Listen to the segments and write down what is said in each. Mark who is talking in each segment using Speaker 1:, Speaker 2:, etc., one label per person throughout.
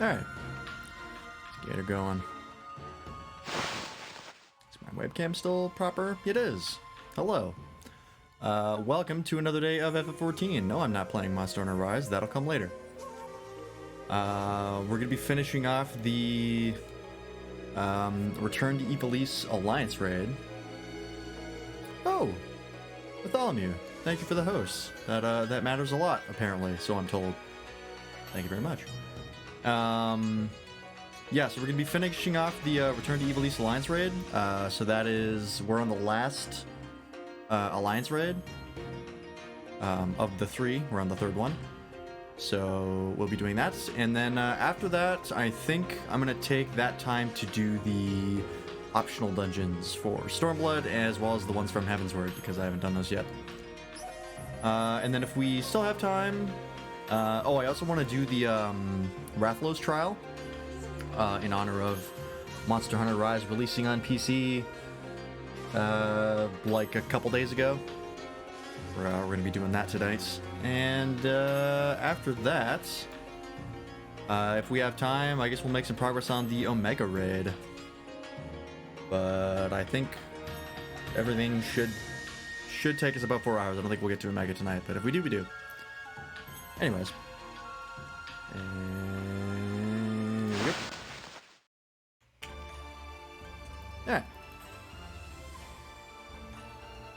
Speaker 1: Alright. Let's get her going. Is my webcam still proper? It is. Hello. Welcome to another day of FF14. No, I'm not playing Monster Hunter Rise. That'll come later. We're going to be finishing off the Return to Ivalice Alliance raid. Oh! Bartholomew. Thank you for the host. That matters a lot, apparently, so I'm told. Thank you very much. Yeah, so we're going to be finishing off the Return to Ivalice Alliance raid. So that is, we're on the last Alliance raid of the three. We're on the third one. So we'll be doing that. And then after that, I think I'm going to take that time to do the optional dungeons for Stormblood, as well as the ones from Heavensward, because I haven't done those yet. And then if we still have time... I also want to do the Rathalos trial in honor of Monster Hunter Rise releasing on PC like a couple days ago. We're going to be doing that tonight. And after that, if we have time, I guess we'll make some progress on the Omega raid. But I think everything should take us about 4 hours. I don't think we'll get to Omega tonight, but if we do, we do. Anyways. Yep. Yeah.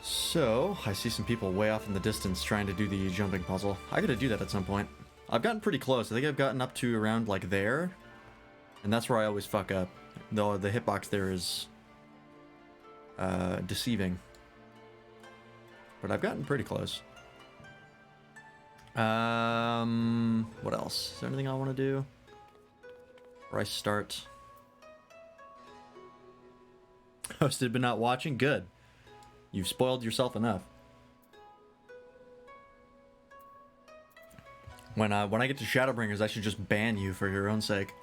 Speaker 1: So, I see some people way off in the distance trying to do the jumping puzzle. I gotta do that at some point. I've gotten pretty close. I think I've gotten up to around, like, there. And that's where I always fuck up. Though the hitbox there is... deceiving. But I've gotten pretty close. What else? Is there anything I want to do? Before I start? Hosted but not watching? Good. You've spoiled yourself enough. When I get to Shadowbringers, I should just ban you for your own sake.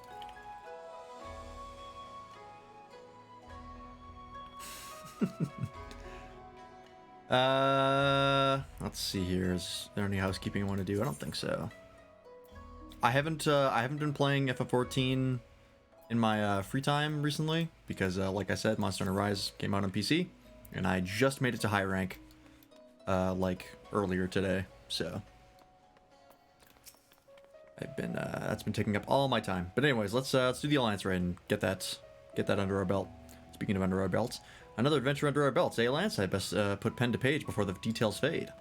Speaker 1: Let's see here. Is there any housekeeping I want to do? I don't think so. I haven't been playing FF14 in my free time recently because, like I said, Monster Hunter Rise came out on PC, and I just made it to high rank, like earlier today. So I've been that's been taking up all my time. But anyways, let's do the Alliance raid and get that under our belt. Speaking of under our belts. Another adventure under our belts, eh, Lance? I best put pen to page before the details fade.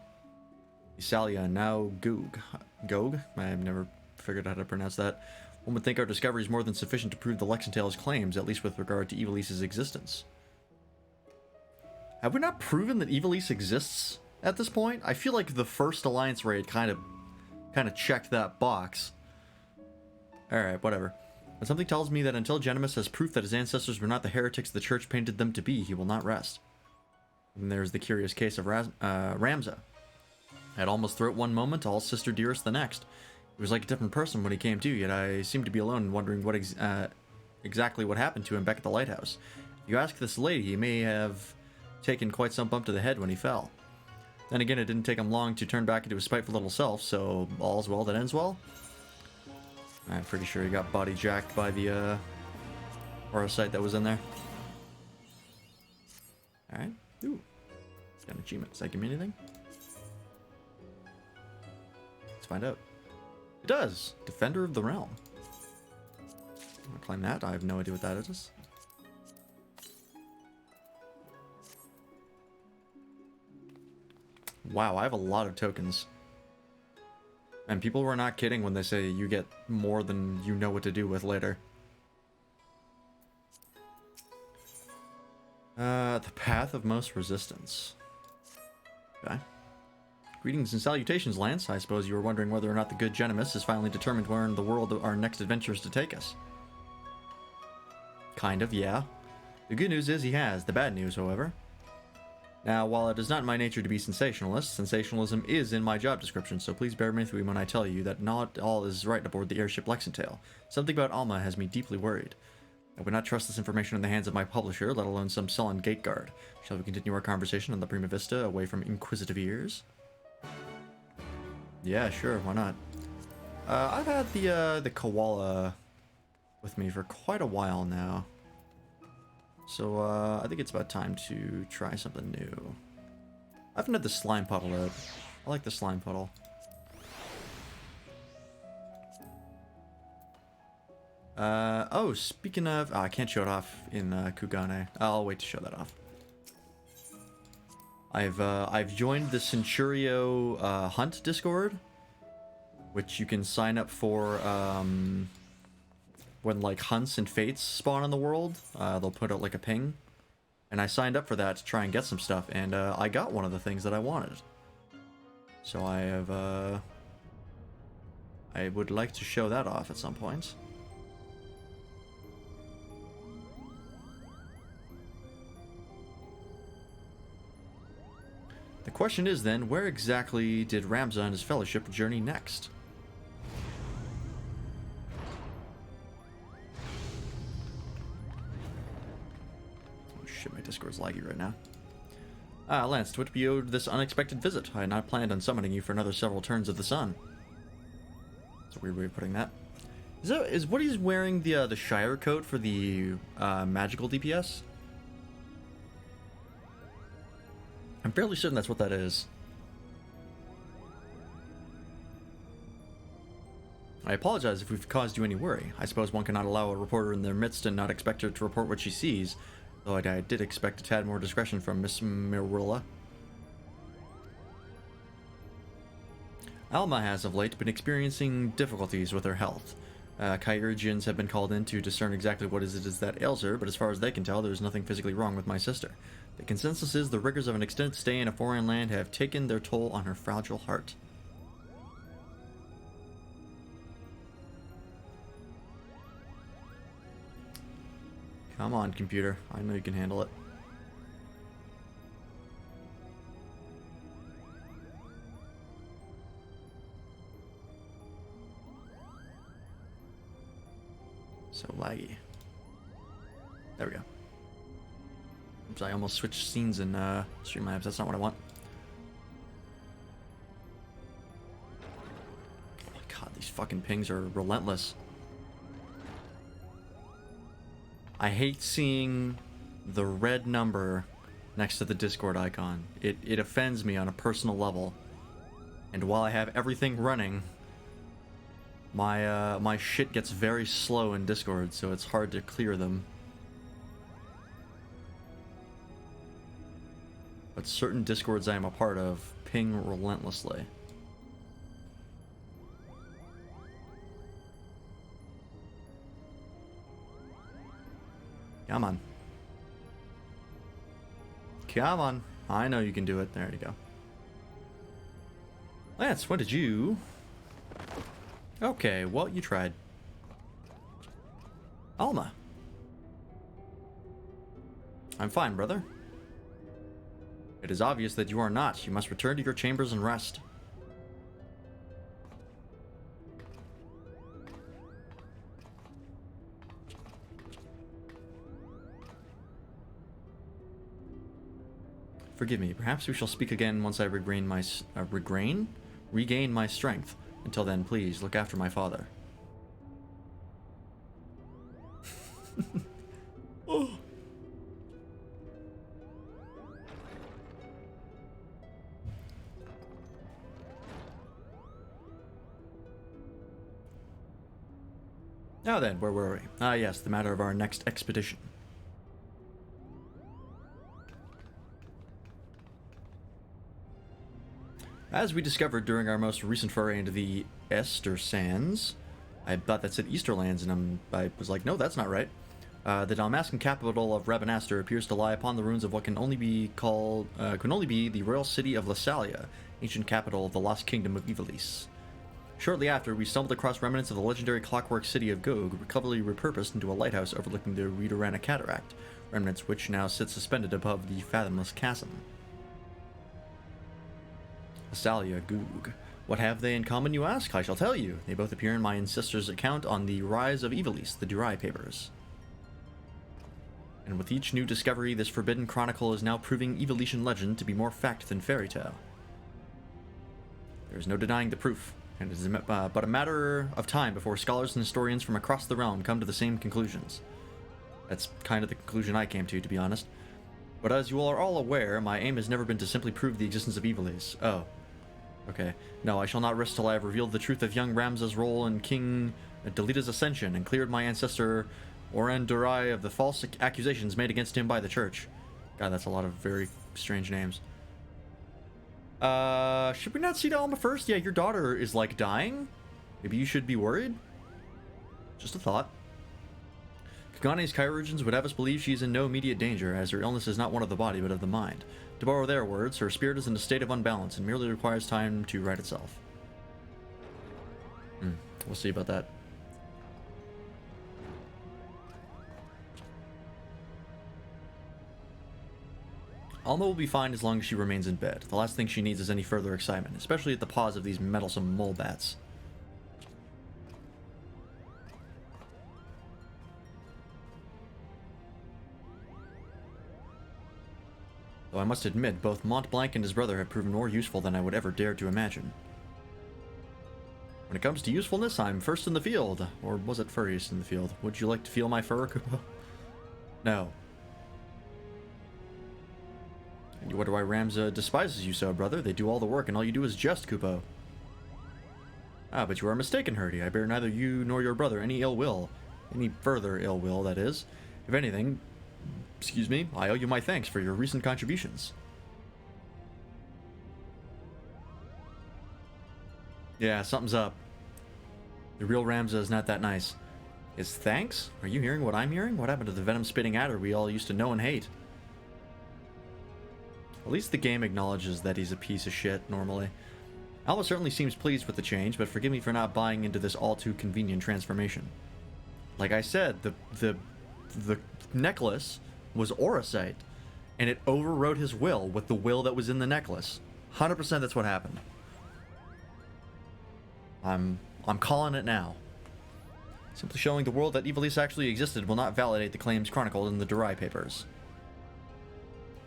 Speaker 1: Isalia, now Gog. Gog? I've never figured out how to pronounce that. One would think our discovery is more than sufficient to prove the Lexentale's claims, at least with regard to Ivalice's existence. Have we not proven that Ivalice exists at this point? I feel like the first Alliance raid kind of checked that box. Alright, whatever. But something tells me that until Genimus has proof that his ancestors were not the heretics the church painted them to be, he will not rest. And there's the curious case of Ramza. I'd almost throw it one moment, all Sister Dearest the next. He was like a different person when he came to, yet I seemed to be alone and wondering what exactly what happened to him back at the lighthouse. If you ask this lady, he may have taken quite some bump to the head when he fell. Then again, it didn't take him long to turn back into his spiteful little self, so all's well that ends well. I'm pretty sure he got body jacked by the parasite that was in there. Alright. Ooh. Got an achievement. Does that give me anything? Let's find out. It does! Defender of the Realm. I'm gonna claim that. I have no idea what that is. Wow, I have a lot of tokens. And people were not kidding when they say you get more than you know what to do with later. The Path of Most Resistance. Okay. Greetings and salutations, Lance. I suppose you were wondering whether or not the good Genimus is finally determined where in the world our next adventure is to take us. Kind of, yeah. The good news is he has. The bad news, however. Now, while it is not in my nature to be sensationalist, sensationalism is in my job description, so please bear with me when I tell you that not all is right aboard the airship Lexentale. Something about Alma has me deeply worried. I would not trust this information in the hands of my publisher, let alone some sullen gateguard. Shall we continue our conversation on the Prima Vista, away from inquisitive ears? Yeah, sure, why not? I've had the koala with me for quite a while now. So I think it's about time to try something new. I haven't had the slime puddle out. I like the slime puddle. Oh, speaking of... Oh, I can't show it off in Kugane. I'll wait to show that off. I've joined the Centurio Hunt Discord, which you can sign up for when like hunts and fates spawn in the world. They'll put out like a ping, and I signed up for that to try and get some stuff, and I got one of the things that I wanted. So I would like to show that off at some point. The question is then, where exactly did Ramza and his fellowship journey next? Oh shit, my Discord's laggy right now. Lance, to what be owed this unexpected visit? I had not planned on summoning you for another several turns of the sun. That's a weird way of putting that. Is what he's wearing the Shire coat for the magical DPS? I'm fairly certain that's what that is. I apologize if we've caused you any worry. I suppose one cannot allow a reporter in their midst and not expect her to report what she sees, though I did expect a tad more discretion from Miss Mirilla. Alma has of late been experiencing difficulties with her health. Chirurgeons have been called in to discern exactly what it is that ails her, but as far as they can tell, there's nothing physically wrong with my sister. The consensus is the rigors of an extended stay in a foreign land have taken their toll on her fragile heart. Come on, computer. I know you can handle it. So laggy. There we go. Oops, I almost switched scenes in Streamlabs. That's not what I want. Oh my god, these fucking pings are relentless. I hate seeing the red number next to the Discord icon. It offends me on a personal level. And while I have everything running, my shit gets very slow in Discord, so it's hard to clear them. But certain Discords I am a part of ping relentlessly. Come on. Come on. I know you can do it. There you go. Lance, what did you... Okay, well, you tried. Alma. I'm fine, brother. It is obvious that you are not. You must return to your chambers and rest. Forgive me. Perhaps we shall speak again once I regain my strength. Until then, please look after my father. Oh. Now then, where were we? Ah, yes, the matter of our next expedition. As we discovered during our most recent foray into the Ester Sands, I thought that said Easterlands, and I was like, no, that's not right. The Dalmascan capital of Rabanastre appears to lie upon the ruins of what can only be the royal city of Lassalia, ancient capital of the lost kingdom of Ivalice. Shortly after, we stumbled across remnants of the legendary clockwork city of Gog, cleverly repurposed into a lighthouse overlooking the Ritorana Cataract, remnants which now sit suspended above the fathomless chasm. Lassalia, Gog. What have they in common, you ask? I shall tell you. They both appear in my ancestor's account on the rise of Ivalice, the Durai papers. And with each new discovery, this forbidden chronicle is now proving Ivalician legend to be more fact than fairy tale. There is no denying the proof. and it is but a matter of time before scholars and historians from across the realm come to the same conclusions. That's kind of the conclusion I came to be honest. But as you are all aware, my aim has never been to simply prove the existence of Ivalice. Oh. Okay. No, I shall not rest till I have revealed the truth of young Ramza's role in King Delita's ascension and cleared my ancestor Oran Durai of the false accusations made against him by the church. God, that's a lot of very strange names. Should we not see to Alma first? Yeah, your daughter is, like, dying. Maybe you should be worried? Just a thought. Kagane's chirurgeons would have us believe she is in no immediate danger, as her illness is not one of the body, but of the mind. To borrow their words, her spirit is in a state of unbalance and merely requires time to right itself. We'll see about that. Alma will be fine as long as she remains in bed. The last thing she needs is any further excitement, especially at the paws of these meddlesome mole bats. Though I must admit, both Mont Blanc and his brother have proven more useful than I would ever dare to imagine. When it comes to usefulness, I'm first in the field. Or was it furriest in the field? Would you like to feel my fur, Kupo? No. And you wonder why Ramza despises you so, brother? They do all the work and all you do is jest, Kupo. Ah, but you are mistaken, Herdy. I bear neither you nor your brother any ill will. Any further ill will, that is. If anything, excuse me, I owe you my thanks for your recent contributions. Yeah, something's up. The real Ramza is not that nice. His thanks? Are you hearing what I'm hearing? What happened to the venom-spitting adder we all used to know and hate? At least the game acknowledges that he's a piece of shit, normally. Alma certainly seems pleased with the change, but forgive me for not buying into this all-too-convenient transformation. Like I said, the necklace was Auracite, and it overrode his will with the will that was in the necklace. 100% that's what happened. I'm calling it now. Simply showing the world that Ivalice actually existed will not validate the claims chronicled in the Durai papers.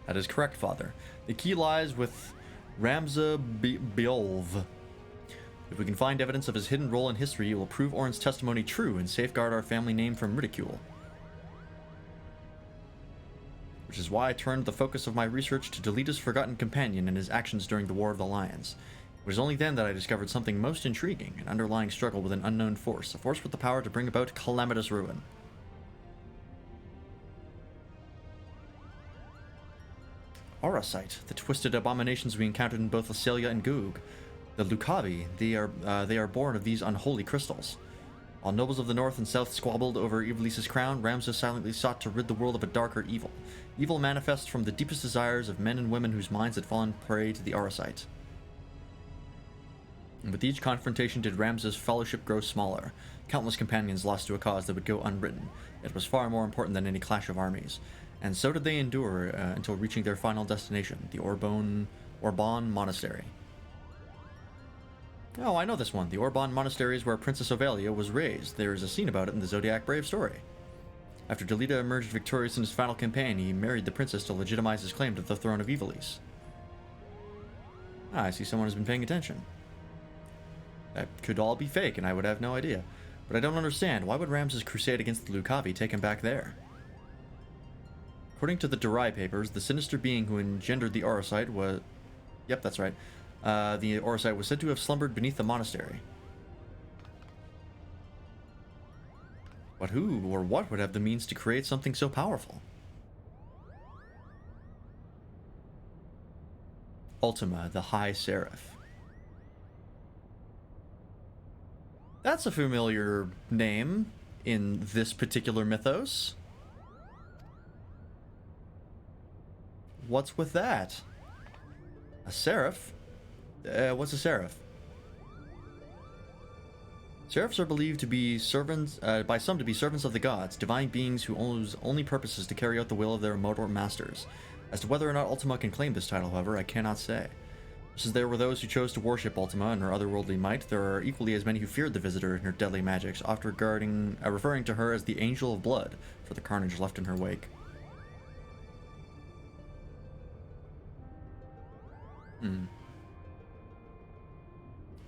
Speaker 1: That is correct, Father. The key lies with Ramza Beolv. If we can find evidence of his hidden role in history, it will prove Orin's testimony true and safeguard our family name from ridicule. Which is why I turned the focus of my research to Delita's forgotten companion and his actions during the War of the Lions. It was only then that I discovered something most intriguing, an underlying struggle with an unknown force, a force with the power to bring about calamitous ruin. Auracite, the twisted abominations we encountered in both Asalia and Goog. The Lucavi, they are born of these unholy crystals. While nobles of the north and south squabbled over Ivalice's crown, Ramza silently sought to rid the world of a darker evil. Evil manifests from the deepest desires of men and women whose minds had fallen prey to the Auracite. And with each confrontation did Ramza's fellowship grow smaller. Countless companions lost to a cause that would go unwritten. It was far more important than any clash of armies. And so did they endure until reaching their final destination, the Orban Monastery. Oh, I know this one. The Orban Monastery is where Princess Ovalia was raised. There is a scene about it in the Zodiac Brave story. After Delita emerged victorious in his final campaign, he married the princess to legitimize his claim to the throne of Ivalice. Ah, I see someone has been paying attention. That could all be fake, and I would have no idea. But I don't understand. Why would Ramza's crusade against the Lucavi take him back there? According to the Durai papers, the sinister being who engendered the Auracite was... Yep, that's right. The Auracite was said to have slumbered beneath the monastery. But who or what would have the means to create something so powerful? Ultima, the High Seraph. That's a familiar name in this particular mythos. What's with that? A seraph? What's a seraph? Seraphs are believed to be servants, by some to be servants of the gods, divine beings whose only purpose is to carry out the will of their immortal masters. As to whether or not Ultima can claim this title, however, I cannot say. Just as there were those who chose to worship Ultima and her otherworldly might, there are equally as many who feared the visitor and her deadly magics, oft referring to her as the Angel of Blood for the carnage left in her wake.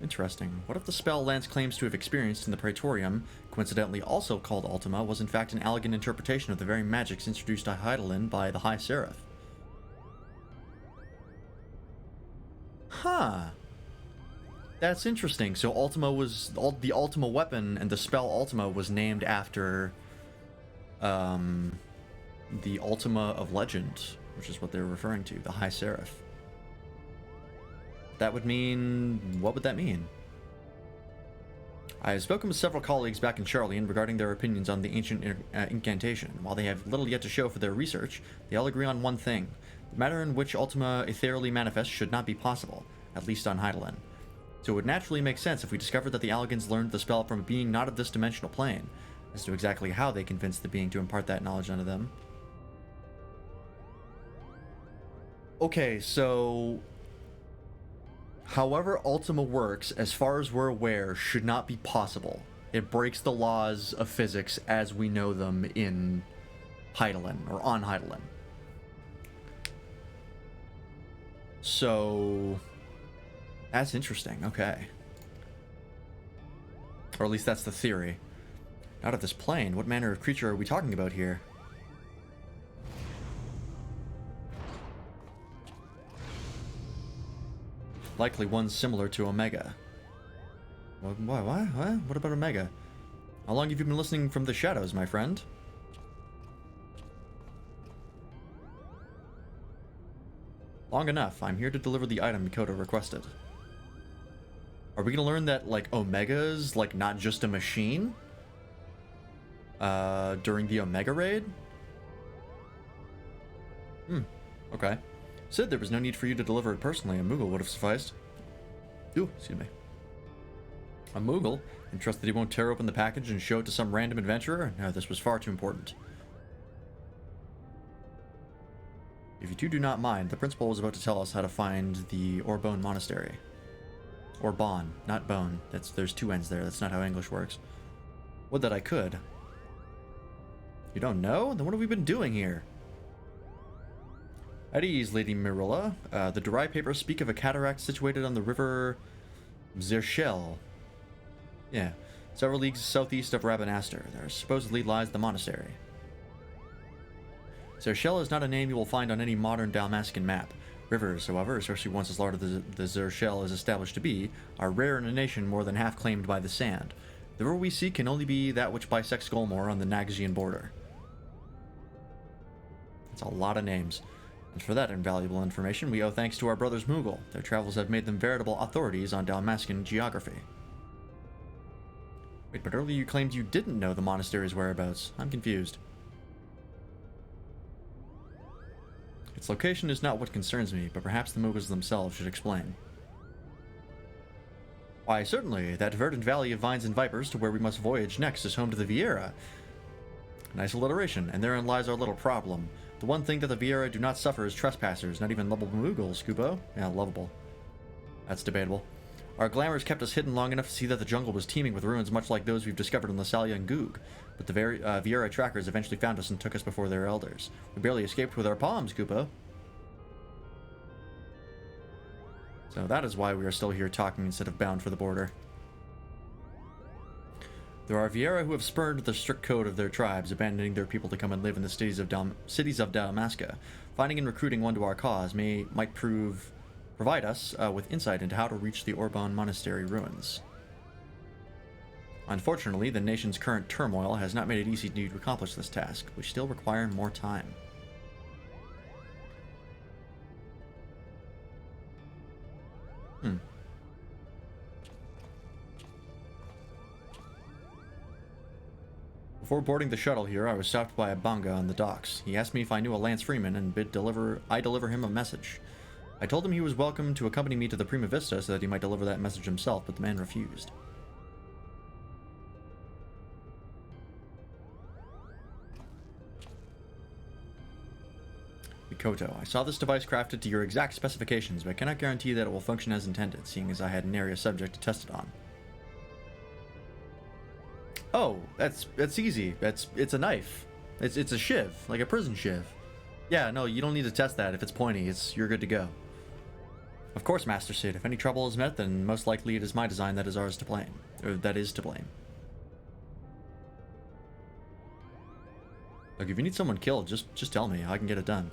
Speaker 1: Interesting. What if the spell Lance claims to have experienced in the Praetorium, coincidentally also called Ultima, was in fact an elegant interpretation of the very magics introduced to Hydaelyn by the High Seraph? Huh. That's interesting. So Ultima was... the Ultima weapon and the spell Ultima was named after... the Ultima of Legend, which is what they're referring to, the High Seraph. That would mean... what would that mean? I have spoken with several colleagues back in Charlian regarding their opinions on the ancient incantation. While they have little yet to show for their research, they all agree on one thing. The manner in which Ultima ethereally manifests should not be possible, at least on Hydaelyn. So it would naturally make sense if we discovered that the Allagans learned the spell from a being not of this dimensional plane. As to exactly how they convinced the being to impart that knowledge unto them. Okay, so... however Ultima works, as far as we're aware, should not be possible. It breaks the laws of physics as we know them in Hydaelyn, or on Hydaelyn. So... that's interesting, okay. Or at least that's the theory. Out of this plane, what manner of creature are we talking about here? Likely one similar to Omega. What? What about Omega? How long have you been listening from the shadows, my friend? Long enough. I'm here to deliver the item Mikoto requested. Are we gonna learn that, like, Omega's, like, not just a machine? During the Omega raid? Okay. Said there was no need for you to deliver it personally. A Moogle would have sufficed. Ooh, excuse me. A Moogle? And trust that he won't tear open the package and show it to some random adventurer? No, this was far too important. If you two do not mind, the principal was about to tell us how to find the Orbone Monastery. Or Bon, not Bone. There's two N's there. That's not how English works. Would that I could. You don't know? Then what have we been doing here? At ease, Lady Mirilla. The Durai papers speak of a cataract situated on the river Zershel. Yeah, several leagues southeast of Rabanaster. There supposedly lies the monastery. Zershel is not a name you will find on any modern Dalmascan map. Rivers, however, especially ones as large as the Zershel is established to be, are rare in a nation more than half claimed by the sand. The river we seek can only be that which bisects Golmore on the Nagsian border. That's a lot of names. And for that invaluable information, we owe thanks to our brothers Moogle. Their travels have made them veritable authorities on Dalmascan geography. Wait, but earlier you claimed you didn't know the monastery's whereabouts. I'm confused. Its location is not what concerns me, but perhaps the Moogles themselves should explain. Why, certainly. That verdant valley of vines and vipers to where we must voyage next is home to the Viera. Nice alliteration, and therein lies our little problem. The one thing that the Viera do not suffer is trespassers, not even lovable Moogles, Kubo. Yeah, lovable. That's debatable. Our glamours kept us hidden long enough to see that the jungle was teeming with ruins much like those we've discovered in Lasalia and Goog. But the Viera trackers eventually found us and took us before their elders. We barely escaped with our palms, Kubo. So that is why we are still here talking instead of bound for the border. There are Viera who have spurned the strict code of their tribes, abandoning their people to come and live in the cities of Dalmasca. Finding and recruiting one to our cause might provide us with insight into how to reach the Orbone Monastery ruins. Unfortunately, the nation's current turmoil has not made it easy to accomplish this task. We still require more time. Before boarding the shuttle here, I was stopped by a Banga on the docks. He asked me if I knew a Lance Freeman and bid I deliver him a message. I told him he was welcome to accompany me to the Prima Vista so that he might deliver that message himself, but the man refused. Mikoto, I saw this device crafted to your exact specifications, but I cannot guarantee that it will function as intended, seeing as I had an area subject to test it on. Oh, that's easy. It's a knife. It's a shiv, like a prison shiv. Yeah, no, you don't need to test that. If it's pointy, you're good to go. Of course, Master Sid. If any trouble is met, then most likely it is my design that is ours to blame. Or that is to blame. Look, if you need someone killed, just tell me. I can get it done.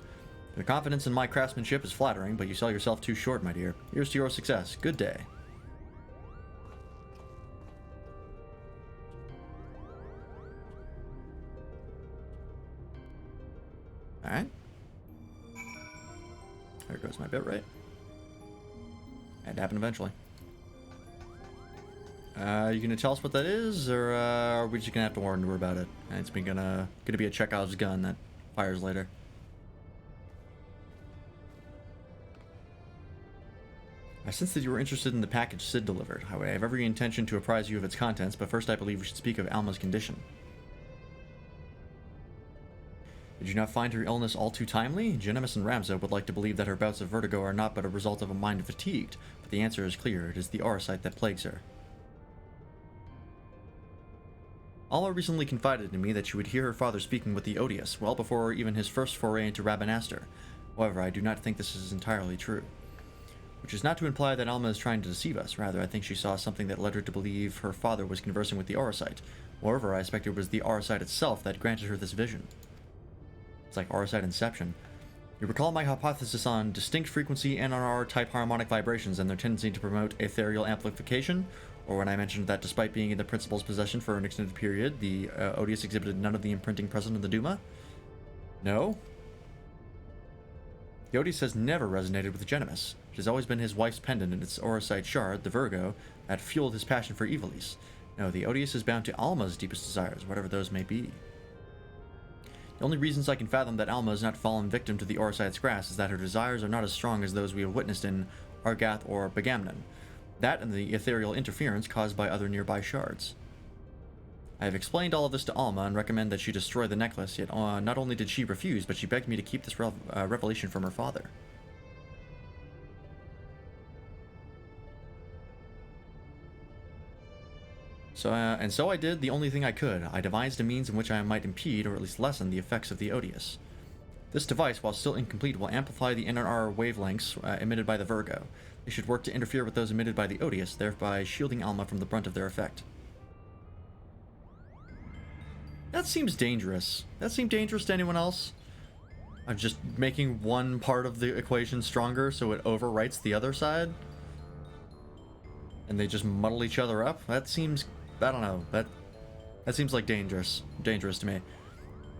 Speaker 1: Your confidence in my craftsmanship is flattering, but you sell yourself too short, my dear. Here's to your success. Good day. Alright. There goes my bit rate. Had to happen eventually. You gonna tell us what that is, or are we just gonna have to warn her about it? And it's gonna be a Chekhov's gun that fires later. I sense that you were interested in the package Sid delivered. I have every intention to apprise you of its contents, but first I believe we should speak of Alma's condition. Did you not find her illness all too timely? Jenimus and Ramza would like to believe that her bouts of vertigo are not but a result of a mind fatigued, but the answer is clear. It is the auracite that plagues her. Alma recently confided to me that she would hear her father speaking with the Odious, well before even his first foray into Rabanastre. However, I do not think this is entirely true. Which is not to imply that Alma is trying to deceive us. Rather, I think she saw something that led her to believe her father was conversing with the auracite. Moreover, I expect it was the auracite itself that granted her this vision. It's like auracite inception. You recall my hypothesis on distinct frequency NRR-type harmonic vibrations and their tendency to promote ethereal amplification? Or when I mentioned that despite being in the principal's possession for an extended period, the Odious exhibited none of the imprinting present in the Duma? No? The Odious has never resonated with Jenimus. It has always been his wife's pendant and its auracite shard, the Virgo, that fueled his passion for Ivalice. No, the Odious is bound to Alma's deepest desires, whatever those may be. The only reasons I can fathom that Alma has not fallen victim to the auracite's grasp is that her desires are not as strong as those we have witnessed in Argath or Bagamnon. That and the ethereal interference caused by other nearby shards. I have explained all of this to Alma and recommend that she destroy the necklace, yet not only did she refuse, but she begged me to keep this revelation from her father. So I did the only thing I could. I devised a means in which I might impede, or at least lessen, the effects of the Odious. This device, while still incomplete, will amplify the NRR wavelengths emitted by the Virgo. They should work to interfere with those emitted by the Odious, thereby shielding Alma from the brunt of their effect. That seems dangerous. That seem dangerous to anyone else? I'm just making one part of the equation stronger so it overwrites the other side? And they just muddle each other up? That seems... I don't know. That seems like dangerous to me.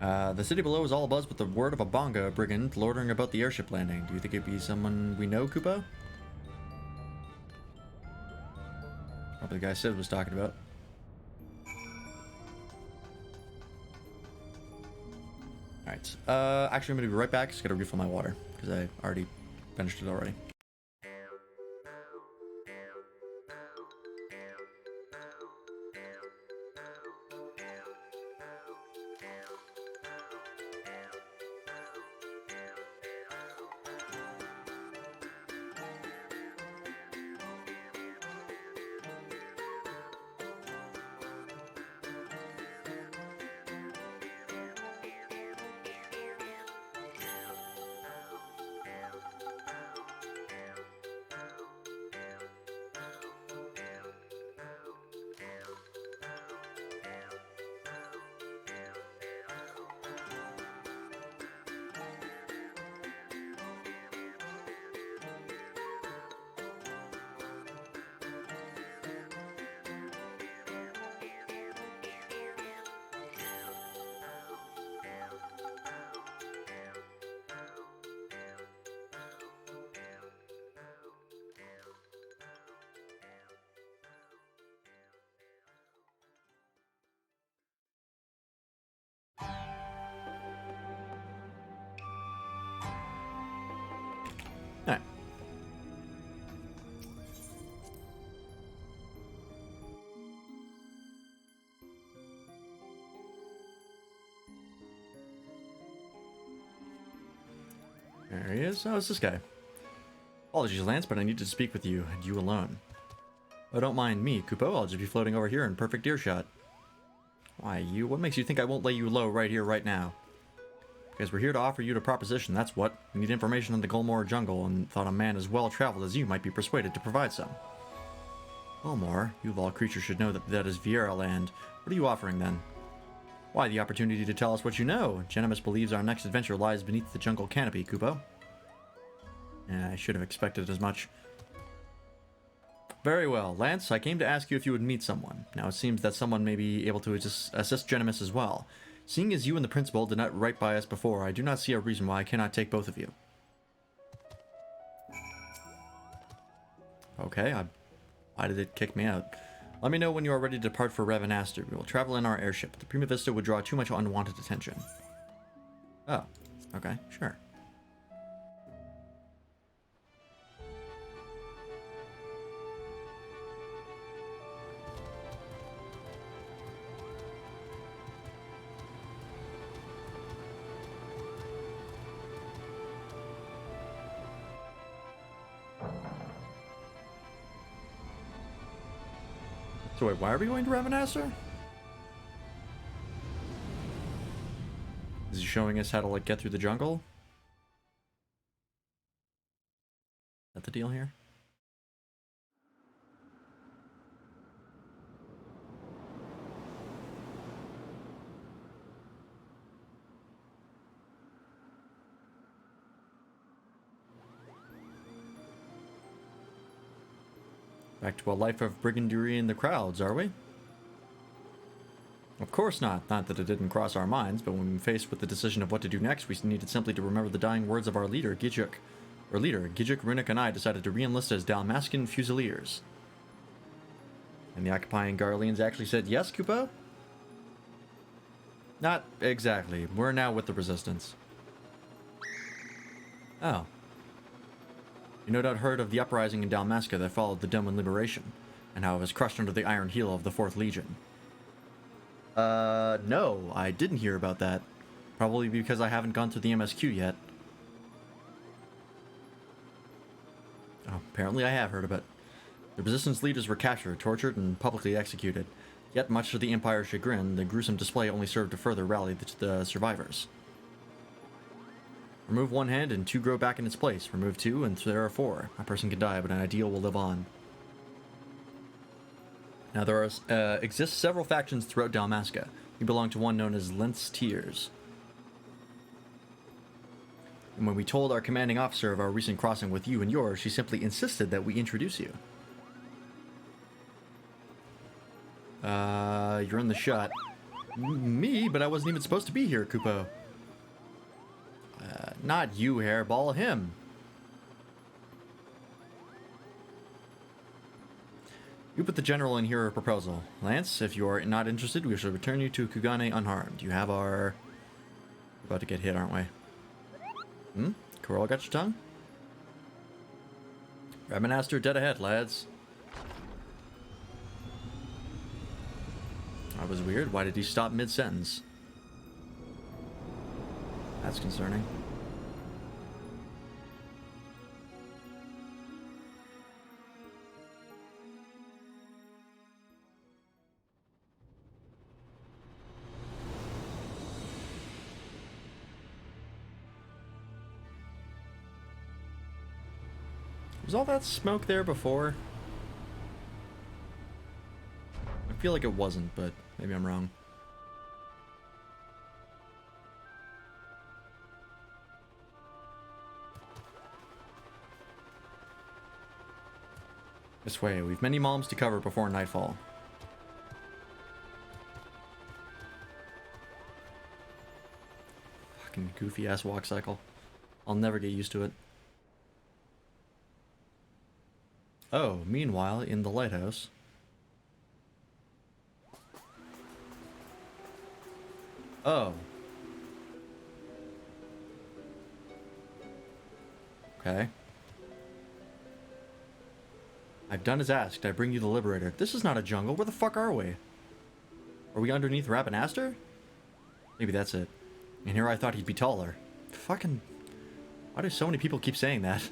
Speaker 1: The city below is all abuzz with the word of a bonga brigand loitering about the airship landing. Do you think it'd be someone we know, Kupo? Probably the guy Sid was talking about. Alright, actually I'm gonna be right back. Just gotta refill my water, because I already finished it already. Alright. There he is. Oh, it's this guy. Apologies, Lance, but I need to speak with you, and you alone. Oh, don't mind me, Kupo. I'll just be floating over here in perfect earshot. Why, you? What makes you think I won't lay you low right here, right now? Because we're here to offer you a proposition, that's what. We need information on the Gulmore jungle, and thought a man as well-traveled as you might be persuaded to provide some. Gulmore? You of all creatures should know that is Vieira land. What are you offering, then? Why, the opportunity to tell us what you know. Genimus believes our next adventure lies beneath the jungle canopy, Kupo. Yeah, I should have expected as much. Very well. Lance, I came to ask you if you would meet someone. Now it seems that someone may be able to assist Genimus as well. Seeing as you and the principal did not write by us before, I do not see a reason why I cannot take both of you. Okay, why did it kick me out? Let me know when you are ready to depart for Ravenaster. We will travel in our airship. The Prima Vista would draw too much unwanted attention. Oh, okay, sure. So wait, why are we going to Ravenaster? Is he showing us how to, like, get through the jungle? Is that the deal here? Back to a life of brigandary in the crowds, are we? Of course not. Not that it didn't cross our minds, but when faced with the decision of what to do next, we needed simply to remember the dying words of our leader, Gijuk. Gijuk, Runic, and I decided to re-enlist as Dalmascan Fusiliers. And the occupying Garleans actually said yes, Kupo? Not exactly. We're now with the Resistance. Oh. You no doubt heard of the uprising in Dalmasca that followed the Doman liberation, and how it was crushed under the iron heel of the 4th Legion. No, I didn't hear about that. Probably because I haven't gone through the MSQ yet. Oh, apparently I have heard of it. The Resistance leaders were captured, tortured, and publicly executed. Yet, much to the Empire's chagrin, the gruesome display only served to further rally the survivors. Remove one hand and 2 grow back in its place. Remove 2 and there are 4. A person can die, but an ideal will live on. Now there exist several factions throughout Dalmasca. We belong to one known as Lent's Tears. And when we told our commanding officer of our recent crossing with you and yours, she simply insisted that we introduce you. You're in the shot. Me? But I wasn't even supposed to be here, Kupo. Not you, Hairball, him. You put the general in here a proposal. Lance, if you are not interested, we shall return you to Kugane unharmed. You have our... We're about to get hit, aren't we? Coral got your tongue? Ravenaster dead ahead, lads. That was weird. Why did he stop mid-sentence? That's concerning. Was all that smoke there before? I feel like it wasn't, but maybe I'm wrong. This way, we've many malms to cover before nightfall. Fucking goofy ass walk cycle. I'll never get used to it. Oh, meanwhile, in the lighthouse. Oh. Okay. I've done as asked. I bring you the Liberator. This is not a jungle. Where the fuck are we? Are we underneath Ravenaster? Maybe that's it. And here I thought he'd be taller. Fucking... Why do so many people keep saying that?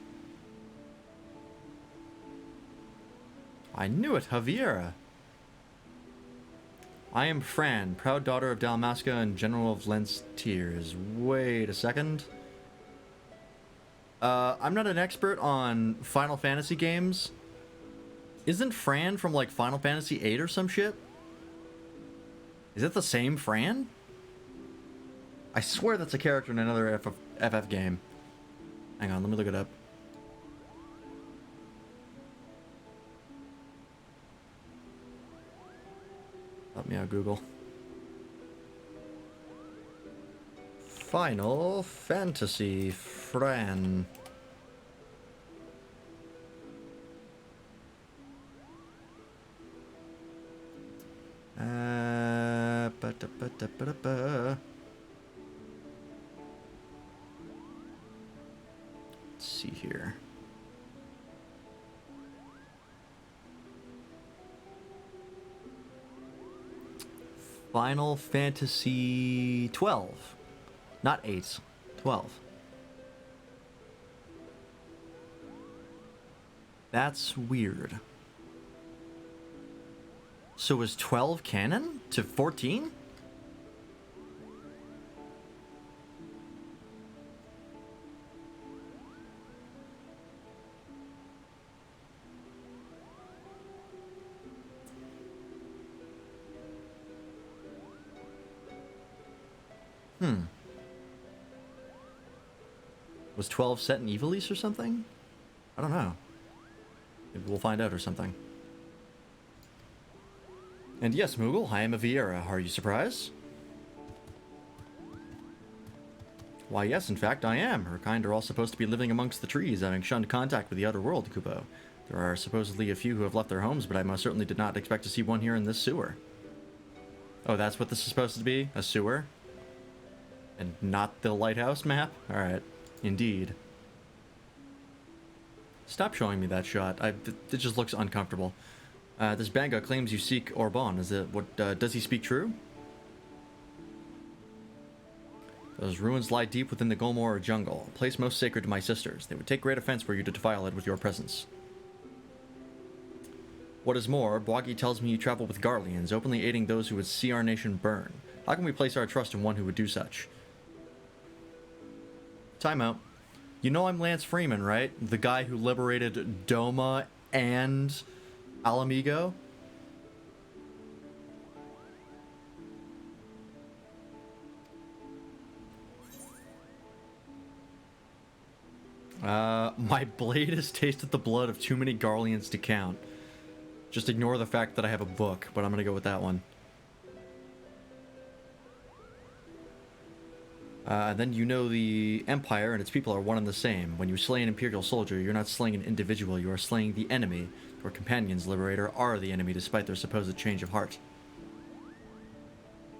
Speaker 1: I knew it, Javiera. I am Fran, proud daughter of Dalmasca and General of Lent's Tears. Wait a second. I'm not an expert on Final Fantasy games. Isn't Fran from, like, Final Fantasy VIII or some shit? Is it the same Fran? I swear that's a character in another FF game. Hang on, let me look it up. Help me out, Google. Final Fantasy Fran. Let's see here. Final Fantasy 12. Not 8. 12. That's weird. So is 12 canon to 14? Was 12 set in Ivalice or something? I don't know. Maybe we'll find out or something. And yes, Moogle, I am a Vieira. Are you surprised? Why, yes, in fact, I am. Her kind are all supposed to be living amongst the trees, having shunned contact with the outer world, Kupo. There are supposedly a few who have left their homes, but I most certainly did not expect to see one here in this sewer. Oh, that's what this is supposed to be? A sewer? And not the lighthouse map? Alright. Indeed. Stop showing me that shot. It just looks uncomfortable. This Banga claims you seek Orban. Is it what? Does he speak true? Those ruins lie deep within the Golmore jungle, a place most sacred to my sisters. They would take great offense were you to defile it with your presence. What is more, Bwagi tells me you travel with Garleans, openly aiding those who would see our nation burn. How can we place our trust in one who would do such? Time out. You know I'm Lance Freeman, right? The guy who liberated Doma and Alamigo? My blade has tasted the blood of too many Garleans to count. Just ignore the fact that I have a book, but I'm gonna go with that one. Then you know the Empire and its people are one and the same. When you slay an Imperial soldier, you're not slaying an individual, you are slaying the enemy. Your companions, Liberator, are the enemy despite their supposed change of heart.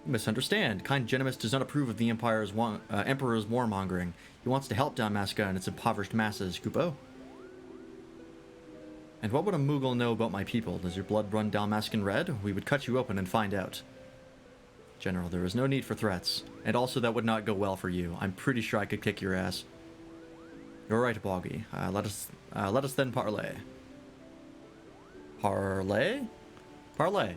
Speaker 1: You misunderstand. Kind Genimus does not approve of the Emperor's warmongering. He wants to help Dalmasca and its impoverished masses, Kupo. And what would a Moogle know about my people? Does your blood run Dalmascan red? We would cut you open and find out. General, there is no need for threats. And also that would not go well for you. I'm pretty sure I could kick your ass. You're right, Boggy. Let us then parley. Parley? Parley.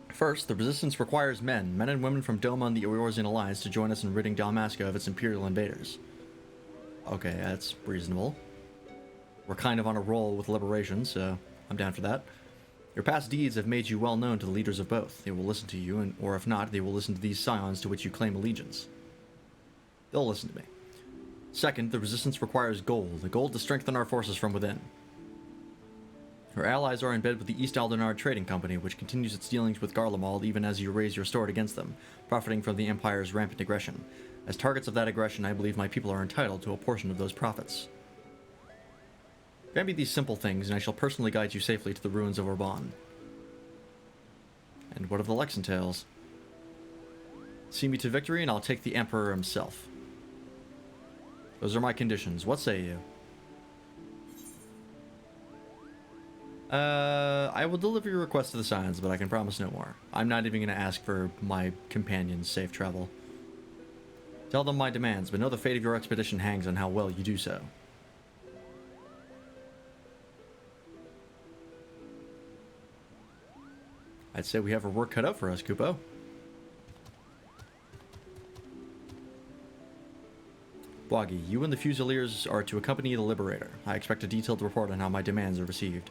Speaker 1: First, the resistance requires men and women from Doma and the Eorzean Alliance to join us in ridding Dalmasca of its Imperial invaders. Okay, that's reasonable. We're kind of on a roll with liberation, so I'm down for that. Your past deeds have made you well known to the leaders of both. They will listen to you, or if not, they will listen to these scions to which you claim allegiance. They'll listen to me. Second, the resistance requires gold. The gold to strengthen our forces from within. Her allies are in bed with the East Aldenard Trading Company, which continues its dealings with Garlemald even as you raise your sword against them, profiting from the Empire's rampant aggression. As targets of that aggression, I believe my people are entitled to a portion of those profits. Grant me these simple things, and I shall personally guide you safely to the ruins of Orban. And what of the Lexan Tales? See me to victory, and I'll take the Emperor himself. Those are my conditions. What say you? I will deliver your request to the Scions, but I can promise no more. I'm not even going to ask for my companion's safe travel. Tell them my demands, but know the fate of your expedition hangs on how well you do so. I'd say we have our work cut out for us, Kupo. Bwagi, you and the Fusiliers are to accompany the Liberator. I expect a detailed report on how my demands are received.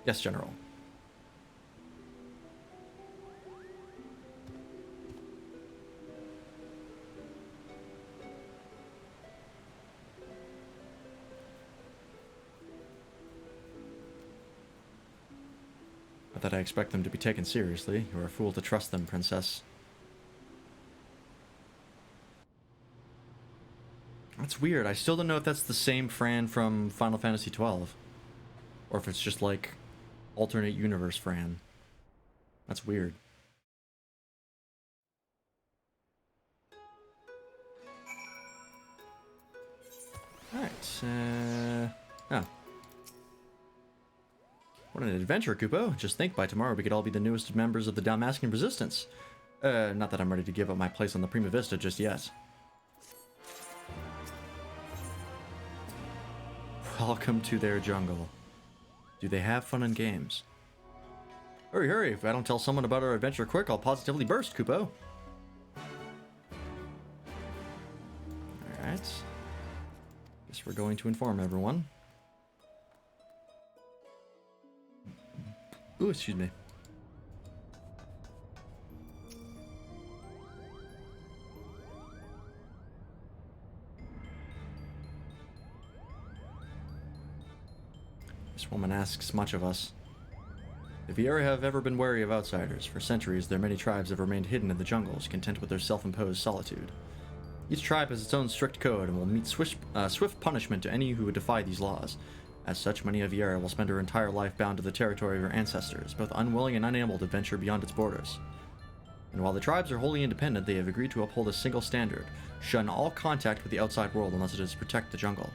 Speaker 1: Yes, General. Not that I expect them to be taken seriously. You're a fool to trust them, Princess. That's weird. I still don't know if that's the same Fran from Final Fantasy XII. Or if it's just like alternate universe Fran. That's weird. Alright, oh. What an adventure, Kupo. Just think, by tomorrow we could all be the newest members of the Dalmascan Resistance. Not that I'm ready to give up my place on the Prima Vista just yet. Welcome to their jungle. Do they have fun and games? Hurry, hurry. If I don't tell someone about our adventure quick, I'll positively burst, Kupo. Alright. Guess we're going to inform everyone. Ooh, excuse me. This woman asks much of us. The Viera have ever been wary of outsiders. For centuries, their many tribes have remained hidden in the jungles, content with their self-imposed solitude. Each tribe has its own strict code and will meet swift punishment to any who would defy these laws. As such, many a Viera will spend her entire life bound to the territory of her ancestors, both unwilling and unable to venture beyond its borders. And while the tribes are wholly independent, they have agreed to uphold a single standard: shun all contact with the outside world unless it is to protect the jungle.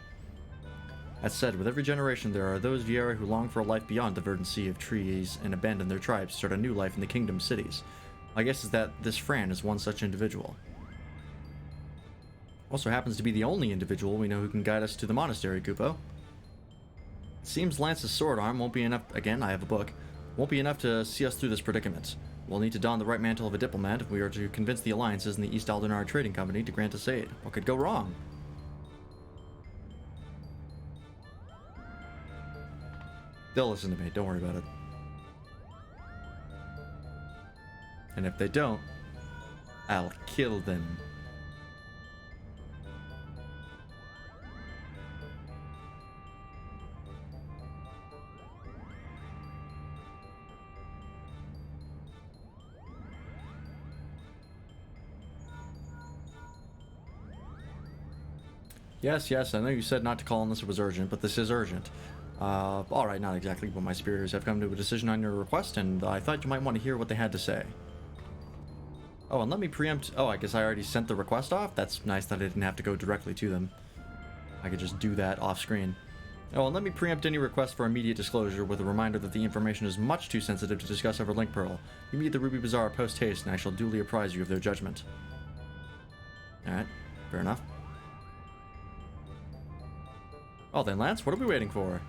Speaker 1: That said, with every generation there are those Viera who long for a life beyond the verdant sea of trees and abandon their tribes to start a new life in the kingdom's cities. My guess is that this Fran is one such individual. Also happens to be the only individual we know who can guide us to the monastery, Kupo. It seems Lance's sword arm won't be enough— again, I have a book— won't be enough to see us through this predicament. We'll need to don the right mantle of a diplomat if we are to convince the alliances in the East Aldenar Trading Company to grant us aid. What could go wrong? They'll listen to me, don't worry about it. And if they don't, I'll kill them. Yes, I know you said not to call unless it was urgent, but this is urgent. Alright, not exactly, but my superiors have come to a decision on your request, and I thought you might want to hear what they had to say. Oh, and let me preempt— oh, I guess I already sent the request off? That's nice that I didn't have to go directly to them. I could just do that off screen. Oh, and let me preempt any request for immediate disclosure with a reminder that the information is much too sensitive to discuss over Link Pearl. You meet the Ruby Bazaar post-haste, and I shall duly apprise you of their judgment. Alright, fair enough. Well then, Lance, what are we waiting for?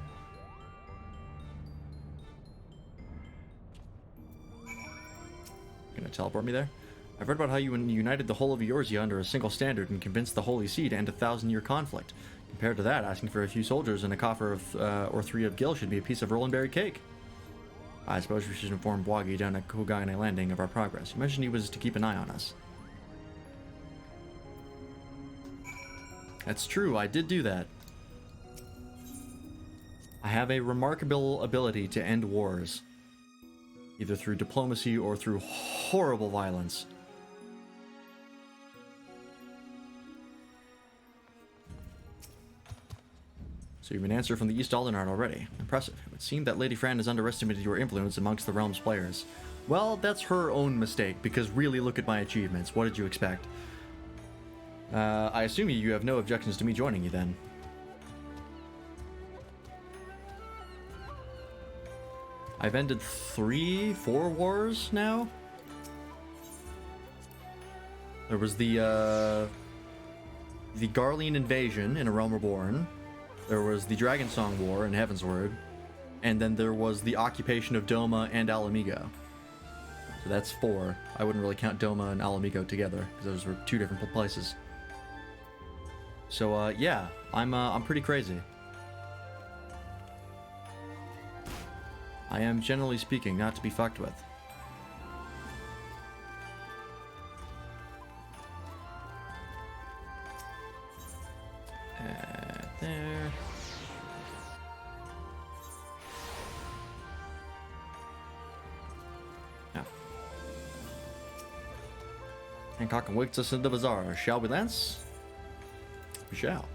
Speaker 1: Gonna teleport me there? I've read about how you united the whole of Eorzea under a single standard and convinced the Holy See to end a 1,000-year conflict. Compared to that, asking for a few soldiers and a coffer of, or 3 of gil should be a piece of roll-and-berry cake. I suppose we should inform Bwagi down at Kogane Landing of our progress. You mentioned he was to keep an eye on us. That's true, I did do that. I have a remarkable ability to end wars, either through diplomacy or through horrible violence. So you have an answer from the East Aldenar already. Impressive. It would seem that Lady Fran has underestimated your influence amongst the realm's players. Well, that's her own mistake, because really look at my achievements. What did you expect? I assume you have no objections to me joining you then. I've ended 4 wars now? There was the Garlean invasion in A Realm Reborn. There was the Dragonsong War in Heavensward. And then there was the occupation of Doma and Alamigo. So that's 4. I wouldn't really count Doma and Alamigo together, because those were 2 different places. So, yeah, I'm pretty crazy. I am, generally speaking, not to be fucked with. There. Yeah. Hancock awaits us in the bazaar. Shall we, Lance? We shall.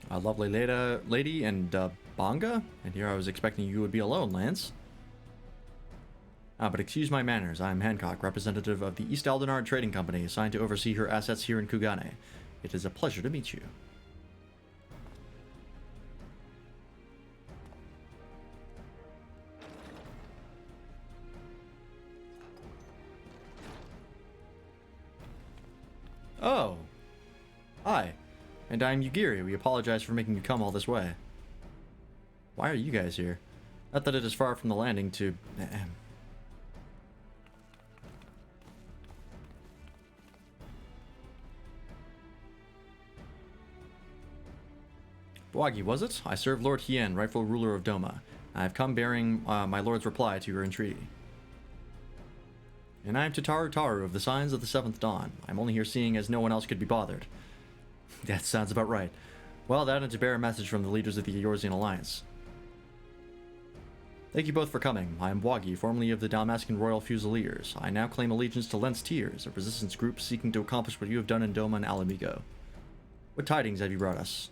Speaker 1: A lovely lady and Bonga? And here I was expecting you would be alone, Lance. But excuse my manners. I am Hancock, representative of the East Aldenard Trading Company, assigned to oversee her assets here in Kugane. It is a pleasure to meet you. Oh. Hi. And I'm Yugiri. We apologize for making you come all this way. Why are you guys here? Not that it is far from the landing to... Bwagi, was it? I serve Lord Hien, rightful ruler of Doma. I have come bearing my lord's reply to your entreaty. And I am Tataru Taru of the Signs of the Seventh Dawn. I'm only here seeing as no one else could be bothered. That sounds about right. Well, that and to bear a message from the leaders of the Eorzean Alliance. Thank you both for coming. I am Bwagi, formerly of the Dalmascan Royal Fusiliers. I now claim allegiance to Lens Tears, a resistance group seeking to accomplish what you have done in Doma and Alamigo. What tidings have you brought us?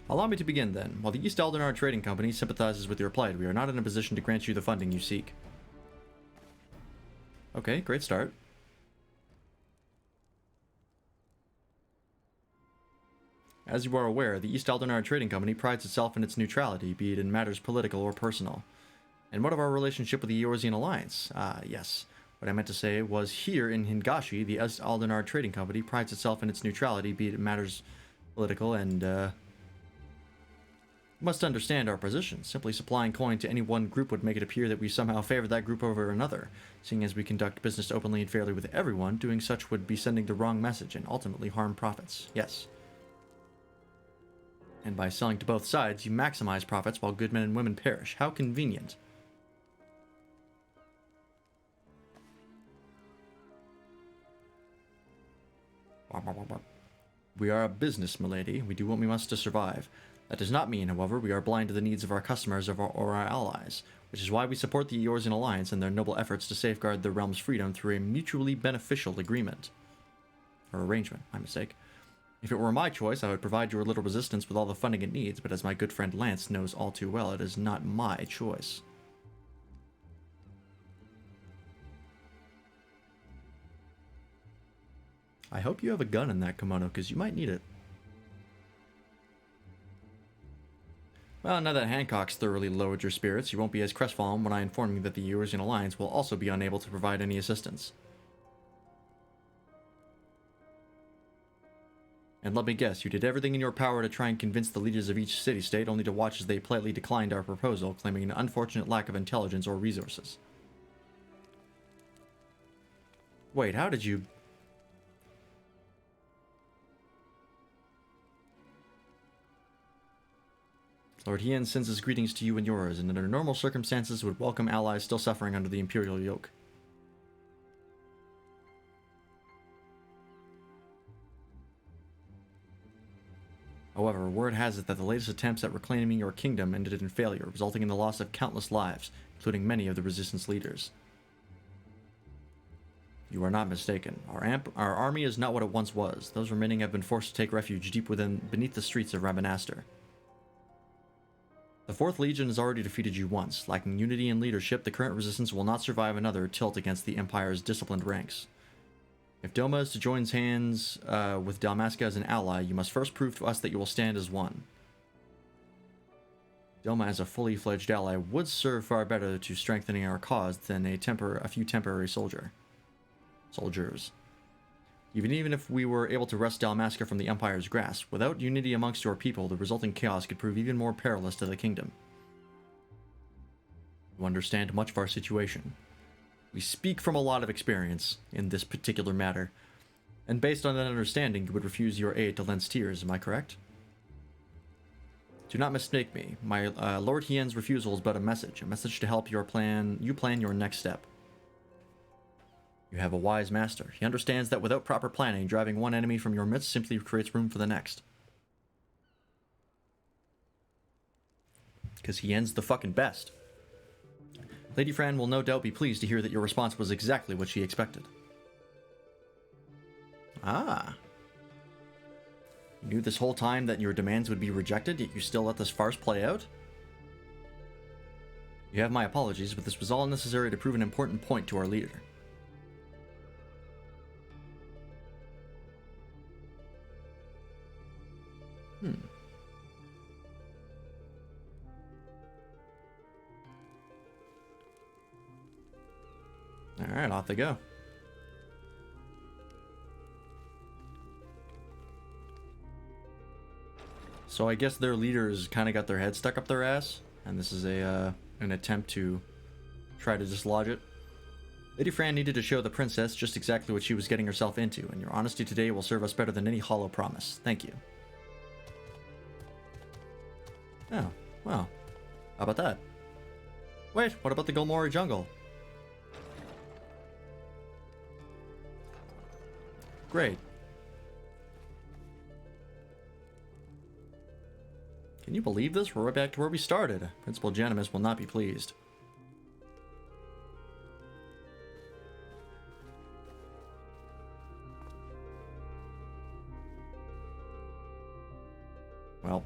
Speaker 1: Allow me to begin, then. While the East Aldenard Trading Company sympathizes with your plight, we are not in a position to grant you the funding you seek. Okay, great start. As you are aware, the East Aldenard Trading Company prides itself in its neutrality, be it in matters political or personal. And what of our relationship with the Eorzean Alliance? Yes. What I meant to say was here in Hingashi, the East Aldenard Trading Company prides itself in its neutrality, be it in matters political and, You must understand our position. Simply supplying coin to any one group would make it appear that we somehow favor that group over another. Seeing as we conduct business openly and fairly with everyone, doing such would be sending the wrong message and ultimately harm profits. Yes. And by selling to both sides, you maximize profits while good men and women perish. How convenient. We are a business, milady. We do what we must to survive. That does not mean, however, we are blind to the needs of our customers or our allies, which is why we support the Eorzean Alliance in their noble efforts to safeguard the realm's freedom through a mutually beneficial agreement. Or arrangement, my mistake. If it were my choice, I would provide your little resistance with all the funding it needs, but as my good friend Lance knows all too well, it is not my choice. I hope you have a gun in that kimono, because you might need it. Well, now that Hancock's thoroughly lowered your spirits, you won't be as crestfallen when I inform you that the Eorzean Alliance will also be unable to provide any assistance. And let me guess, you did everything in your power to try and convince the leaders of each city-state, only to watch as they politely declined our proposal, claiming an unfortunate lack of intelligence or resources. Wait, how did you... Lord Hien sends his greetings to you and yours, and under normal circumstances would welcome allies still suffering under the Imperial yoke. However, word has it that the latest attempts at reclaiming your kingdom ended in failure, resulting in the loss of countless lives, including many of the resistance leaders. You are not mistaken. Our army is not what it once was. Those remaining have been forced to take refuge deep beneath the streets of Rabanastre. The 4th Legion has already defeated you once. Lacking unity and leadership, the current resistance will not survive another tilt against the Empire's disciplined ranks. If Doma is to join hands with Dalmasca as an ally, you must first prove to us that you will stand as one. Doma as a fully fledged ally would serve far better to strengthening our cause than a few temporary soldiers. Even if we were able to wrest Dalmasca from the Empire's grasp, without unity amongst your people, the resulting chaos could prove even more perilous to the kingdom. You understand much of our situation. We speak from a lot of experience in this particular matter, and based on that understanding, you would refuse your aid to Lens Tears, am I correct? Do not mistake me. My Lord Hien's refusal is but a message to help you plan your next step. You have a wise master. He understands that without proper planning, driving one enemy from your midst simply creates room for the next. Because Hien's the fucking best. Lady Fran will no doubt be pleased to hear that your response was exactly what she expected. Ah. You knew this whole time that your demands would be rejected, yet you still let this farce play out? You have my apologies, but this was all necessary to prove an important point to our leader. Alright, off they go. So I guess their leaders kind of got their head stuck up their ass, and this is an attempt to try to dislodge it. Lady Fran needed to show the princess just exactly what she was getting herself into, and your honesty today will serve us better than any hollow promise. Thank you. Oh, well. How about that? Wait, what about the Golmori jungle? Great. Can you believe this? We're right back to where we started. Principal Janimus will not be pleased. Well.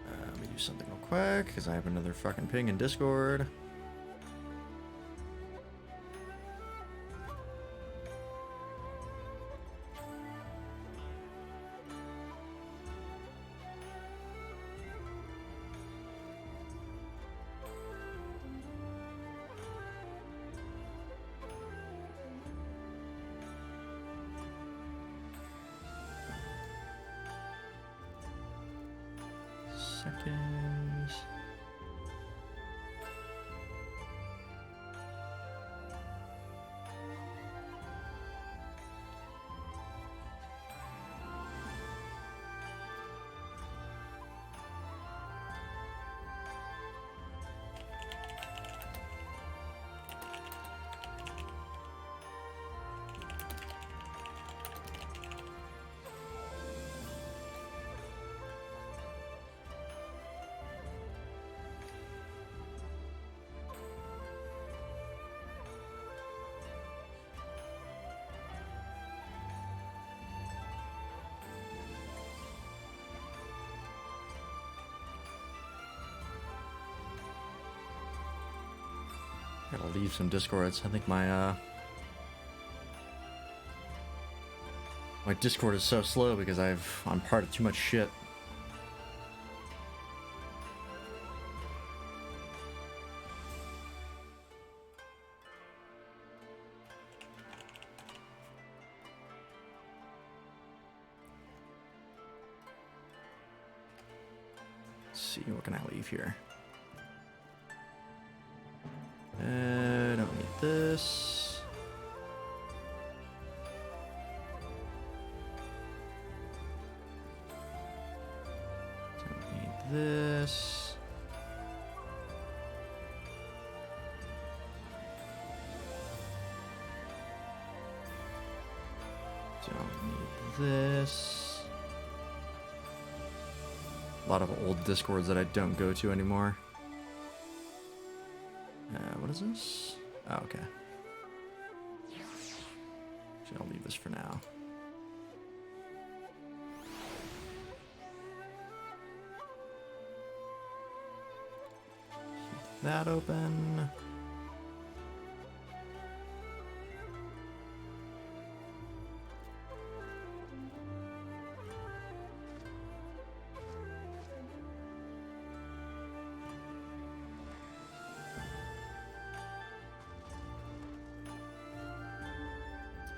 Speaker 1: Let me do something real quick, because I have another fucking ping in Discord. Seconds. Gotta leave some Discords. I think my Discord is so slow because I'm part of too much shit. Let's see, what can I leave here? Don't need this. Don't need this. Don't need this. A lot of old Discords that I don't go to anymore. What is this? Oh, okay. Actually, I'll leave this for now. that open.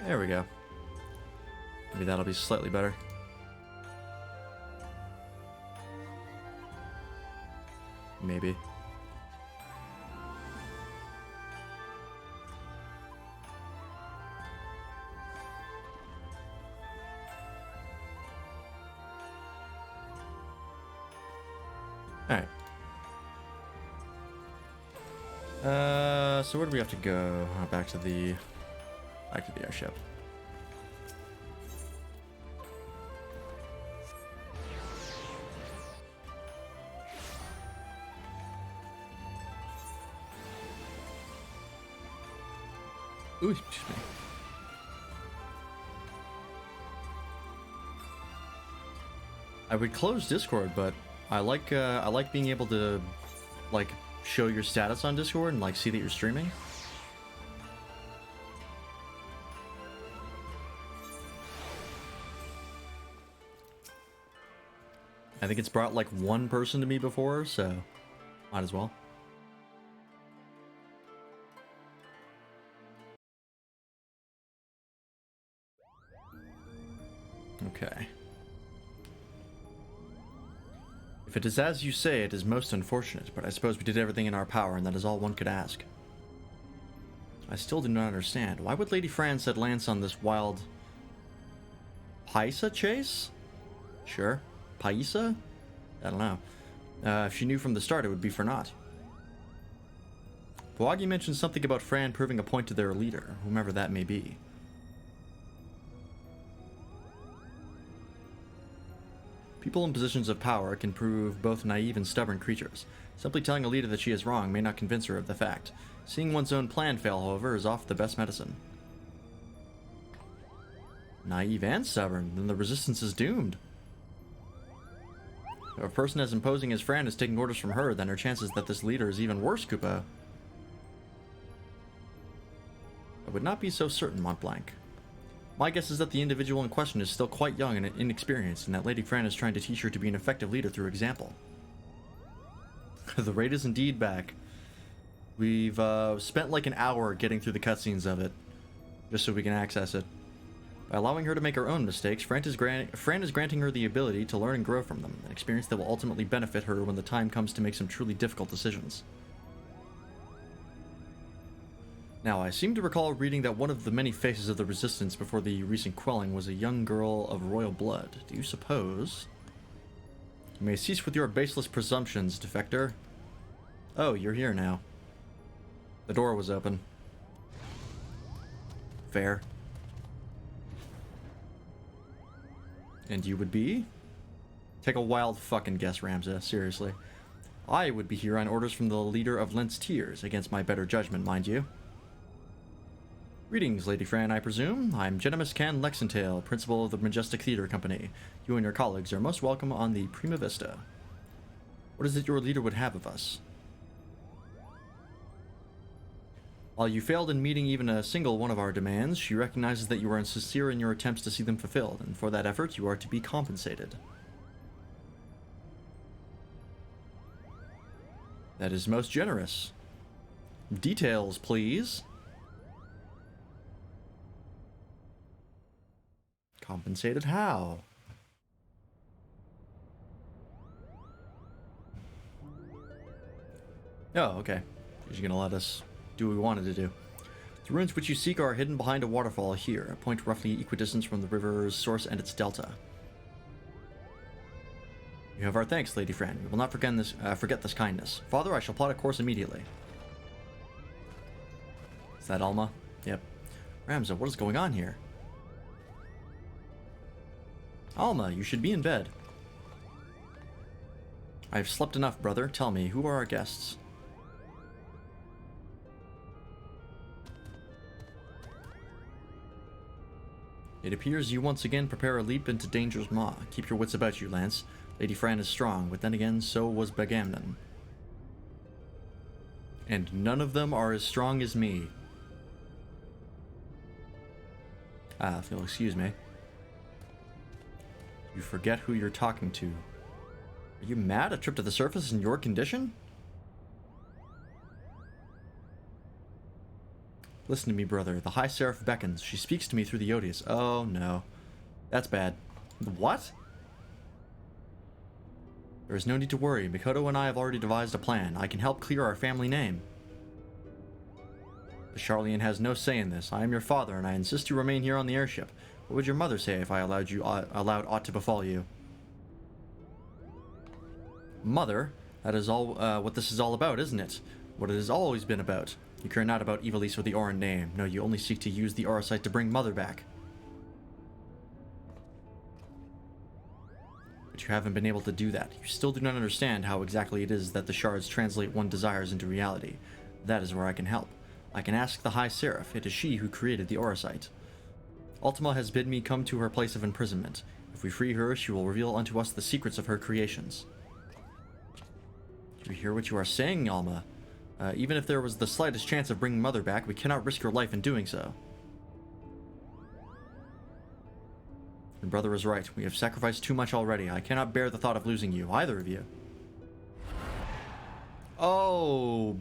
Speaker 1: There we go. Maybe that'll be slightly better. Maybe. Alright. So where do we have to go? Back to the airship. Ooh, excuse me. I would close Discord, but I like being able to like show your status on Discord and like see that you're streaming. I think it's brought like one person to me before, so might as well. Okay. If it is as you say, it is most unfortunate, but I suppose we did everything in our power, and that is all one could ask. I still do not understand. Why would Lady Fran set Lance on this wild Paisa chase? Sure. Paisa? I don't know. If she knew from the start, it would be for naught. Bwagi mentioned something about Fran proving a point to their leader, whomever that may be. People in positions of power can prove both naive and stubborn creatures. Simply telling a leader that she is wrong may not convince her of the fact. Seeing one's own plan fail, however, is often the best medicine. Naive and stubborn, then the resistance is doomed. If a person as imposing as Fran is taking orders from her, then her chances that this leader is even worse, Koopa. I would not be so certain, Montblanc. My guess is that the individual in question is still quite young and inexperienced, and that Lady Fran is trying to teach her to be an effective leader through example. The raid is indeed back. We've spent like an hour getting through the cutscenes of it, just so we can access it. By allowing her to make her own mistakes, Fran is granting her the ability to learn and grow from them, an experience that will ultimately benefit her when the time comes to make some truly difficult decisions. Now, I seem to recall reading that one of the many faces of the resistance before the recent quelling was a young girl of royal blood. Do you suppose? You may cease with your baseless presumptions, defector. Oh, you're here now. The door was open. Fair. And you would be? Take a wild fucking guess, Ramza, seriously. I would be here on orders from the leader of Lent's Tears, against my better judgment, mind you. Greetings, Lady Fran, I presume. I'm Genimus Can Lexentail, principal of the Majestic Theater Company. You and your colleagues are most welcome on the Prima Vista. What is it your leader would have of us? While you failed in meeting even a single one of our demands, she recognizes that you are insincere in your attempts to see them fulfilled, and for that effort you are to be compensated. That is most generous. Details, please. Compensated how? Oh, okay. She's gonna let us do what we wanted to do. The ruins which you seek are hidden behind a waterfall here, a point roughly equidistant from the river's source and its delta. You have our thanks, Lady Fran. We will not forget this kindness. Father, I shall plot a course immediately. Is that Alma? Yep. Ramza, what is going on here? Alma, you should be in bed. I have slept enough, brother. Tell me, who are our guests? It appears you once again prepare a leap into danger's maw. Keep your wits about you, Lance. Lady Fran is strong, but then again, so was Bagamnon. And none of them are as strong as me. If you'll excuse me. You forget who you're talking to. Are you mad? A trip to the surface in your condition? Listen to me, brother. The High Seraph beckons. She speaks to me through the Odious. Oh, no. That's bad. What? There is no need to worry. Mikoto and I have already devised a plan. I can help clear our family name. The Charlian has no say in this. I am your father, and I insist you remain here on the airship. What would your mother say if I allowed aught to befall you? Mother? That is all what this is all about, isn't it? What it has always been about. You care not about Ivalice or the Oran name. No, you only seek to use the Auracite to bring Mother back. But you haven't been able to do that. You still do not understand how exactly it is that the shards translate one's desires into reality. That is where I can help. I can ask the High Seraph. It is she who created the Auracite. Ultima has bid me come to her place of imprisonment. If we free her, she will reveal unto us the secrets of her creations. Do you hear what you are saying, Alma? Even if there was the slightest chance of bringing Mother back, we cannot risk your life in doing so. Your brother is right. We have sacrificed too much already. I cannot bear the thought of losing you, either of you. Oh.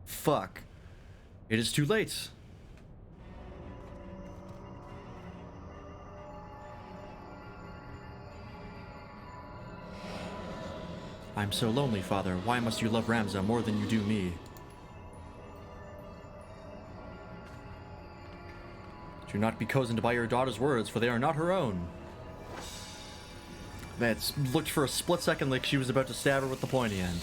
Speaker 1: Fuck. It is too late. I'm so lonely, Father. Why must you love Ramza more than you do me? Do not be cozened by your daughter's words, for they are not her own. Man, it looked for a split second like she was about to stab her with the pointy end.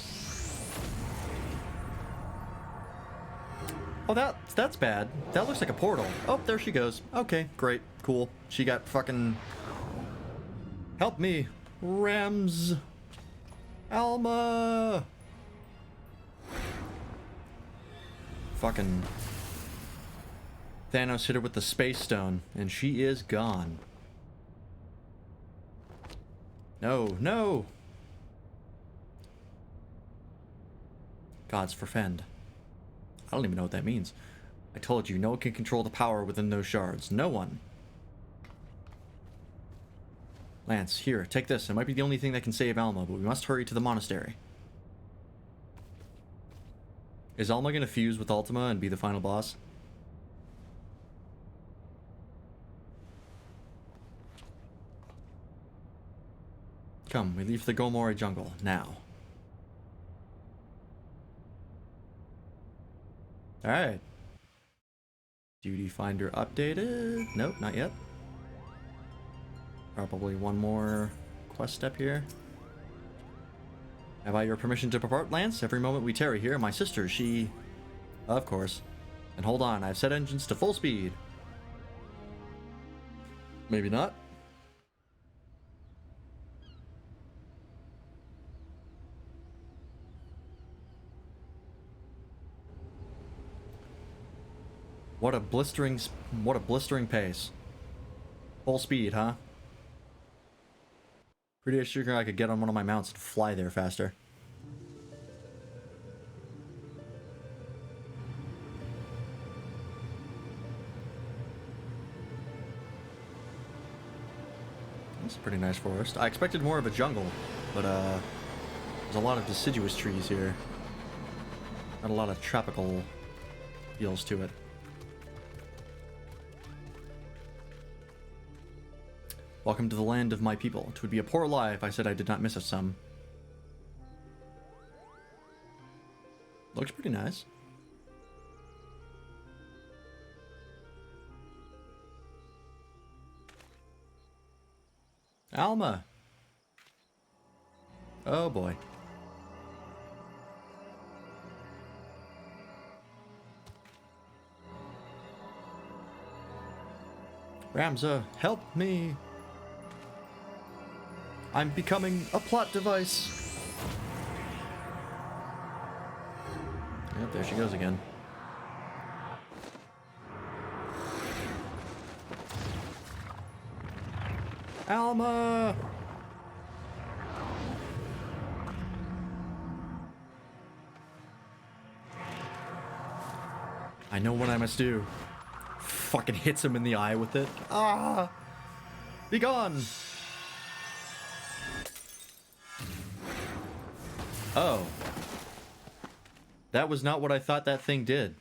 Speaker 1: Oh, that's bad. That looks like a portal. Oh, there she goes. Okay, great, cool. She got fucking... Help me, Rams. Alma! Fucking... Thanos hit her with the Space Stone, and she is gone. No, no! Gods forfend. I don't even know what that means. I told you, no one can control the power within those shards. No one. Lance, here, take this. It might be the only thing that can save Alma, but we must hurry to the monastery. Is Alma gonna fuse with Ultima and be the final boss? Come, we leave the Gomori jungle, now. Alright. Duty finder updated. Nope, not yet. Probably one more quest step here. Have I your permission to depart, Lance? Every moment we tarry here, my sister, she... Of course. And hold on, I've set engines to full speed. Maybe not. What a blistering pace. Full speed, huh? Pretty sure I could get on one of my mounts and fly there faster. It's a pretty nice forest. I expected more of a jungle, but there's a lot of deciduous trees here. Not a lot of tropical feels to it. Welcome to the land of my people. 'Twould be a poor lie if I said I did not miss a some. Looks pretty nice. Alma! Oh boy. Ramza, help me! I'm becoming a plot device. Yep, there she goes again. Alma! I know what I must do. Fucking hits him in the eye with it. Ah! Be gone! Oh. That was not what I thought that thing did.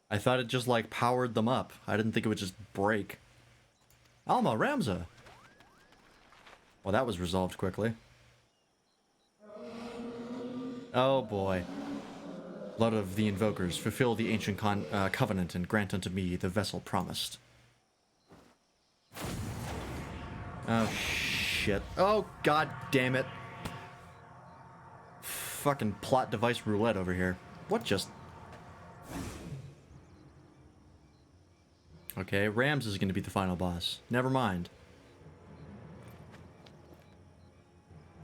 Speaker 1: I thought it just, like, powered them up. I didn't think it would just break. Alma, Ramza! Well, that was resolved quickly. Oh, boy. Blood of the Invokers, fulfill the ancient covenant and grant unto me the vessel promised. Oh, shit. Oh, god damn it. Fucking plot device roulette over here. What just... Okay, Rams is going to be the final boss. Never mind.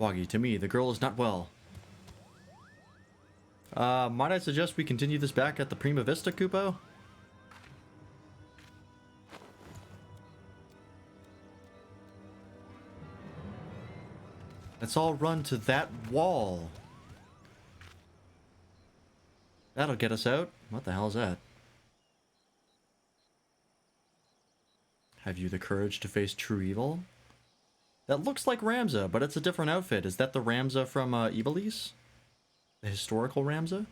Speaker 1: Woggy, to me, the girl is not well. Might I suggest we continue this back at the Prima Vista, Kupo? Let's all run to that wall. That'll get us out. What the hell is that? Have you the courage to face true evil? That looks like Ramza, but it's a different outfit. Is that the Ramza from Ivalice? The historical Ramza?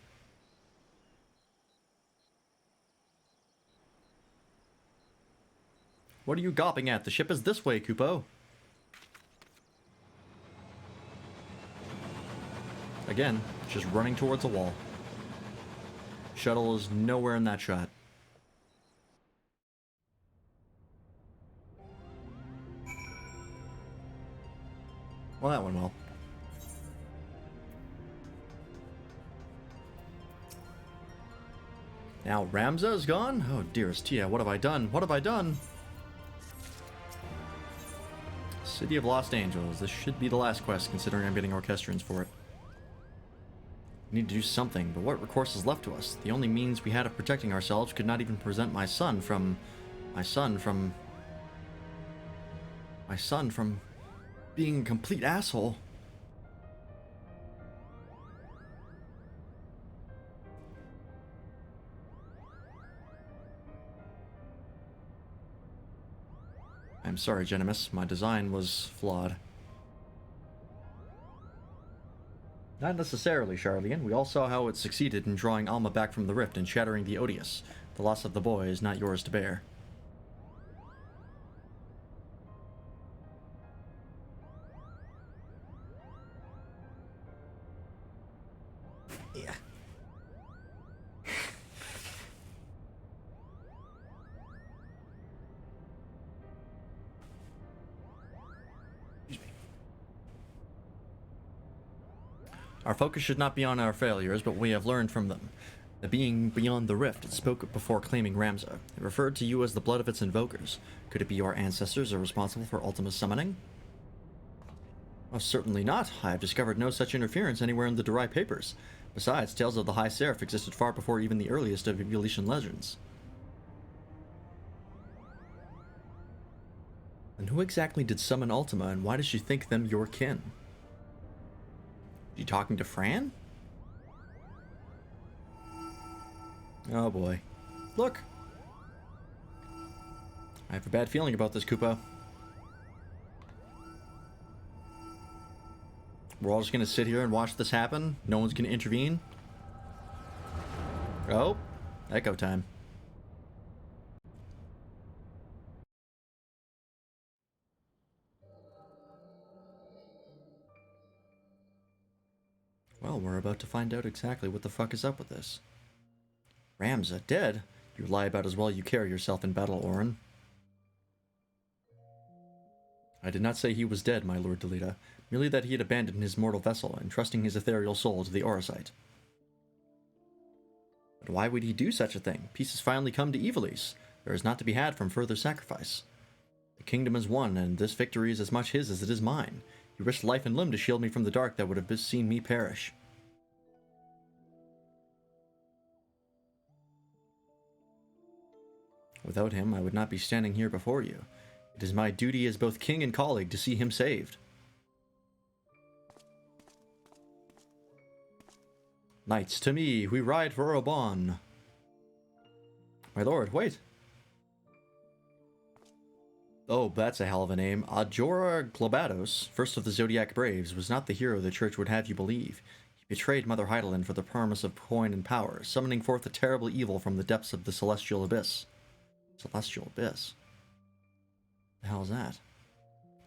Speaker 1: What are you gawping at? The ship is this way, Kupo. Again, just running towards a wall. Shuttle is nowhere in that shot. Well, that went well. Now Ramza is gone? Oh, dearest Tia, what have I done? What have I done? City of Lost Angels. This should be the last quest, considering I'm getting orchestrons for it. We need to do something, but what recourse is left to us? The only means we had of protecting ourselves could not even present my son from being a complete asshole. I'm sorry, Genimus. My design was flawed. Not necessarily, Charlian. We all saw how it succeeded in drawing Alma back from the rift and shattering the Odious. The loss of the boy is not yours to bear. Yeah. Our focus should not be on our failures, but we have learned from them. The being beyond the rift, it spoke before claiming Ramza. It referred to you as the blood of its invokers. Could it be your ancestors are responsible for Ultima's summoning? Oh, certainly not. I have discovered no such interference anywhere in the Durai papers. Besides, tales of the High Seraph existed far before even the earliest of Evolution legends. And who exactly did summon Ultima, and why does she think them your kin? You talking to Fran? Oh boy. Look! I have a bad feeling about this, Koopa. We're all just gonna sit here and watch this happen? No one's gonna intervene? Oh, echo time. Well, we're about to find out exactly what the fuck is up with this. Ramza dead? You lie about as well you carry yourself in battle, Orin. I did not say he was dead, my Lord Delita, merely that he had abandoned his mortal vessel, entrusting his ethereal soul to the Orosite. But why would he do such a thing? Peace has finally come to Ivalice. There is not to be had from further sacrifice. The kingdom is won, and this victory is as much his as it is mine. He risked life and limb to shield me from the dark that would have seen me perish. Without him, I would not be standing here before you. It is my duty as both king and colleague to see him saved. Knights, to me, we ride for Oban. My lord, wait. Oh, that's a hell of a name. Ajora Globados, first of the Zodiac Braves, was not the hero the church would have you believe. He betrayed Mother Heidelin for the promise of coin and power, summoning forth a terrible evil from the depths of the Celestial Abyss. Celestial Abyss? The hell is that?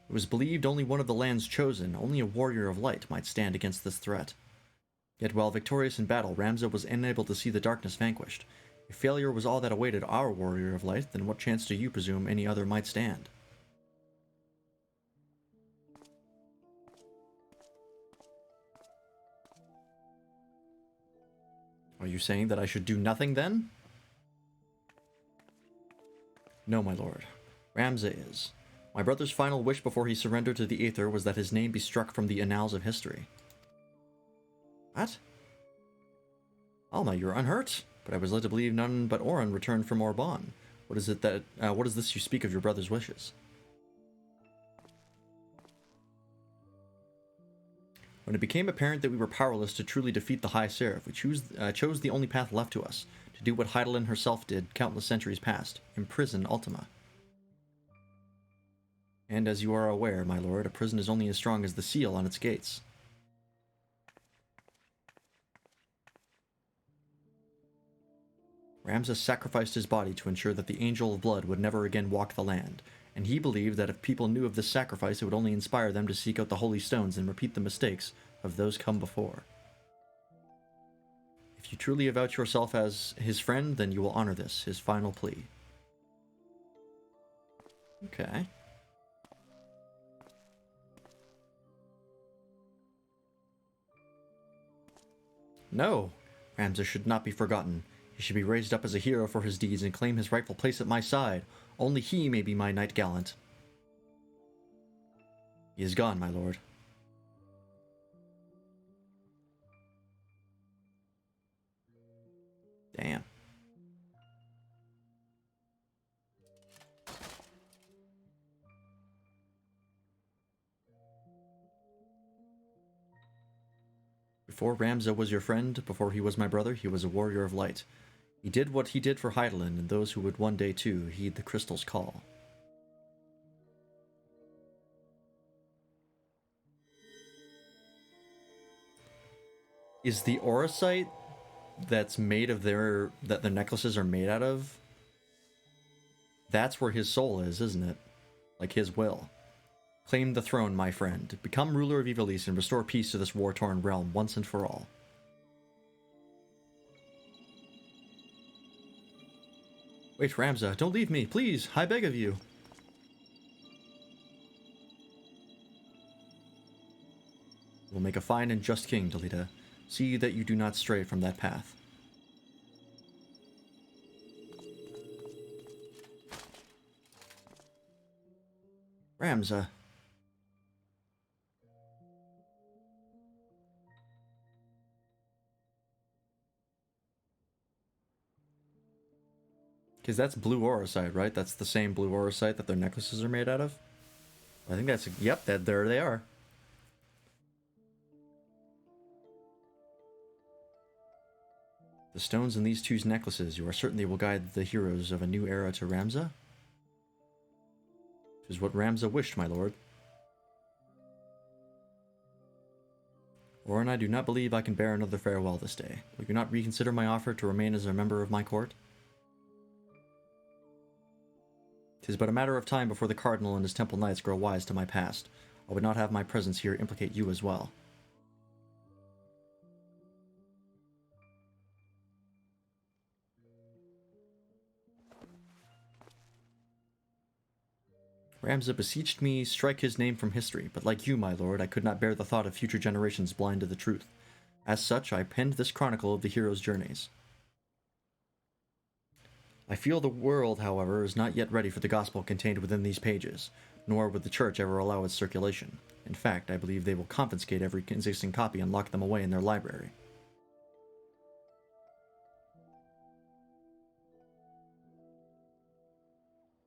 Speaker 1: It was believed only one of the land's chosen, only a warrior of light, might stand against this threat. Yet while victorious in battle, Ramza was unable to see the darkness vanquished. If failure was all that awaited our warrior of light, then what chance do you presume any other might stand? Are you saying that I should do nothing then? No, my lord. Ramza is. My brother's final wish before he surrendered to the Aether was that his name be struck from the annals of history. What? Alma, you're unhurt? But I was led to believe none but Orin returned from Orban. What is this you speak of your brother's wishes? When it became apparent that we were powerless to truly defeat the High Seraph, we chose the only path left to us, to do what Heidelin herself did countless centuries past, imprison Ultima. And as you are aware, my lord, a prison is only as strong as the seal on its gates. Ramza sacrificed his body to ensure that the Angel of Blood would never again walk the land, and he believed that if people knew of this sacrifice, it would only inspire them to seek out the holy stones and repeat the mistakes of those come before. If you truly avouch yourself as his friend, then you will honor this, his final plea. Okay. No, Ramza should not be forgotten. He should be raised up as a hero for his deeds and claim his rightful place at my side. Only he may be my knight gallant. He is gone, my lord. Damn. Before Ramza was your friend, before he was my brother, he was a warrior of light. He did what he did for Heidelin and those who would one day too heed the crystal's call. Is the auracite that's made of that the necklaces are made out of? That's where his soul is, isn't it? Like his will. Claim the throne, my friend. Become ruler of Ivalice and restore peace to this war-torn realm once and for all. Wait, Ramza, don't leave me, please, I beg of you. We'll make a fine and just king, Delita. See that you do not stray from that path. Ramza. Because that's blue auracite, right? That's the same blue auracite that their necklaces are made out of? I think that's... Yep, there they are. The stones in these two necklaces, you are certain they will guide the heroes of a new era to Ramza? It is what Ramza wished, my lord. Orin, I do not believe I can bear another farewell this day. Will you not reconsider my offer to remain as a member of my court? 'Tis but a matter of time before the Cardinal and his Temple Knights grow wise to my past. I would not have my presence here implicate you as well. Ramza beseeched me strike his name from history, but like you, my lord, I could not bear the thought of future generations blind to the truth. As such, I penned this chronicle of the hero's journeys. I feel the world, however, is not yet ready for the gospel contained within these pages, nor would the church ever allow its circulation. In fact, I believe they will confiscate every existing copy and lock them away in their library.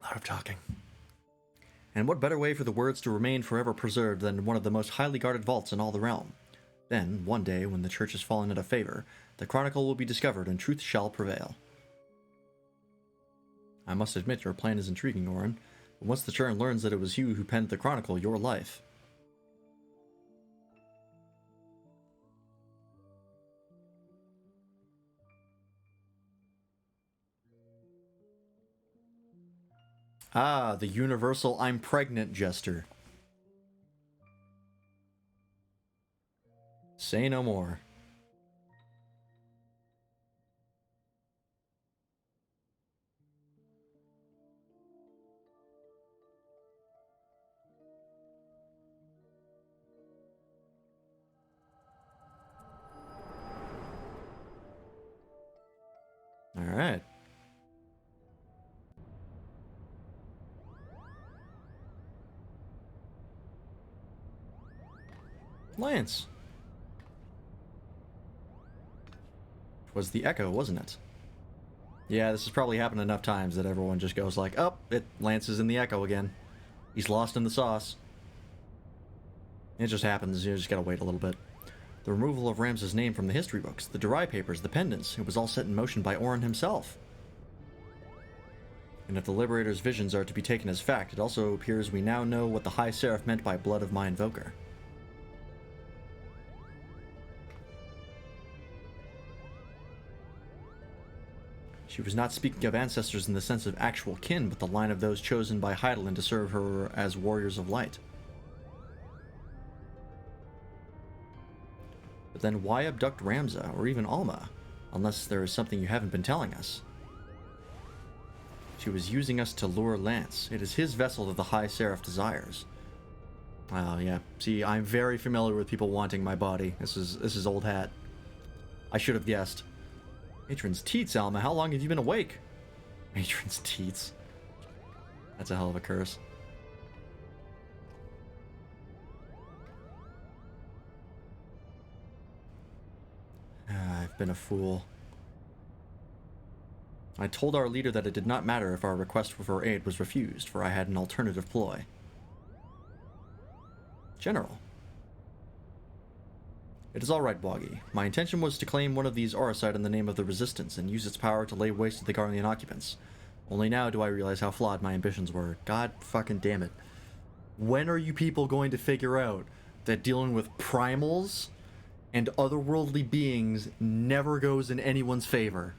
Speaker 1: A lot of talking. And what better way for the words to remain forever preserved than one of the most highly guarded vaults in all the realm? Then, one day, when the church has fallen out of favor, the chronicle will be discovered and truth shall prevail. I must admit your plan is intriguing, Orin. But once the Churn learns that it was you who penned the chronicle, your life. Ah, the universal I'm pregnant gesture. Say no more. All right. Lance. Was the echo, wasn't it? Yeah, this has probably happened enough times that everyone just goes like, oh, Lance is in the echo again. He's lost in the sauce. It just happens, you just gotta wait a little bit. The removal of Rams's name from the history books, the Durai papers, the pendants, it was all set in motion by Orin himself. And if the Liberator's visions are to be taken as fact, it also appears we now know what the High Seraph meant by blood of my invoker. She was not speaking of ancestors in the sense of actual kin, but the line of those chosen by Hydaelyn to serve her as warriors of light. But then why abduct Ramza, or even Alma, unless there is something you haven't been telling us? She was using us to lure Lance. It is his vessel that the High Seraph desires. Oh yeah, see, I'm very familiar with people wanting my body. This is old hat. I should have guessed. Matron's teats, Alma. How long have you been awake? Matron's teats. That's a hell of a curse. I've been a fool. I told our leader that it did not matter if our request for her aid was refused, for I had an alternative ploy. General. It is all right, Boggy. My intention was to claim one of these Auracite in the name of the Resistance and use its power to lay waste to the Garlean occupants. Only now do I realize how flawed my ambitions were. God fucking damn it. When are you people going to figure out that dealing with primals and otherworldly beings never goes in anyone's favor?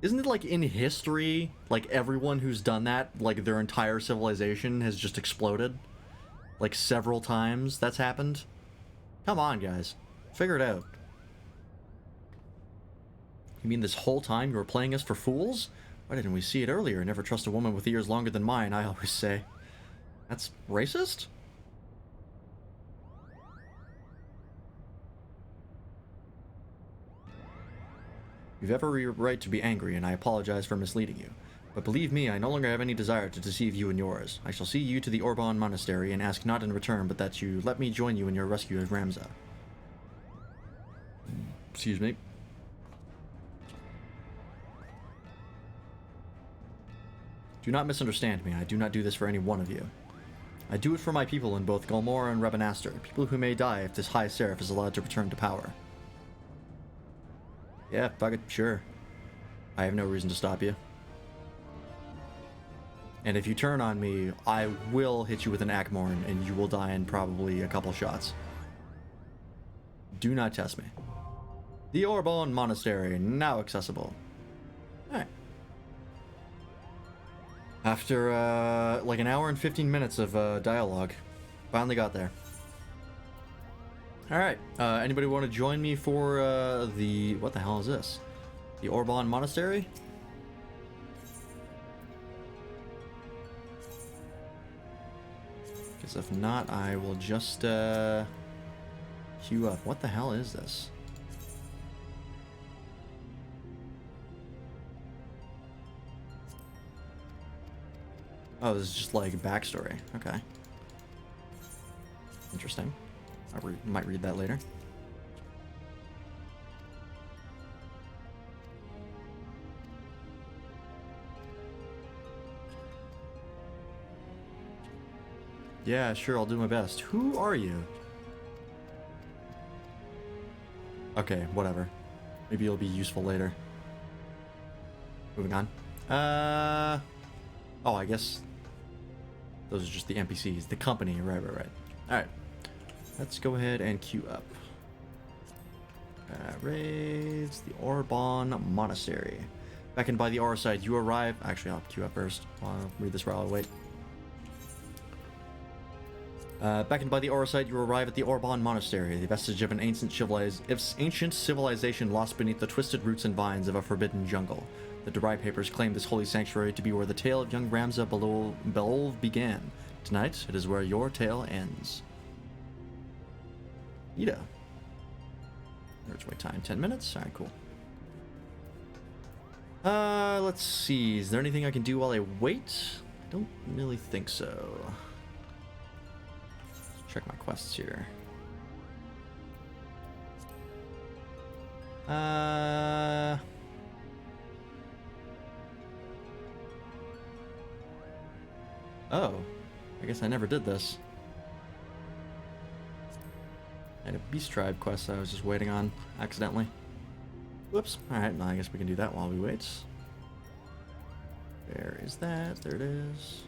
Speaker 1: Isn't it like in history, like everyone who's done that, like their entire civilization has just exploded? Like several times that's happened? Come on, guys. Figure it out. You mean this whole time you were playing us for fools? Why didn't we see it earlier? Never trust a woman with ears longer than mine, I always say. That's racist? You've every right to be angry, and I apologize for misleading you. But believe me, I no longer have any desire to deceive you and yours. I shall see you to the Orban Monastery and ask not in return, but that you let me join you in your rescue of Ramza. Excuse me. Do not misunderstand me. I do not do this for any one of you. I do it for my people in both Gulmora and Rebanaster, people who may die if this High Seraph is allowed to return to power. Yeah, fuck it, sure. I have no reason to stop you. And if you turn on me, I will hit you with an Akmorn, and you will die in probably a couple shots. Do not test me. The Orban Monastery, now accessible. Alright. After, like an hour and 15 minutes of dialogue, finally got there. Alright, anybody want to join me for the... what the hell is this? The Orban Monastery? Because if not, I will just queue up. What the hell is this? Oh, this is just like backstory. Okay. Interesting. I might read that later. Yeah, sure, I'll do my best. Who are you? Okay, whatever. Maybe it'll be useful later. Moving on. Oh, I guess those are just the NPCs, the company. Right. All right. Let's go ahead and queue up. Raids the Orban Monastery. Beckoned by the aura side, you arrive. Actually, I'll queue up first. I'll read this while I wait. Beckoned by the aura side, you arrive at the Orban Monastery, the vestige of an ancient civilization lost beneath the twisted roots and vines of a forbidden jungle. The Durai papers claim this holy sanctuary to be where the tale of young Ramza Belov began. Tonight, it is where your tale ends. Ida. Merge wait time 10 minutes. Alright, cool. Let's see. Is there anything I can do while I wait? I don't really think so. Let's check my quests here. Oh. I guess I never did this. I had a Beast Tribe quest I was just waiting on, accidentally. Whoops. Alright, now I guess we can do that while we wait. Where is that? There it is.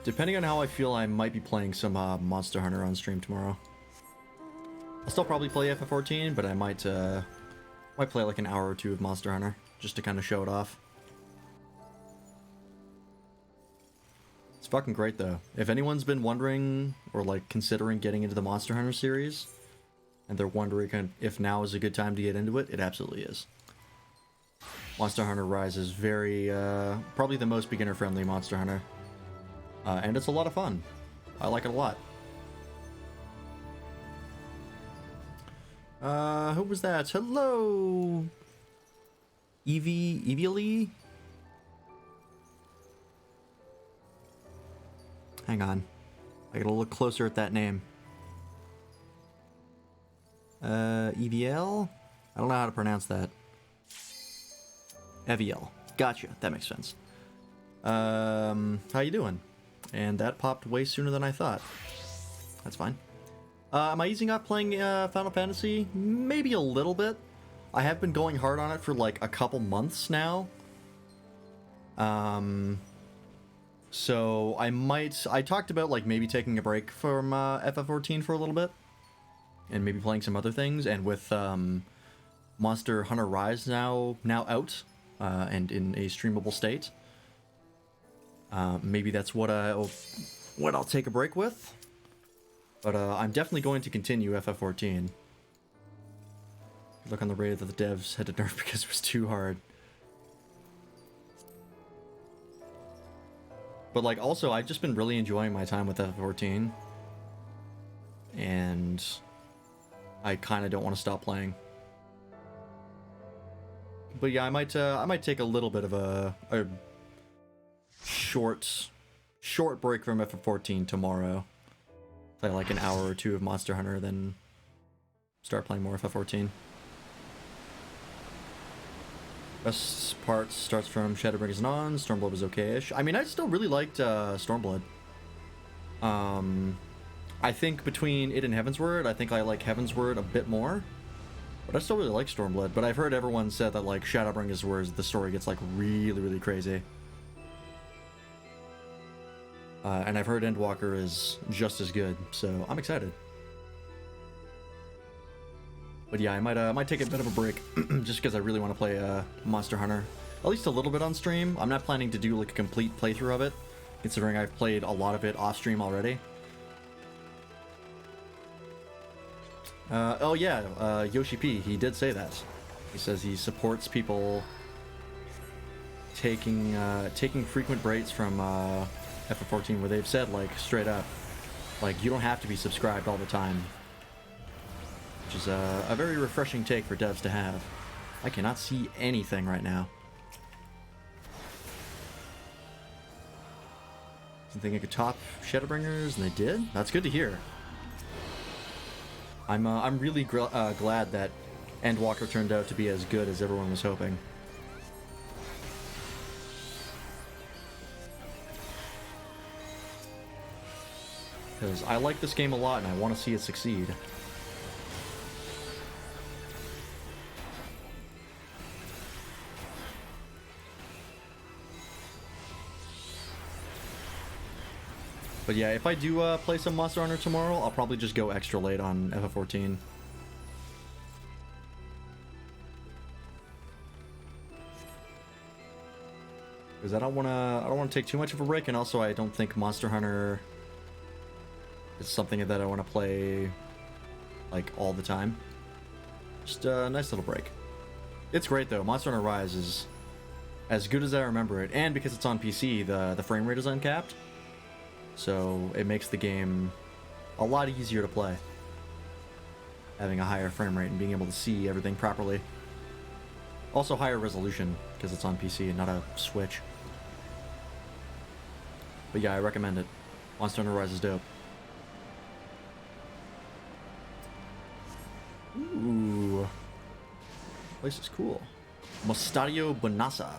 Speaker 1: Depending on how I feel, I might be playing some Monster Hunter on stream tomorrow. I'll still probably play FF14, but I might play like an hour or two of Monster Hunter, just to kind of show it off. It's fucking great though. If anyone's been wondering, or like considering getting into the Monster Hunter series, and they're wondering kind of if now is a good time to get into it, it absolutely is. Monster Hunter Rise is very, probably the most beginner-friendly Monster Hunter. And it's a lot of fun. I like it a lot. Who was that? Hello! Ivalice? Hang on. I gotta look closer at that name. EVL? I don't know how to pronounce that. Eviel. Gotcha. That makes sense. How you doing? And that popped way sooner than I thought. That's fine. Am I easing up playing Final Fantasy? Maybe a little bit. I have been going hard on it for like a couple months now. So I talked about like maybe taking a break from FF14 for a little bit. And maybe playing some other things. And with Monster Hunter Rise now out and in a streamable state. Maybe that's what I'll take a break with. But I'm definitely going to continue FF14. Look on the rate that the devs had to nerf because it was too hard. But like also, I've just been really enjoying my time with FF14. And I kind of don't want to stop playing. But yeah, I might take a little bit of a short break from FF14 tomorrow. Play like an hour or two of Monster Hunter, then start playing more FF14. Best part starts from Shadowbringers and on. Stormblood was okay-ish. I mean, I still really liked Stormblood. I think between it and Heavensward, I think I like Heavensward a bit more. But I still really like Stormblood. But I've heard everyone said that like Shadowbringers is where the story gets like really, really crazy. And I've heard Endwalker is just as good, so I'm excited. But yeah, I might take a bit of a break, just because I really want to play Monster Hunter. At least a little bit on stream. I'm not planning to do like a complete playthrough of it, considering I've played a lot of it off stream already. Oh yeah, Yoshi P, he did say that. He says he supports people taking frequent breaks from FF14, where they've said like straight up, like you don't have to be subscribed all the time, which is a very refreshing take for devs to have. I cannot see anything right now. Didn't think I could top Shadowbringers, and they did. That's good to hear. I'm really glad that Endwalker turned out to be as good as everyone was hoping. Because I like this game a lot and I want to see it succeed. But yeah, if I do play some Monster Hunter tomorrow, I'll probably just go extra late on FF14. Because I don't want to take too much of a break, and also I don't think Monster Hunter is something that I want to play like all the time. Just a nice little break. It's great though. Monster Hunter Rise is as good as I remember it, and because it's on PC, the frame rate is uncapped, so it makes the game a lot easier to play. Having a higher frame rate and being able to see everything properly. Also higher resolution because it's on PC and not a Switch. But yeah, I recommend it. Monster Hunter Rise is dope. Ooh. Place is cool. Mostadio Bonassa.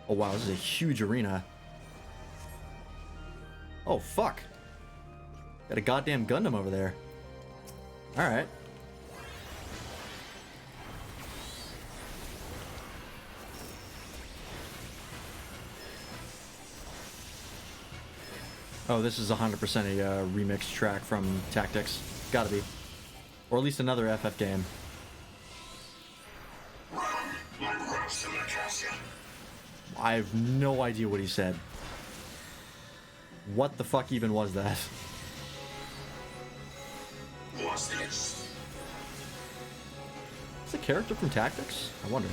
Speaker 1: Oh wow, this is a huge arena. Oh fuck. Got a goddamn Gundam over there. Alright. Oh, this is 100% a remixed track from Tactics. Gotta be. Or at least another FF game. I have no idea what he said. What the fuck even was that?
Speaker 2: What's this?
Speaker 1: Is it a character from Tactics? I wonder.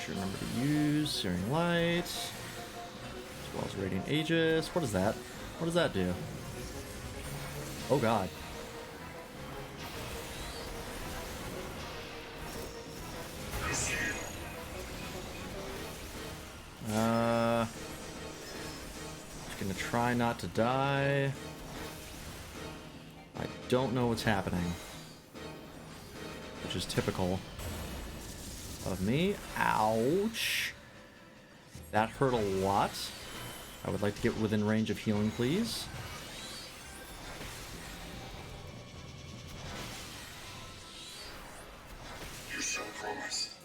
Speaker 1: Remember to use Searing Light, as well as Radiant Aegis. What is that? What does that do? Oh god. Just gonna try not to die. I don't know what's happening, which is typical of me. Ouch. That hurt a lot. I would like to get within range of healing, please.
Speaker 2: You shall promise.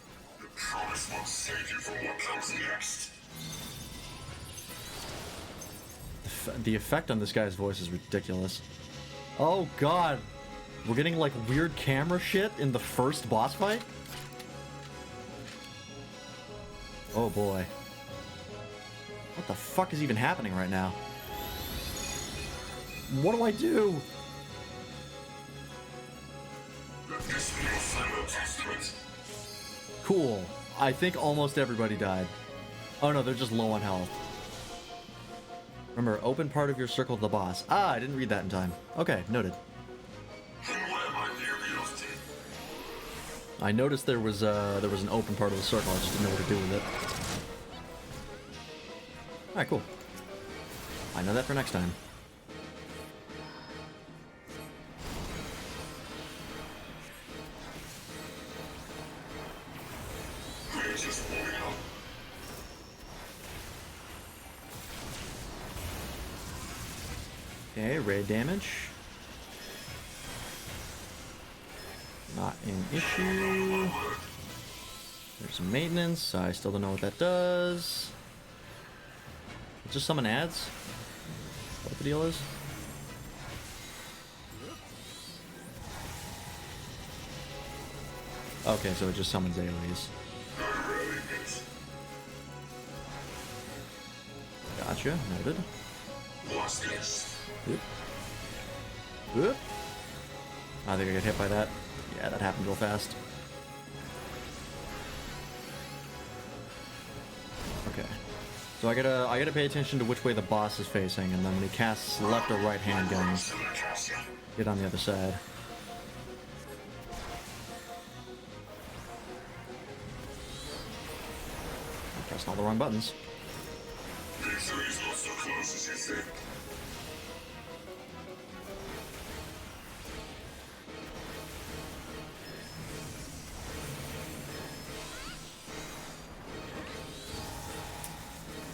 Speaker 2: The promise will save you from what comes next.
Speaker 1: The effect on this guy's voice is ridiculous. Oh god. We're getting like weird camera shit in the first boss fight? Oh boy. What the fuck is even happening right now? What do I do?
Speaker 2: This be your final testament.
Speaker 1: Cool. I think almost everybody died. Oh no, they're just low on health. Remember, open part of your circle to the boss. Ah, I didn't read that in time. Okay, noted.
Speaker 2: And where might be revealed to?
Speaker 1: I noticed there was an open part of the circle. I just didn't know what to do with it. All right, cool. I know that for next time.
Speaker 2: We're just warming up.
Speaker 1: Okay, raid damage. Not an issue. There's some maintenance. I still don't know what that does. Just summon ads? Is that what the deal is? Okay, so it just summons AoEs. Gotcha, noted.
Speaker 2: What's this?
Speaker 1: Oop. Oop. I think I got hit by that. Yeah, that happened real fast. Okay. So I gotta pay attention to which way the boss is facing, and then when he casts left or right hand guns, get on the other side. I'm pressing all the wrong buttons.
Speaker 2: Victory is not so close as you think.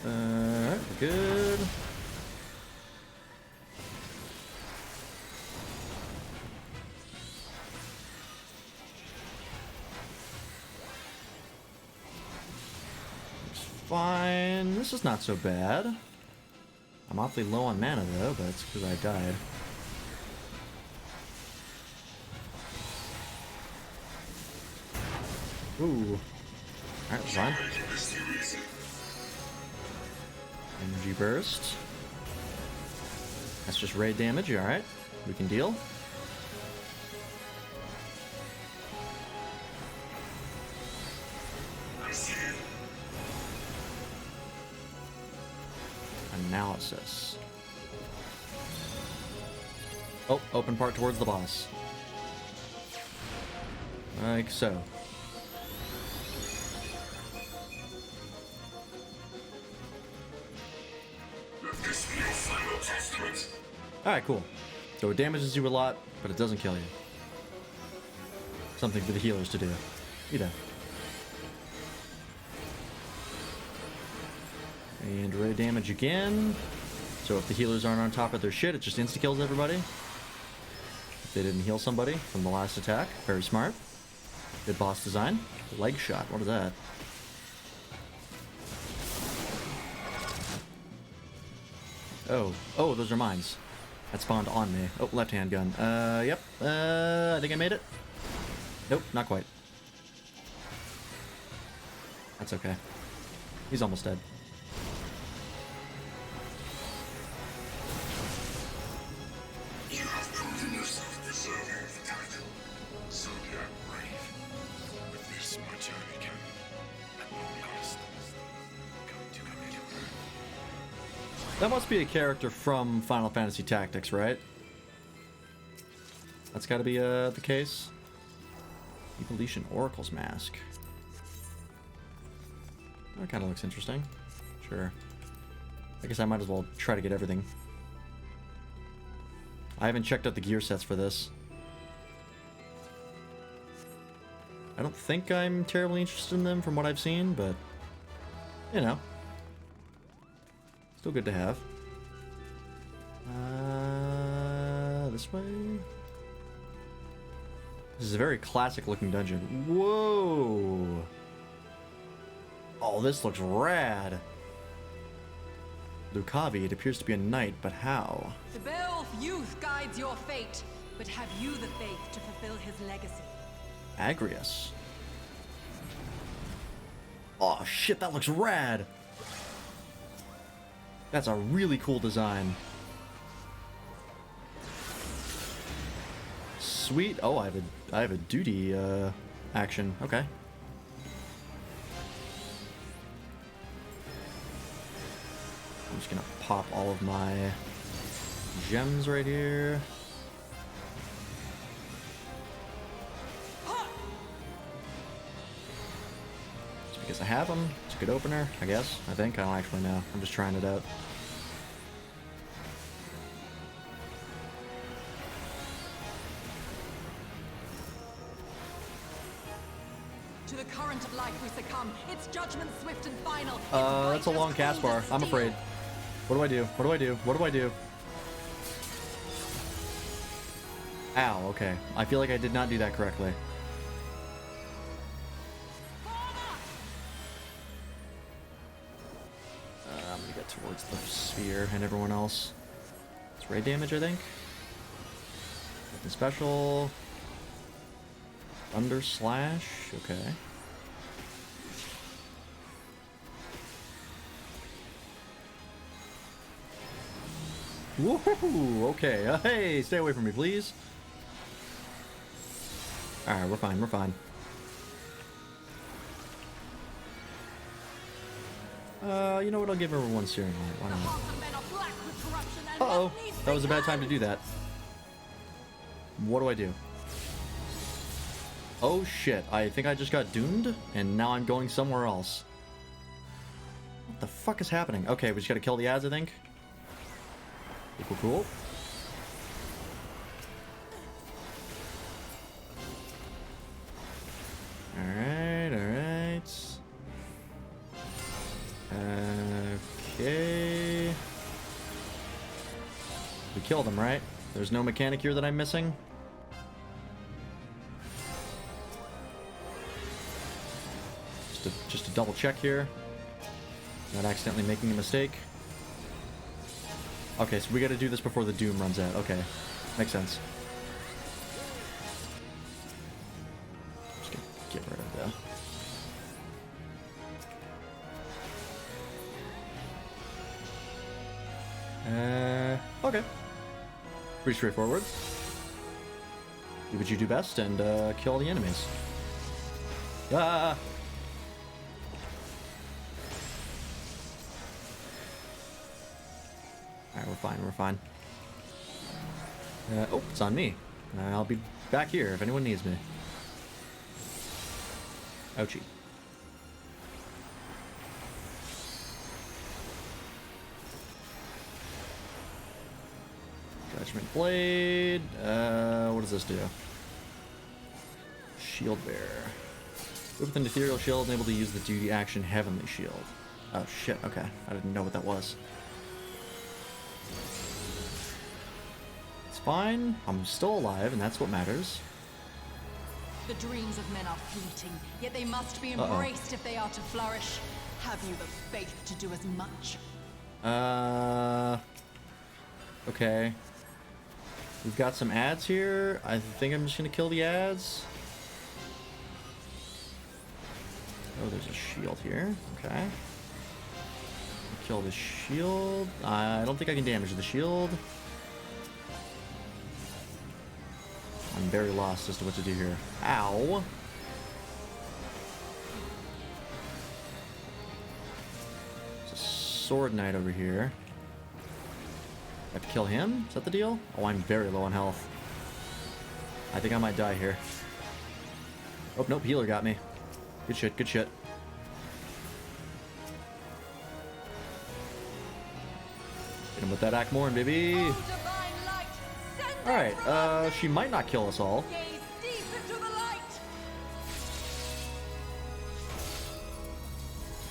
Speaker 1: Alright, good. Looks fine. This is not so bad. I'm awfully low on mana though, but it's because I died. Ooh. Alright, fine.
Speaker 2: Making this too easy.
Speaker 1: Energy burst. That's just raid damage, alright. We can deal.
Speaker 2: I see it.
Speaker 1: Analysis. Oh, open part towards the boss. Like so.
Speaker 2: Let this be your final testament.
Speaker 1: Alright, cool. So it damages you a lot, but it doesn't kill you. Something for the healers to do. You know. And raid damage again. So if the healers aren't on top of their shit, it just insta-kills everybody. If they didn't heal somebody from the last attack. Very smart. Good boss design. Leg shot. What is that? Oh. Oh, those are mines. That spawned on me. Oh, left-hand gun. Yep. I think I made it. Nope, not quite. That's okay. He's almost dead.
Speaker 2: You have proven yourself deserving of the title. Zodiac Brave. With this, my journey can, at long last, come to an end.
Speaker 1: That must be a character from Final Fantasy Tactics, right? That's gotta be the case. Ivalice Oracle's Mask. That kind of looks interesting. Sure. I guess I might as well try to get everything. I haven't checked out the gear sets for this. I don't think I'm terribly interested in them from what I've seen, but you know. Still good to have. This way? This is a very classic looking dungeon. Whoa! Oh, this looks rad! Lucavi, it appears to be a knight, but how?
Speaker 3: The Beowulf youth guides your fate, but have you the faith to fulfill his legacy?
Speaker 1: Agrius. Oh shit, that looks rad! That's a really cool design. Sweet. Oh, I have a duty action. Okay. I'm just gonna pop all of my gems right here. Just because I have them. It's a good opener, I guess. I think. I don't actually know. I'm just trying it out.
Speaker 3: To the current of life we succumb. Its judgment swift and final.
Speaker 1: That's a long cast bar. I'm afraid. What do I do? What do I do? What do I do? Ow, okay. I feel like I did not do that correctly. I'm gonna get towards the sphere and everyone else. It's raid damage, I think. Nothing special. Thunder Slash, okay. Woohoo! Okay, hey, stay away from me, please. Alright, we're fine, we're fine. You know what? I'll give everyone Searing Light. Why not? Uh-oh. That was a bad time to do that. What do I do? Oh shit, I think I just got doomed, and now I'm going somewhere else. What the fuck is happening? Okay, we just gotta kill the ads, I think. Cool, cool. Alright, alright. Okay. We killed him, right? There's no mechanic here that I'm missing? Just to double check here. Not accidentally making a mistake. Okay, so we gotta do this before the Doom runs out. Okay. Makes sense. Just gonna get rid of that. Okay. Pretty straightforward. Do what you do best and kill all the enemies. Ah! Alright, we're fine, we're fine. Oh, it's on me. I'll be back here if anyone needs me. Ouchie. Judgment Blade. What does this do? Shield Bearer. With an ethereal shield and able to use the duty action Heavenly Shield. Oh shit, okay. I didn't know what that was. It's fine. I'm still alive, and that's what matters.
Speaker 3: The dreams of men are fleeting, yet they must be embraced if they are to flourish. Have you the faith to do as much?
Speaker 1: Okay. We've got some ads here. I think I'm just gonna kill the ads. Oh, there's a shield here. Okay. Kill the shield. I don't think I can damage the shield. I'm very lost as to what to do here. Ow. There's a sword knight over here. I have to kill him? Is that the deal? Oh, I'm very low on health. I think I might die here. Oh, nope, healer got me. Good shit, good shit. Hit him with that Akmorn, baby! Alright, she might not kill us all.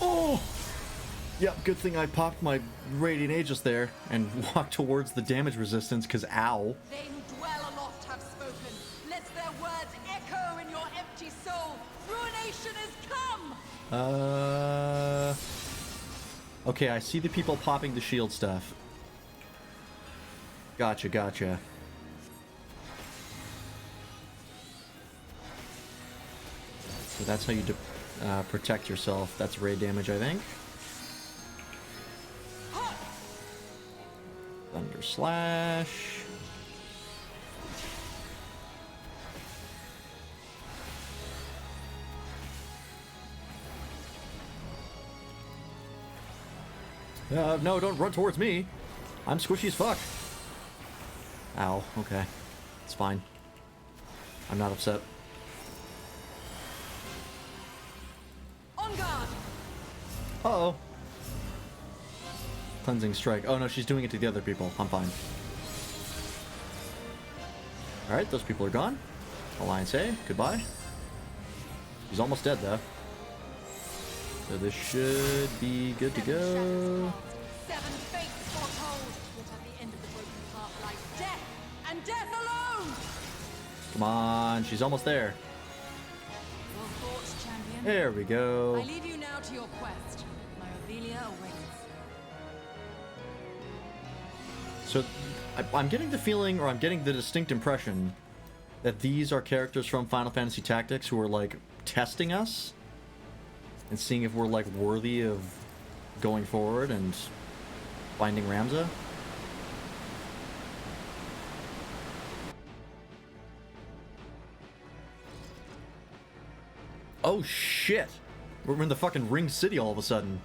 Speaker 1: Oh! Yep, good thing I popped my Radiant Aegis there and walked towards the damage resistance, because ow.
Speaker 3: They who dwell aloft have spoken. Let their words echo in your empty soul. Ruination is come!
Speaker 1: Okay, I see the people popping the shield stuff. Gotcha, gotcha. So that's how you protect yourself. That's raid damage, I think. Thunder Slash. No, don't run towards me. I'm squishy as fuck. Ow, okay. It's fine. I'm not upset.
Speaker 3: On guard!
Speaker 1: Uh-oh. Cleansing Strike. Oh no, she's doing it to the other people. I'm fine. Alright, those people are gone. Alliance A, goodbye. She's almost dead though. So this should be good to go.
Speaker 3: Seven fates foretold, yet at the end of the broken path lies death, and death alone!
Speaker 1: Come on, she's almost there.
Speaker 3: Your thoughts, champion?
Speaker 1: There we go.
Speaker 3: I leave you now to your quest. My Ivalice awaits.
Speaker 1: So, I'm getting the feeling, or I'm getting the distinct impression, that these are characters from Final Fantasy Tactics who are, like, testing us and seeing if we're, like, worthy of going forward and finding Ramza. Oh, shit! We're in the fucking Ring City all of a sudden.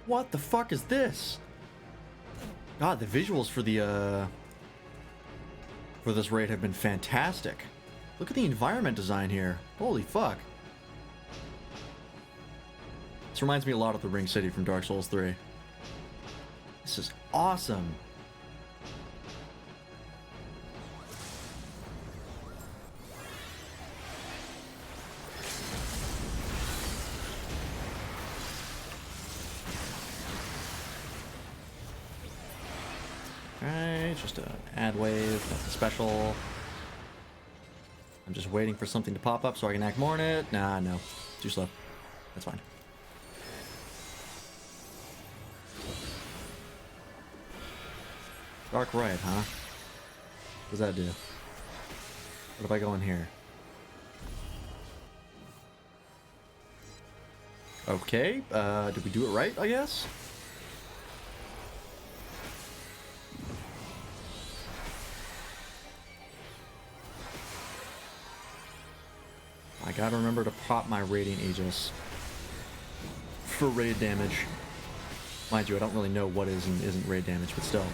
Speaker 1: What the fuck is this? God, the visuals for the, for this raid have been fantastic. Look at the environment design here. Holy fuck. This reminds me a lot of the Ring City from Dark Souls 3. This is awesome. Alright, just an ad wave, that's a special. I'm just waiting for something to pop up so I can act more on it. Nah, no. Too slow. That's fine. Dark right, huh? What does that do? What if I go in here? Okay, did we do it right, I guess? I gotta remember to pop my Radiant Aegis for raid damage. Mind you, I don't really know what is and isn't raid damage, but still.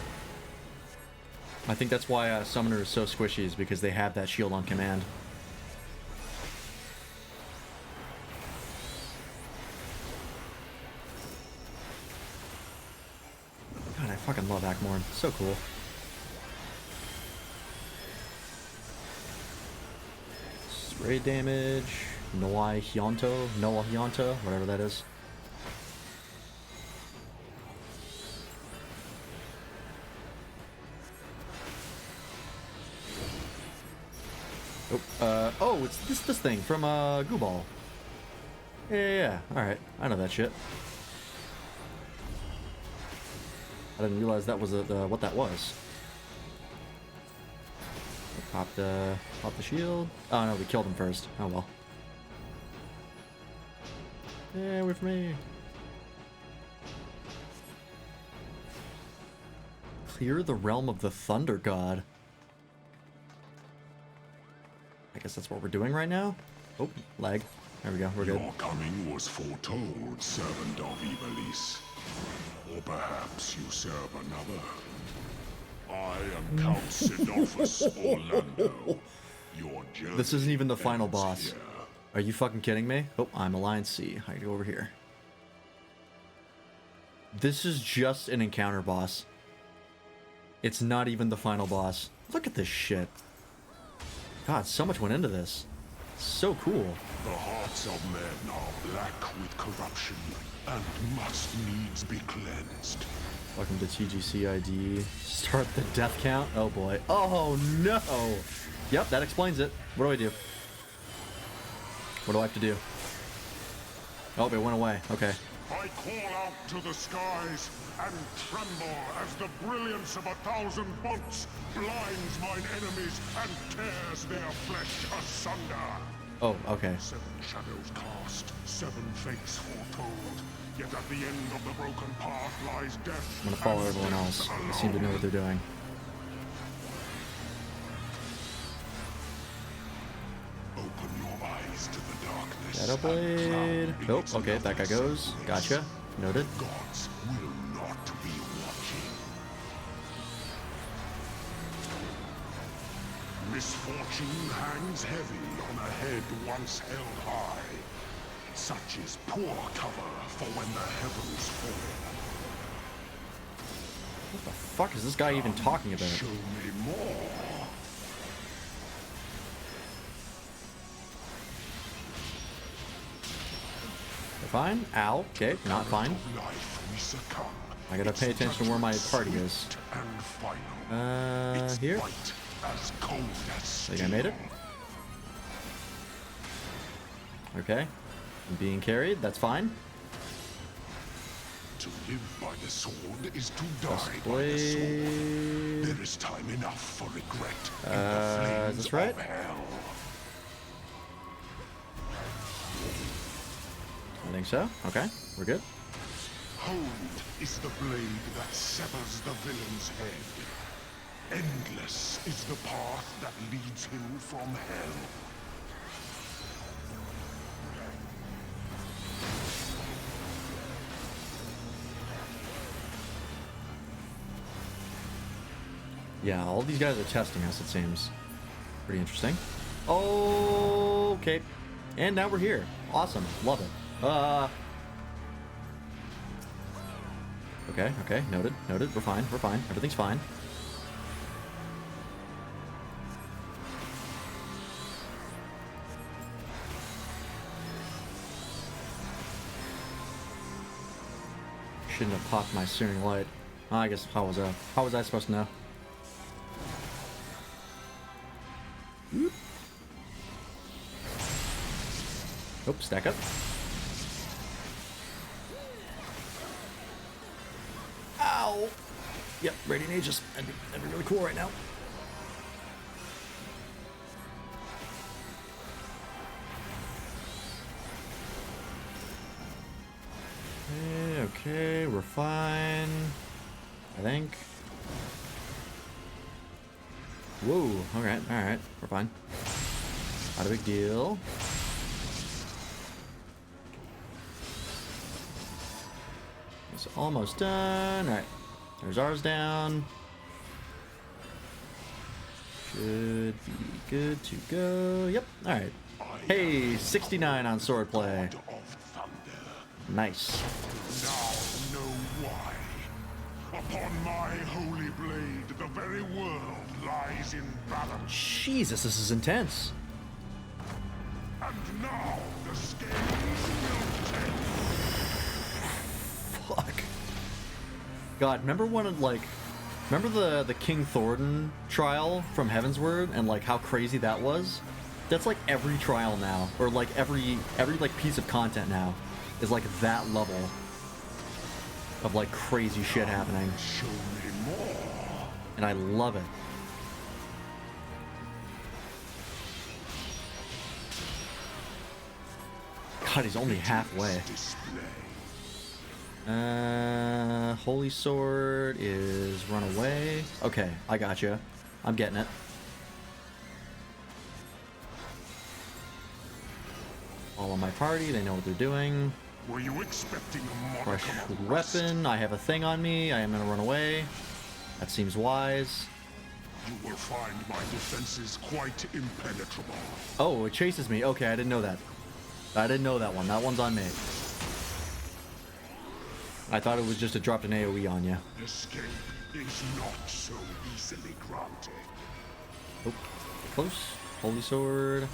Speaker 1: I think that's why Summoner is so squishy, is because they have that shield on command. God, I fucking love Akmorn. So cool. Raid damage, Noah Hyonto, whatever that is. Oh, it's this thing from Gooball. Yeah. Alright, I know that shit. I didn't realize that was what that was. Pop the shield. Oh no, we killed him first. Oh well. Yeah, wait for me. Clear the realm of the Thunder God. I guess that's what we're doing right now. Oh, lag. There we go. We're good.
Speaker 2: Your coming was foretold, servant of Ivalice. Or perhaps you serve another. I am Count Sidolphus Orlando. Your journey
Speaker 1: This isn't even the final
Speaker 2: ends
Speaker 1: boss.
Speaker 2: here.
Speaker 1: Are you fucking kidding me? Oh, I'm Alliance C. I go over here. This is just an encounter boss. It's not even the final boss. Look at this shit. God, so much went into this. So cool.
Speaker 2: The hearts of men are black with corruption and must needs be cleansed.
Speaker 1: Welcome to TGC ID. Start the death count. Oh boy. Oh no. Yep, that explains it. What do I do? What do I have to do? Oh, it went away. Okay.
Speaker 2: I call out to the skies and tremble as the brilliance of 1,000 bolts blinds mine enemies and tears their flesh asunder.
Speaker 1: Oh, okay.
Speaker 2: 7 shadows cast, 7 fates foretold. Yet at the end of the broken path lies death.
Speaker 1: I'm gonna follow
Speaker 2: and
Speaker 1: everyone
Speaker 2: death
Speaker 1: else. They
Speaker 2: alone.
Speaker 1: seem to know what they're doing.
Speaker 2: Open your eyes to the darkness.
Speaker 1: Shadow Blade.
Speaker 2: and
Speaker 1: Oh,
Speaker 2: drown
Speaker 1: okay,
Speaker 2: its
Speaker 1: that guy goes.
Speaker 2: loveless
Speaker 1: Gotcha. Noted.
Speaker 2: Gods will not be watching. Misfortune hangs heavy on a head once held high. Such is poor cover for when the heavens fall.
Speaker 1: What the fuck is this guy even talking about?
Speaker 2: Show me more.
Speaker 1: They're fine? Ow. Okay, not fine.
Speaker 2: Life we succumb.
Speaker 1: I gotta pay attention to where my party is.
Speaker 2: Swift and final. Its
Speaker 1: Here?
Speaker 2: bite as cold as
Speaker 1: I think I made it. Okay. I'm being carried. That's fine.
Speaker 2: To live by the sword is to die
Speaker 1: Just
Speaker 2: by the sword.
Speaker 1: blade.
Speaker 2: There is time enough for regret in
Speaker 1: Is
Speaker 2: the flames
Speaker 1: this right?
Speaker 2: of hell.
Speaker 1: I think so. Okay, we're good.
Speaker 2: Hold is the blade that severs the villain's head. Endless is the path that leads him from hell.
Speaker 1: Yeah, all these guys are testing us, it seems. Pretty interesting. Okay. And now we're here. Awesome. Love it. Okay. Noted. We're fine. Everything's fine. Shouldn't have popped my searing light. I guess how was I supposed to know? Whoop. Oops, stack up. Ow! Yep, Radiant Aegis. That'd be really cool right now. Okay, we're fine. I think. Whoa, alright, we're fine. Not a big deal. It's almost done. Alright, there's ours down. Should be good to go. Yep, alright. Hey, 69 on swordplay. Nice.
Speaker 2: Now know why. Upon my holy blade, the very world lies in balance.
Speaker 1: Jesus, this is intense.
Speaker 2: And now the scales will tell.
Speaker 1: Fuck. God, remember remember the King Thornton trial from Heavensward and like how crazy that was? That's like every trial now, or like every like piece of content now is like that level of like crazy shit happening.
Speaker 2: Show me more.
Speaker 1: And I love it. God, he's only halfway. Holy Sword is run away. Okay, I got you. I'm getting it. All on my party, they know what they're doing.
Speaker 2: Were you expecting a
Speaker 1: Fresh
Speaker 2: modicum of rest?
Speaker 1: weapon. I have a thing on me. I am gonna run away. That seems wise.
Speaker 2: You will find my defenses quite impenetrable.
Speaker 1: Oh, it chases me. Okay, I didn't know that. I didn't know that one. That one's on me. I thought it was just a dropped an AoE on you.
Speaker 2: Escape is not so easily granted.
Speaker 1: Oh, close. Holy Sword.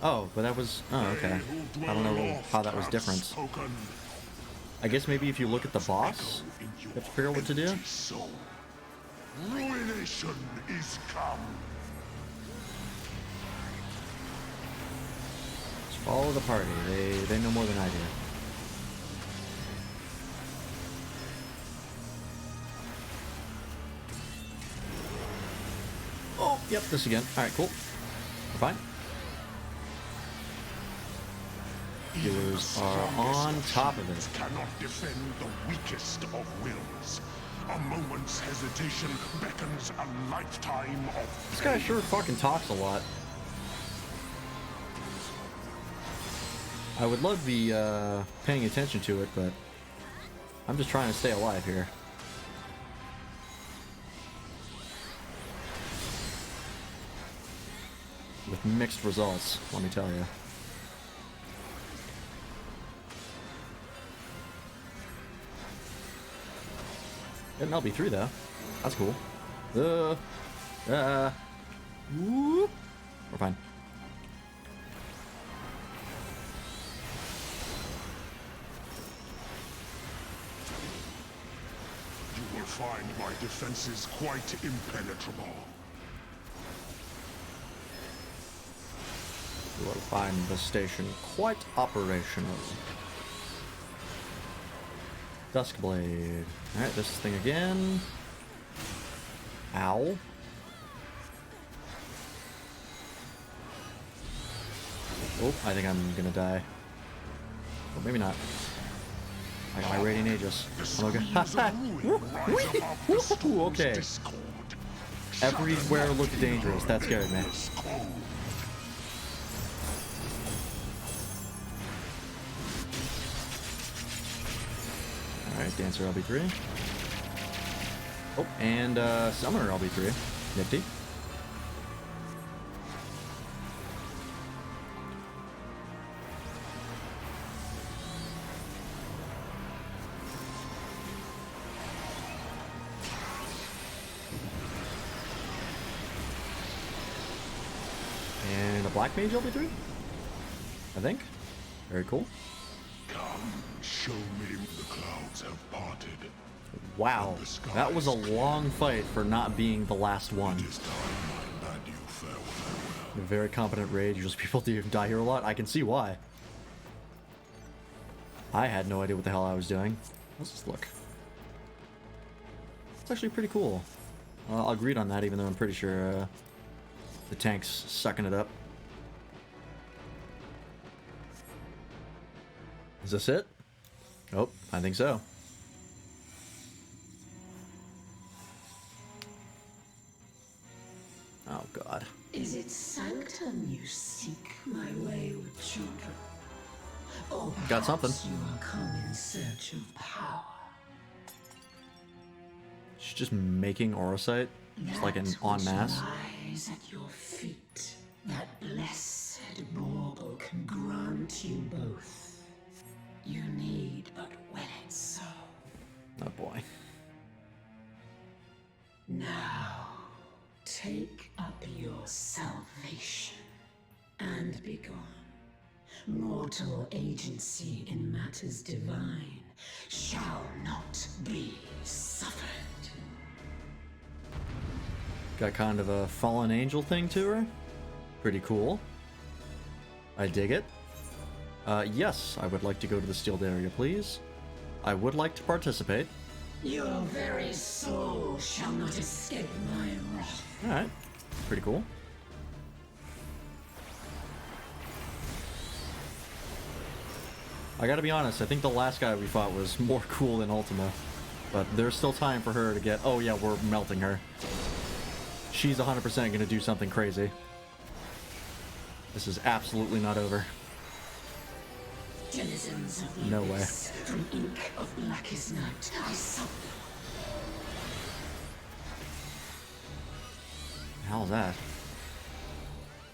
Speaker 1: Oh, but that was... Oh, okay. I don't know how that was different. I guess maybe if you look at the boss, you have to figure out what to do.
Speaker 2: Ruination is come.
Speaker 1: Just follow the party. They know more than I do. Oh, yep, this again. Alright, cool. We're fine. Healers are on top of it.
Speaker 2: Cannot defend the weakest of wills. A moment's hesitation beckons a lifetime of
Speaker 1: This guy sure fucking talks a lot. I would love to be paying attention to it, but I'm just trying to stay alive here. With mixed results, let me tell you. Getting LB3 though. That's cool. Whoop. We're fine.
Speaker 2: You will find my defenses quite impenetrable.
Speaker 1: You will find the station quite operational. Duskblade. Alright, this thing again. Ow. Oh, I think I'm gonna die. Or maybe not. I got my Radiant Aegis. I'm okay. Woo, okay. Everywhere looked dangerous. That scared me. Alright, Dancer LB3. Oh, and Summoner LB3. Nifty. And a Black Mage LB3? I think. Very cool.
Speaker 2: Come, Show me the clouds have parted.
Speaker 1: Wow, that was a long fight for not being the last one.
Speaker 2: It is time I bade you farewell.
Speaker 1: A very competent raid. Usually people do die here a lot. I can see why. I had no idea what the hell I was doing. Let's just look. It's actually pretty cool. I'll agree on that, even though I'm pretty sure the tank's sucking it up. Is this it? Oh, I think so. Oh, God.
Speaker 4: Is it sanctum you seek, my wayward children? Or
Speaker 1: Got something.
Speaker 4: perhaps you are come in search of power?
Speaker 1: She's just making Orosite, just like an en masse.
Speaker 4: That which lies at your feet, that blessed bauble can grant you both. You need but will it so.
Speaker 1: Oh, boy.
Speaker 4: Now, take up your salvation and be gone. Mortal agency in matters divine shall not be suffered.
Speaker 1: Got kind of a fallen angel thing to her. Pretty cool. I dig it. Yes, I would like to go to the sealed area, please. I would like to participate.
Speaker 4: Your very soul shall not escape my wrath.
Speaker 1: Alright. Pretty cool. I gotta be honest, I think the last guy we fought was more cool than Ultima. But there's still time for her to get... Oh yeah, we're melting her. She's 100% gonna do something crazy. This is absolutely not over.
Speaker 4: Denizens of the
Speaker 1: No way.
Speaker 4: abyss, from ink of blackest night, I summon.
Speaker 1: The hell is that?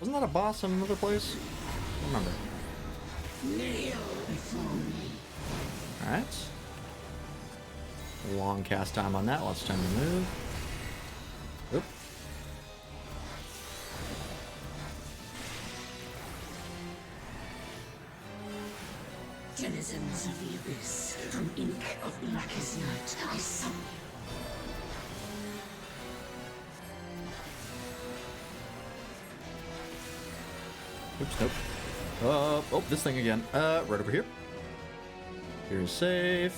Speaker 1: Wasn't that a boss in another place? I don't remember.
Speaker 4: Kneel before me.
Speaker 1: Alright. Long cast time on that. Lots of time to move. Oop.
Speaker 4: Denizens of the abyss, from ink of blackest night, I summon
Speaker 1: Oops, nope. Oh, this thing again. Right over here. Here's safe.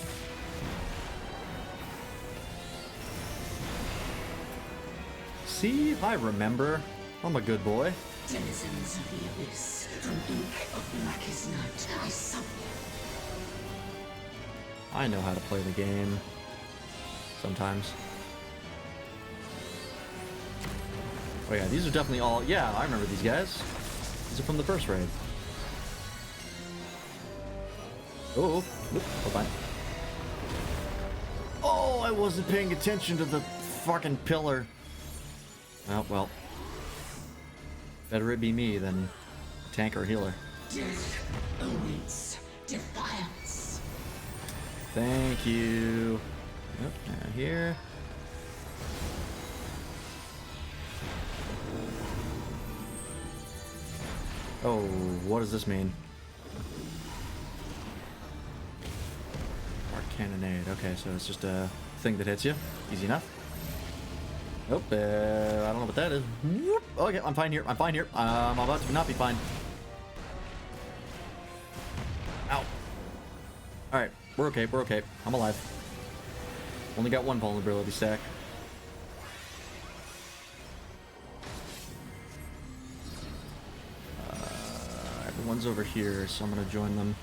Speaker 1: See? I remember. I'm a good boy.
Speaker 4: Denizens of the abyss, from ink of blackest night, I summon
Speaker 1: I know how to play the game. Sometimes. Oh yeah, these are definitely all... Yeah, I remember these guys. These are from the first raid. Oh, fine. Oh, I wasn't paying attention to the fucking pillar. Oh, well. Better it be me than tank or healer.
Speaker 4: death awaits defiance.
Speaker 1: Thank you. Yep, here. Oh, what does this mean? Arc cannonade. Okay, so it's just a thing that hits you. Easy enough. Oh, I don't know what that is. Whoop. Okay, I'm fine here. I'm fine here. I'm about to not be fine. Ow. Alright, we're okay. We're okay. I'm alive. Only got one vulnerability stack. Everyone's over here, so I'm gonna join them.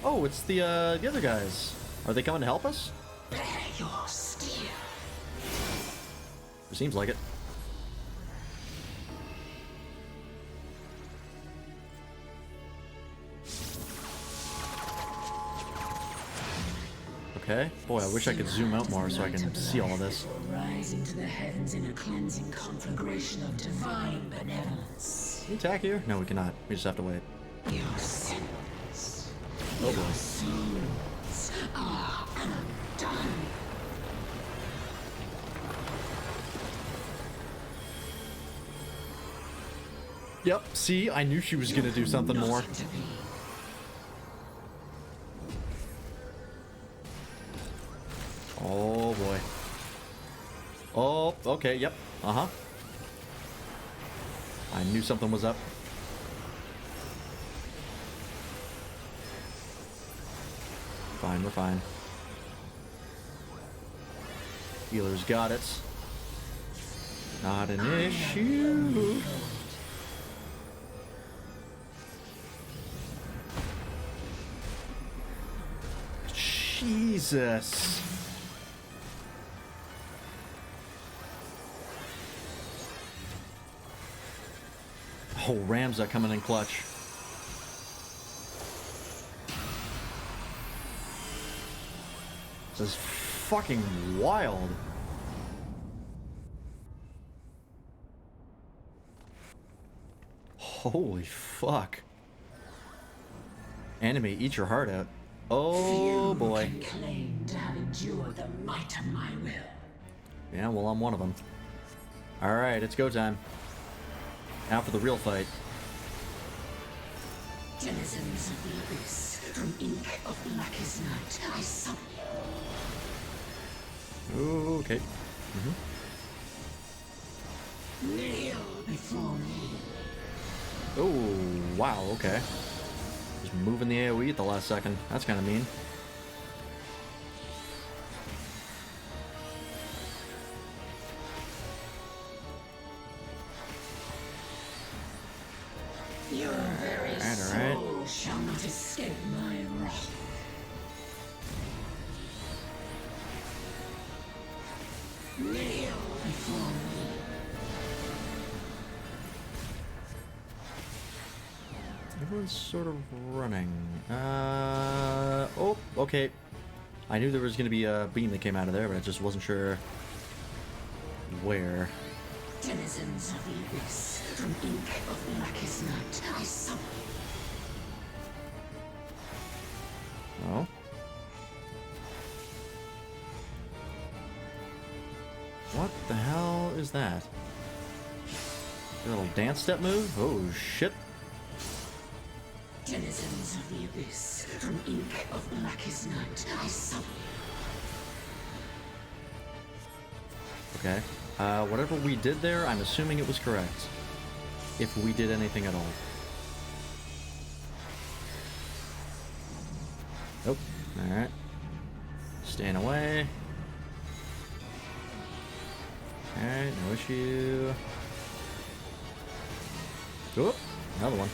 Speaker 1: Oh, it's the other guys. Are they coming to help us?
Speaker 4: Bear your steel.
Speaker 1: It seems like it. Okay. Boy, I wish I could zoom out more so I can see all of this.
Speaker 4: Rise into the heavens in a cleansing conflagration of divine benevolence.
Speaker 1: Can we attack here? No, we cannot. We just have to wait.
Speaker 4: Your sins,
Speaker 1: Oh
Speaker 4: your
Speaker 1: boy.
Speaker 4: souls are undone.
Speaker 1: Yep. See, I knew she was gonna do something more.
Speaker 4: Nothing to be,
Speaker 1: Oh boy. Oh, okay, yep. Uh-huh. I knew something was up. Fine, we're fine. Healer's got it. Not an issue. Jesus. Oh, Ramza coming in clutch. This is fucking wild. Holy fuck. Anime, eat your heart out. Oh boy.
Speaker 4: Few can claim to have endured the might of my will.
Speaker 1: Yeah, well, I'm one of them. Alright, it's go time. Now for the real fight.
Speaker 4: Denizens of the abyss, from ink of blackest night, I summon you.
Speaker 1: Okay.
Speaker 4: Kneel before me.
Speaker 1: Oh, wow, okay. Just moving the AoE at the last second. That's kind of mean.
Speaker 4: Your very
Speaker 1: Alright.
Speaker 4: soul shall not escape my wrath. Kneel before me.
Speaker 1: Everyone's sort of running. Oh, okay. I knew there was going to be a beam that came out of there, but I just wasn't sure where.
Speaker 4: Denizens of the abyss, from ink of blackest night, I summon you.
Speaker 1: Oh. What the hell is that? A little dance step move? Oh, shit.
Speaker 4: Denizens of the abyss, from ink of blackest night, I summon you.
Speaker 1: Okay. Whatever we did there, I'm assuming it was correct. If we did anything at all. Nope. Alright. Staying away. Alright, no issue. Oh, another one.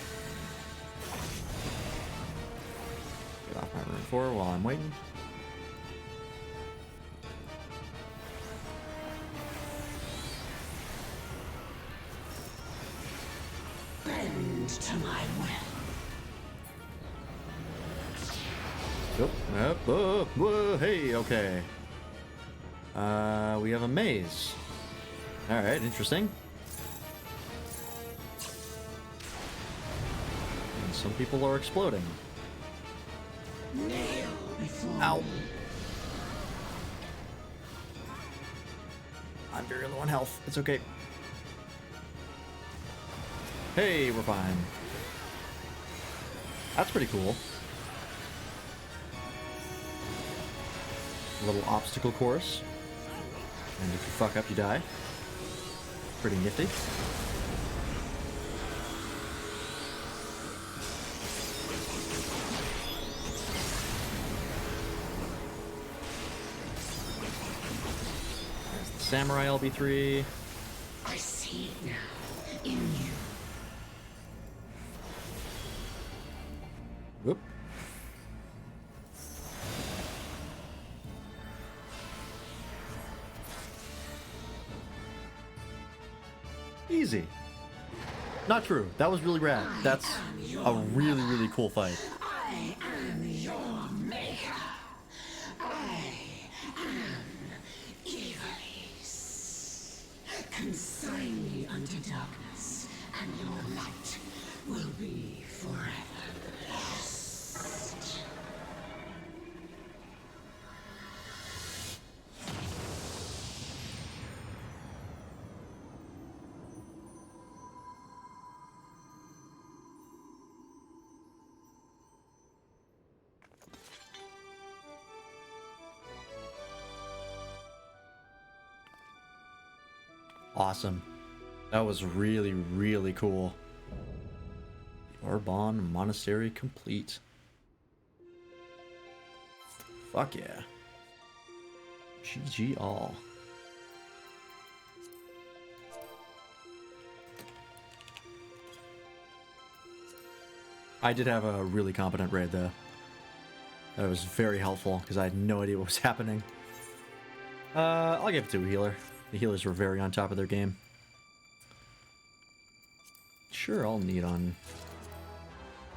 Speaker 1: Get off my rune 4 while I'm waiting.
Speaker 4: Bend to my will.
Speaker 1: Oh, hey, okay. We have a maze. Alright, interesting. And some people are exploding.
Speaker 4: Kneel before
Speaker 1: Ow.
Speaker 4: me.
Speaker 1: I'm very low on health. It's okay. Hey, we're fine. That's pretty cool. A little obstacle course. And if you fuck up, you die. Pretty nifty. There's the Samurai LB3.
Speaker 4: I see it now, in you.
Speaker 1: Whoop. Easy. Not true. That was really rad. That's a really, really cool fight.
Speaker 4: I am your maker. I am Ivalice. Consign me unto darkness, and your light will be forever lost.
Speaker 1: awesome. That was really, really cool. The Orban Monastery complete. Fuck yeah. GG all. I did have a really competent raid though. That was very helpful because I had no idea what was happening. I'll give it to a healer. The healers were very on top of their game. Sure, I'll need on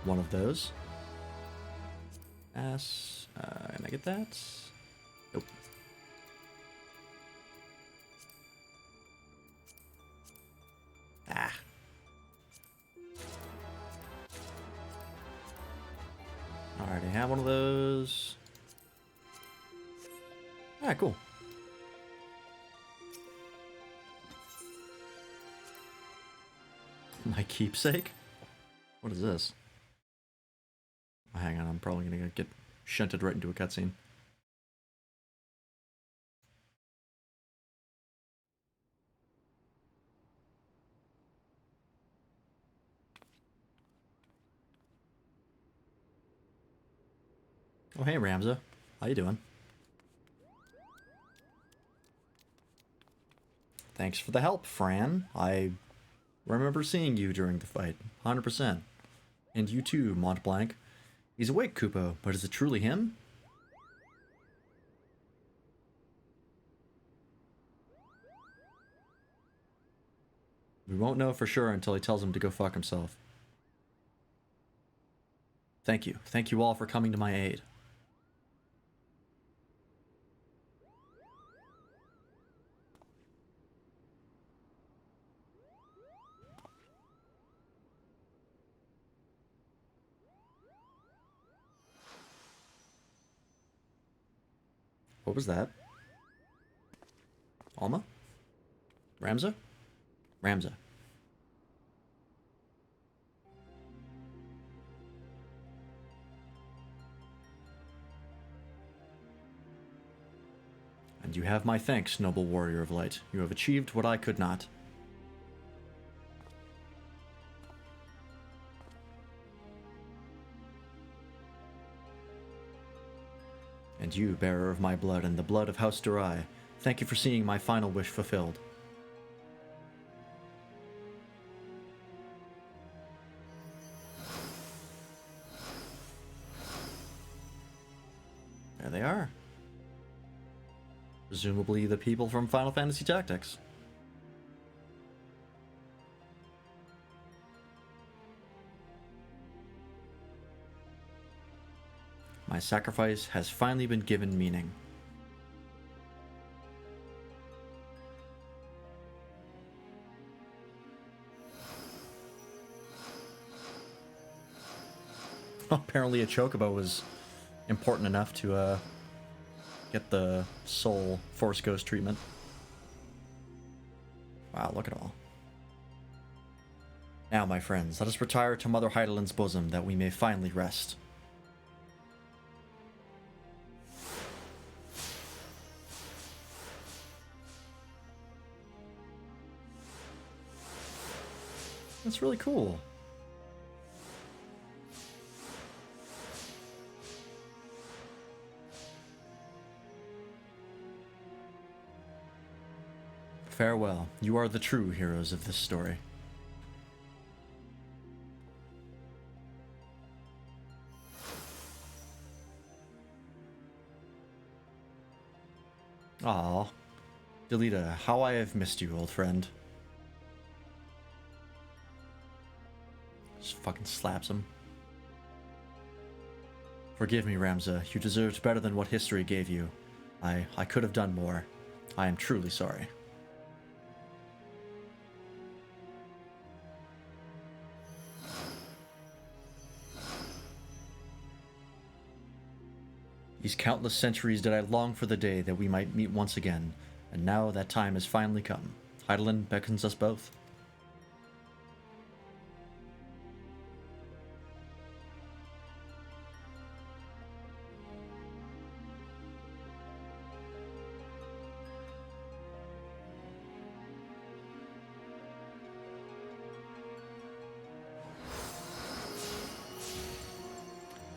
Speaker 1: one of those. Can I get that? Nope. Ah. Alright, I have one of those. Alright, cool. My keepsake? What is this? Oh, hang on, I'm probably gonna get shunted right into a cutscene. Oh, hey, Ramza. How you doing? Thanks for the help, Fran. I remember seeing you during the fight. 100%. And you too, Mont Blanc. He's awake, Kupo, but is it truly him? We won't know for sure until he tells him to go fuck himself. Thank you. Thank you all for coming to my aid. What was that? Alma? Ramza? Ramza. And you have my thanks, noble warrior of light. You have achieved what I could not. And you, bearer of my blood and the blood of House Durai, thank you for seeing my final wish fulfilled. There they are. Presumably the people from Final Fantasy Tactics. My sacrifice has finally been given meaning. Apparently a chocobo was important enough to get the soul Force Ghost treatment. Wow, look at all. Now, my friends, let us retire to Mother Heidelin's bosom that we may finally rest. That's really cool. Farewell. You are the true heroes of this story. Aw. Delita, how I have missed you, old friend. Just fucking slaps him. Forgive me, Ramza. You deserved better than what history gave you. I could have done more. I am truly sorry. These countless centuries did I long for the day that we might meet once again, and now that time has finally come. Heidelin beckons us both.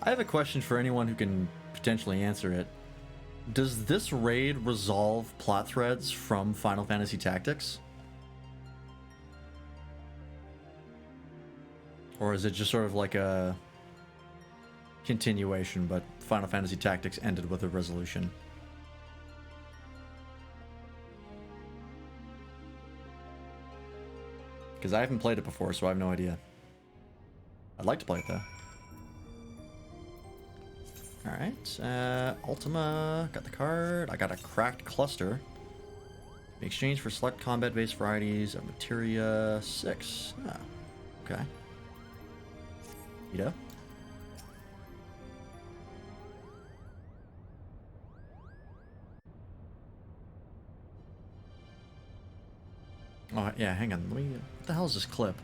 Speaker 1: I have a question for anyone who can potentially answer it. Does this raid resolve plot threads from Final Fantasy Tactics? Or is it just sort of like a continuation, but Final Fantasy Tactics ended with a resolution? Because I haven't played it before, so I have no idea. I'd like to play it, though. Alright, Ultima, got the card. I got a cracked cluster. In exchange for select combat-based varieties of materia 6. Ah, okay. Ito. Oh, yeah, hang on. Let me... What the hell is this clip?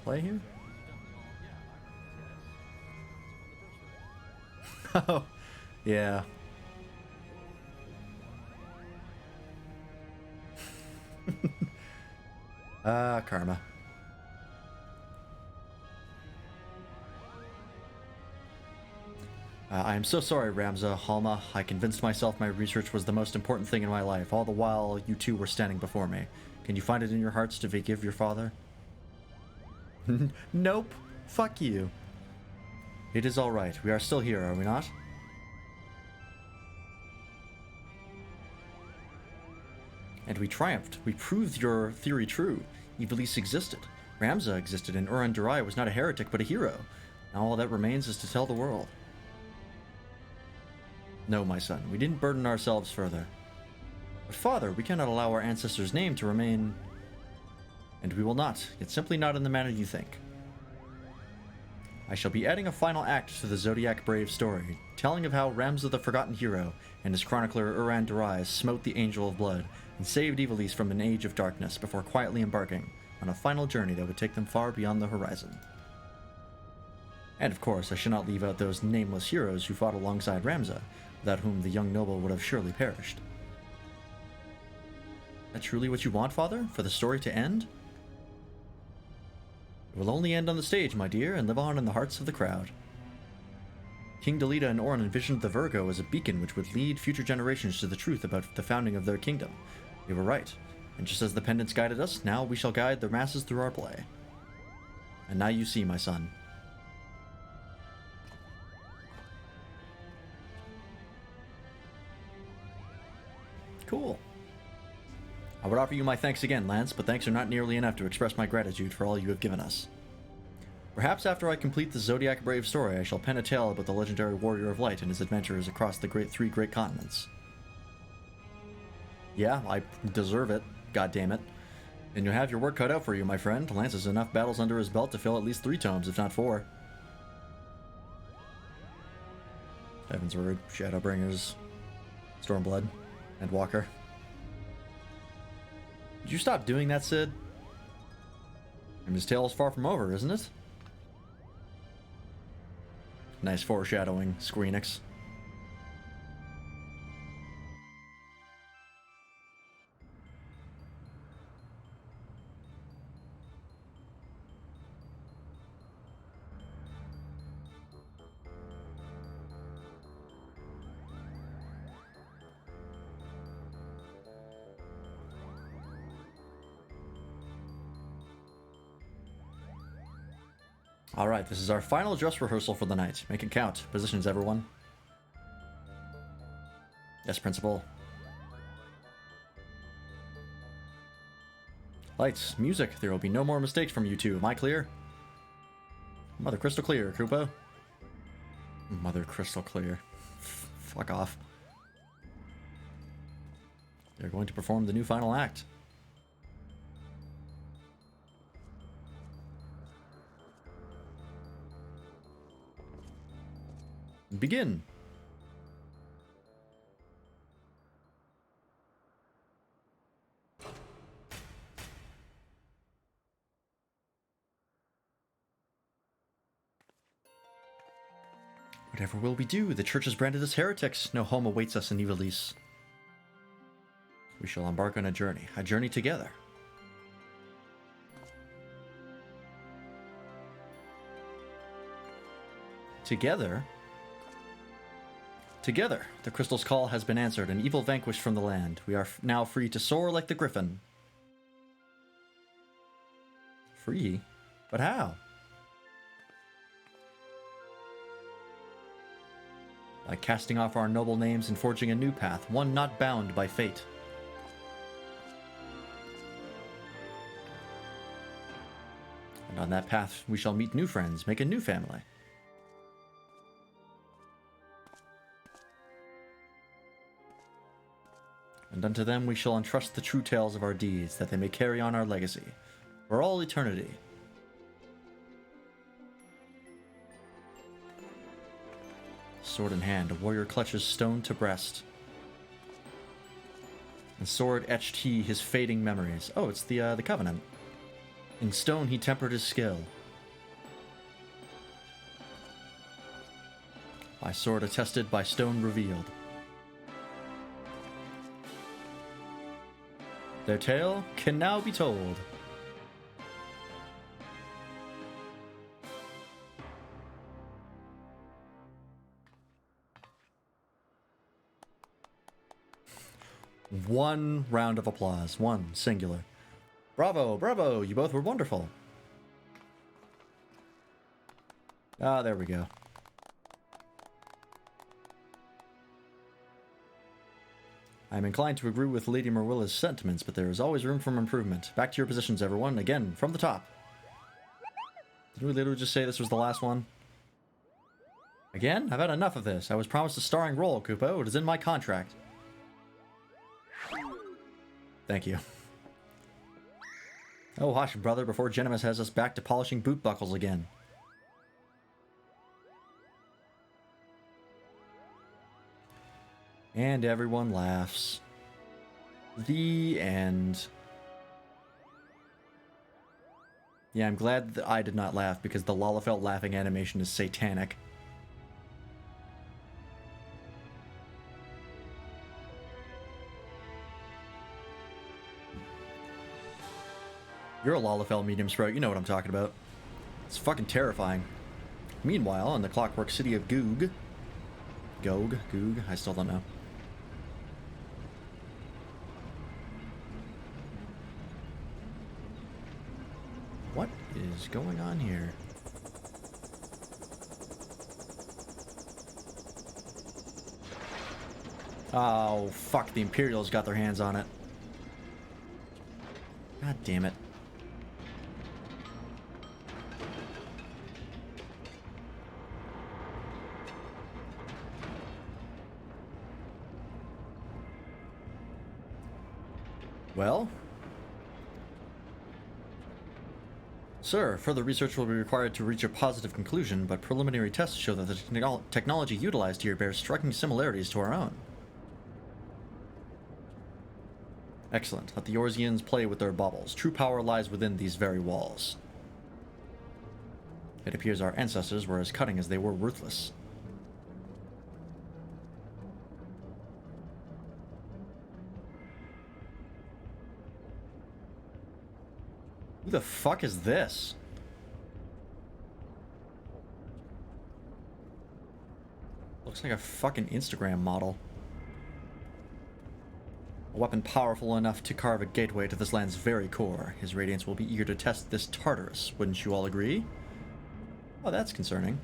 Speaker 1: Play here? Oh, yeah. Karma. I am so sorry, Ramza, Halma. I convinced myself my research was the most important thing in my life, all the while you two were standing before me. Can you find it in your hearts to forgive your father? Nope. Fuck you. It is all right. We are still here, are we not? And we triumphed. We proved your theory true. Ivalice existed. Ramza existed, and Uran Durai was not a heretic, but a hero. Now all that remains is to tell the world. No, my son. We didn't burden ourselves further. But father, we cannot allow our ancestors' name to remain... And we will not, yet simply not in the manner you think. I shall be adding a final act to the Zodiac Brave story, telling of how Ramza the Forgotten Hero and his chronicler Uran Durai smote the Angel of Blood and saved Ivalice from an age of darkness before quietly embarking on a final journey that would take them far beyond the horizon. And of course, I shall not leave out those nameless heroes who fought alongside Ramza, without whom the young noble would have surely perished. Is that truly what you want, father? For the story to end? It will only end on the stage, my dear, and live on in the hearts of the crowd. King Delita and Orin envisioned the Virgo as a beacon which would lead future generations to the truth about the founding of their kingdom. They were right, and just as the pendants guided us, now we shall guide the masses through our play. And now you see, my son. Cool. I would offer you my thanks again, Lance, but thanks are not nearly enough to express my gratitude for all you have given us. Perhaps after I complete the Zodiac Brave story, I shall pen a tale about the legendary Warrior of Light and his adventures across the three great continents. Yeah, I deserve it, goddammit. And you'll have your work cut out for you, my friend. Lance has enough battles under his belt to fill at least 3 tomes, if not 4. Heaven's Word, Shadowbringers, Stormblood, and Walker. Did you stop doing that, Sid? And his tale is far from over, isn't it? Nice foreshadowing, Square Enix. Alright, this is our final dress rehearsal for the night. Make it count. Positions, everyone. Yes, Principal. Lights, music. There will be no more mistakes from you two. Am I clear? Mother crystal clear, Koopa. Mother crystal clear. Fuck off. They're going to perform the new final act. Begin. Whatever will we do? The church has branded us heretics. No home awaits us in Ivalice. We shall embark on a journey together. Together? Together, the crystal's call has been answered and evil vanquished from the land. We are now free to soar like the griffin. Free? But how? By casting off our noble names and forging a new path, one not bound by fate. And on that path, we shall meet new friends, make a new family. And unto them we shall entrust the true tales of our deeds, that they may carry on our legacy for all eternity. Sword in hand, a warrior clutches stone to breast. In sword etched he his fading memories. Oh, it's the Covenant. In stone he tempered his skill. By sword attested, by stone revealed. Their tale can now be told. One round of applause. One, singular. Bravo, bravo, you both were wonderful. Ah, there we go. I am inclined to agree with Lady Merwilla's sentiments, but there is always room for improvement. Back to your positions, everyone. Again, from the top. Didn't we literally just say this was the last one? Again? I've had enough of this. I was promised a starring role, Kupo. It is in my contract. Thank you. Oh, hush, brother, before Genimus has us back to polishing boot buckles again. And everyone laughs. The end. Yeah, I'm glad that I did not laugh, because the Lalafell laughing animation is satanic. You're a Lalafell medium sprout, you know what I'm talking about. It's fucking terrifying. Meanwhile, in the clockwork city of Goog, I still don't know. What is going on here? Oh, fuck, the Imperials got their hands on it. God damn it. Well? Sir, further research will be required to reach a positive conclusion, but preliminary tests show that the technology utilized here bears striking similarities to our own. Excellent. Let the Yorzians play with their baubles. True power lies within these very walls. It appears our ancestors were as cunning as they were ruthless. Who the fuck is this? Looks like a fucking Instagram model. A weapon powerful enough to carve a gateway to this land's very core. His radiance will be eager to test this Tartarus. Wouldn't you all agree? Oh, that's concerning.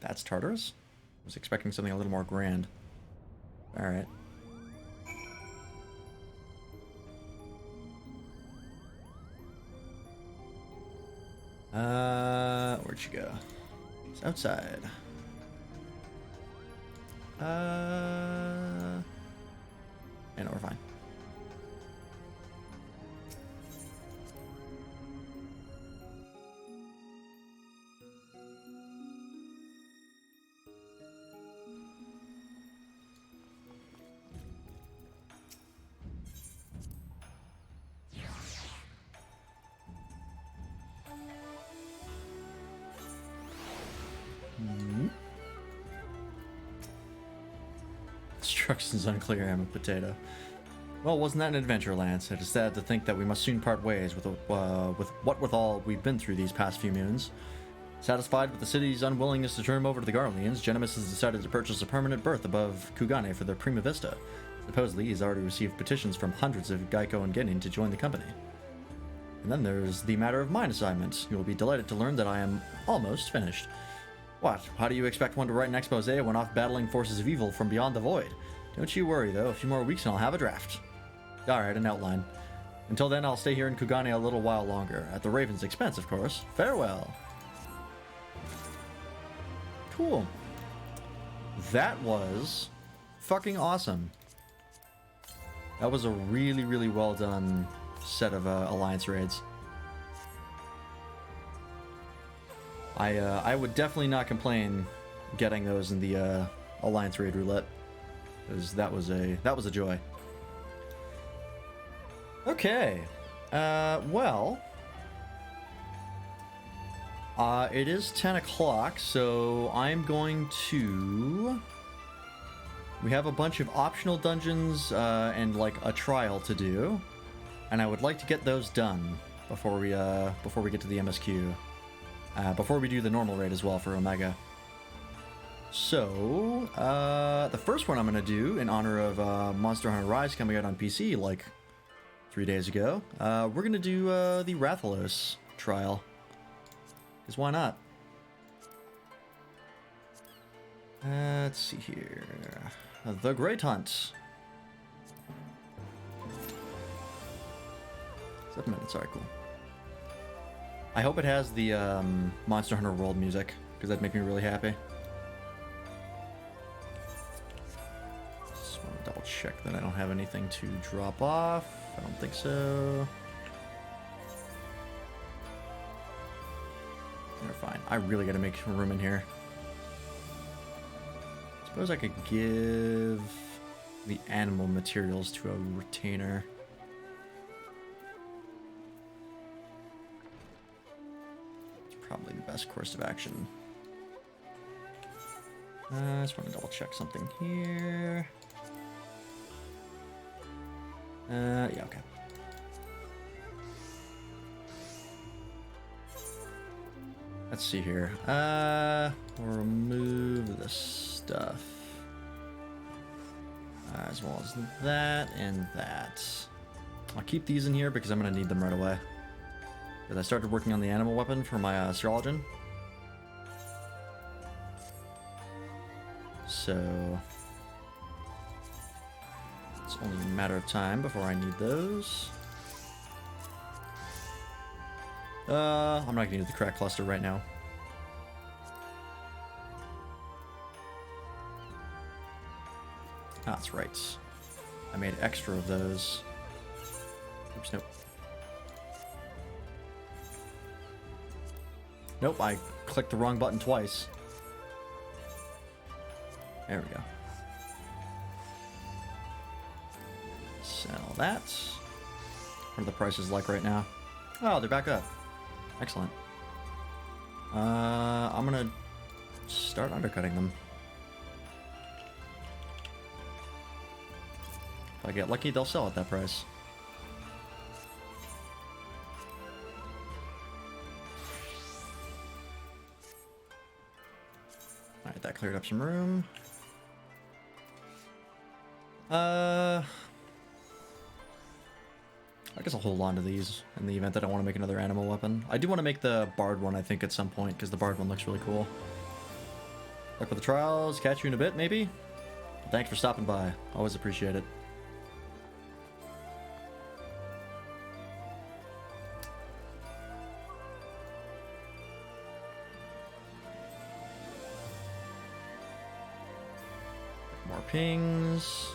Speaker 1: That's Tartarus? I was expecting something a little more grand. Alright. Where'd you go? It's outside. Yeah, no, we're fine. Instructions unclear, I'm a potato. Well, wasn't that an adventure, Lance? It is sad to think that we must soon part ways with what with all we've been through these past few moons. Satisfied with the city's unwillingness to turn him over to the Garleans, Genimus has decided to purchase a permanent berth above Kugane for their Prima Vista. Supposedly, he's already received petitions from hundreds of Geico and Genin to join the company. And then there's the matter of mine assignments. You will be delighted to learn that I am almost finished. What? How do you expect one to write an expose when off battling forces of evil from beyond the void? Don't you worry, though. A few more weeks and I'll have a draft. Alright, an outline. Until then, I'll stay here in Kugane a little while longer. At the Raven's expense, of course. Farewell. Cool. That was fucking awesome. That was a really, really well done set of Alliance raids. I would definitely not complain getting those in the Alliance raid roulette, because that was a joy. Okay, well, it is 10 o'clock, so I'm going to... We have a bunch of optional dungeons and like a trial to do, and I would like to get those done before we get to the MSQ, before we do the normal raid as well for Omega. So the first one I'm gonna do in honor of Monster Hunter Rise coming out on PC like 3 days ago. We're gonna do the Rathalos trial, because why not? Let's see here. The Great Hunt. 7 minutes, alright, cool. I hope it has the Monster Hunter World music, because that'd make me really happy. Just want to double check that I don't have anything to drop off. I don't think so. They're fine. I really gotta make room in here. Suppose I could give the animal materials to a retainer. It's probably the best course of action. I just want to double check something here. Yeah, okay. Let's see here. We'll remove this stuff. As well as that and that. I'll keep these in here because I'm going to need them right away. Because I started working on the animal weapon for my Astrologian. So it's only a matter of time before I need those. I'm not gonna use the crack cluster right now. Ah, that's right. I made extra of those. Oops, nope. Nope, I clicked the wrong button twice. There we go. Sell that. What are the prices like right now? Oh, they're back up. Excellent. I'm gonna start undercutting them. If I get lucky, they'll sell at that price. Alright, that cleared up some room. I guess I'll hold on to these in the event that I want to make another animal weapon. I do want to make the Bard one, I think, at some point, because the Bard one looks really cool. Luck with the trials. Catch you in a bit, maybe? Thanks for stopping by. Always appreciate it. More pings.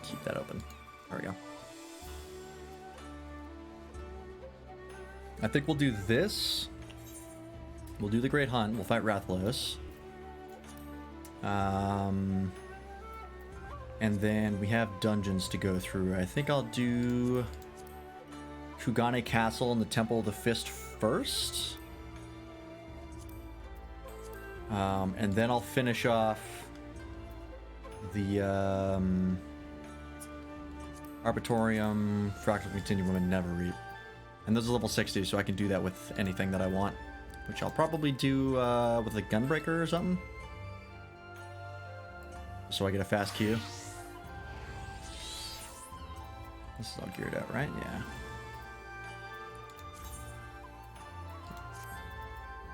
Speaker 1: Keep that open. There we go. I think we'll do this. We'll do the Great Hunt. We'll fight Rathalos. And then we have dungeons to go through. I think I'll do Kugane Castle and the Temple of the Fist first. And then I'll finish off the Arbitorium, Fractal Continuum, and Never Reap. And those are level 60, so I can do that with anything that I want. Which I'll probably do with a Gunbreaker or something. So I get a fast Q. This is all geared out, right? Yeah.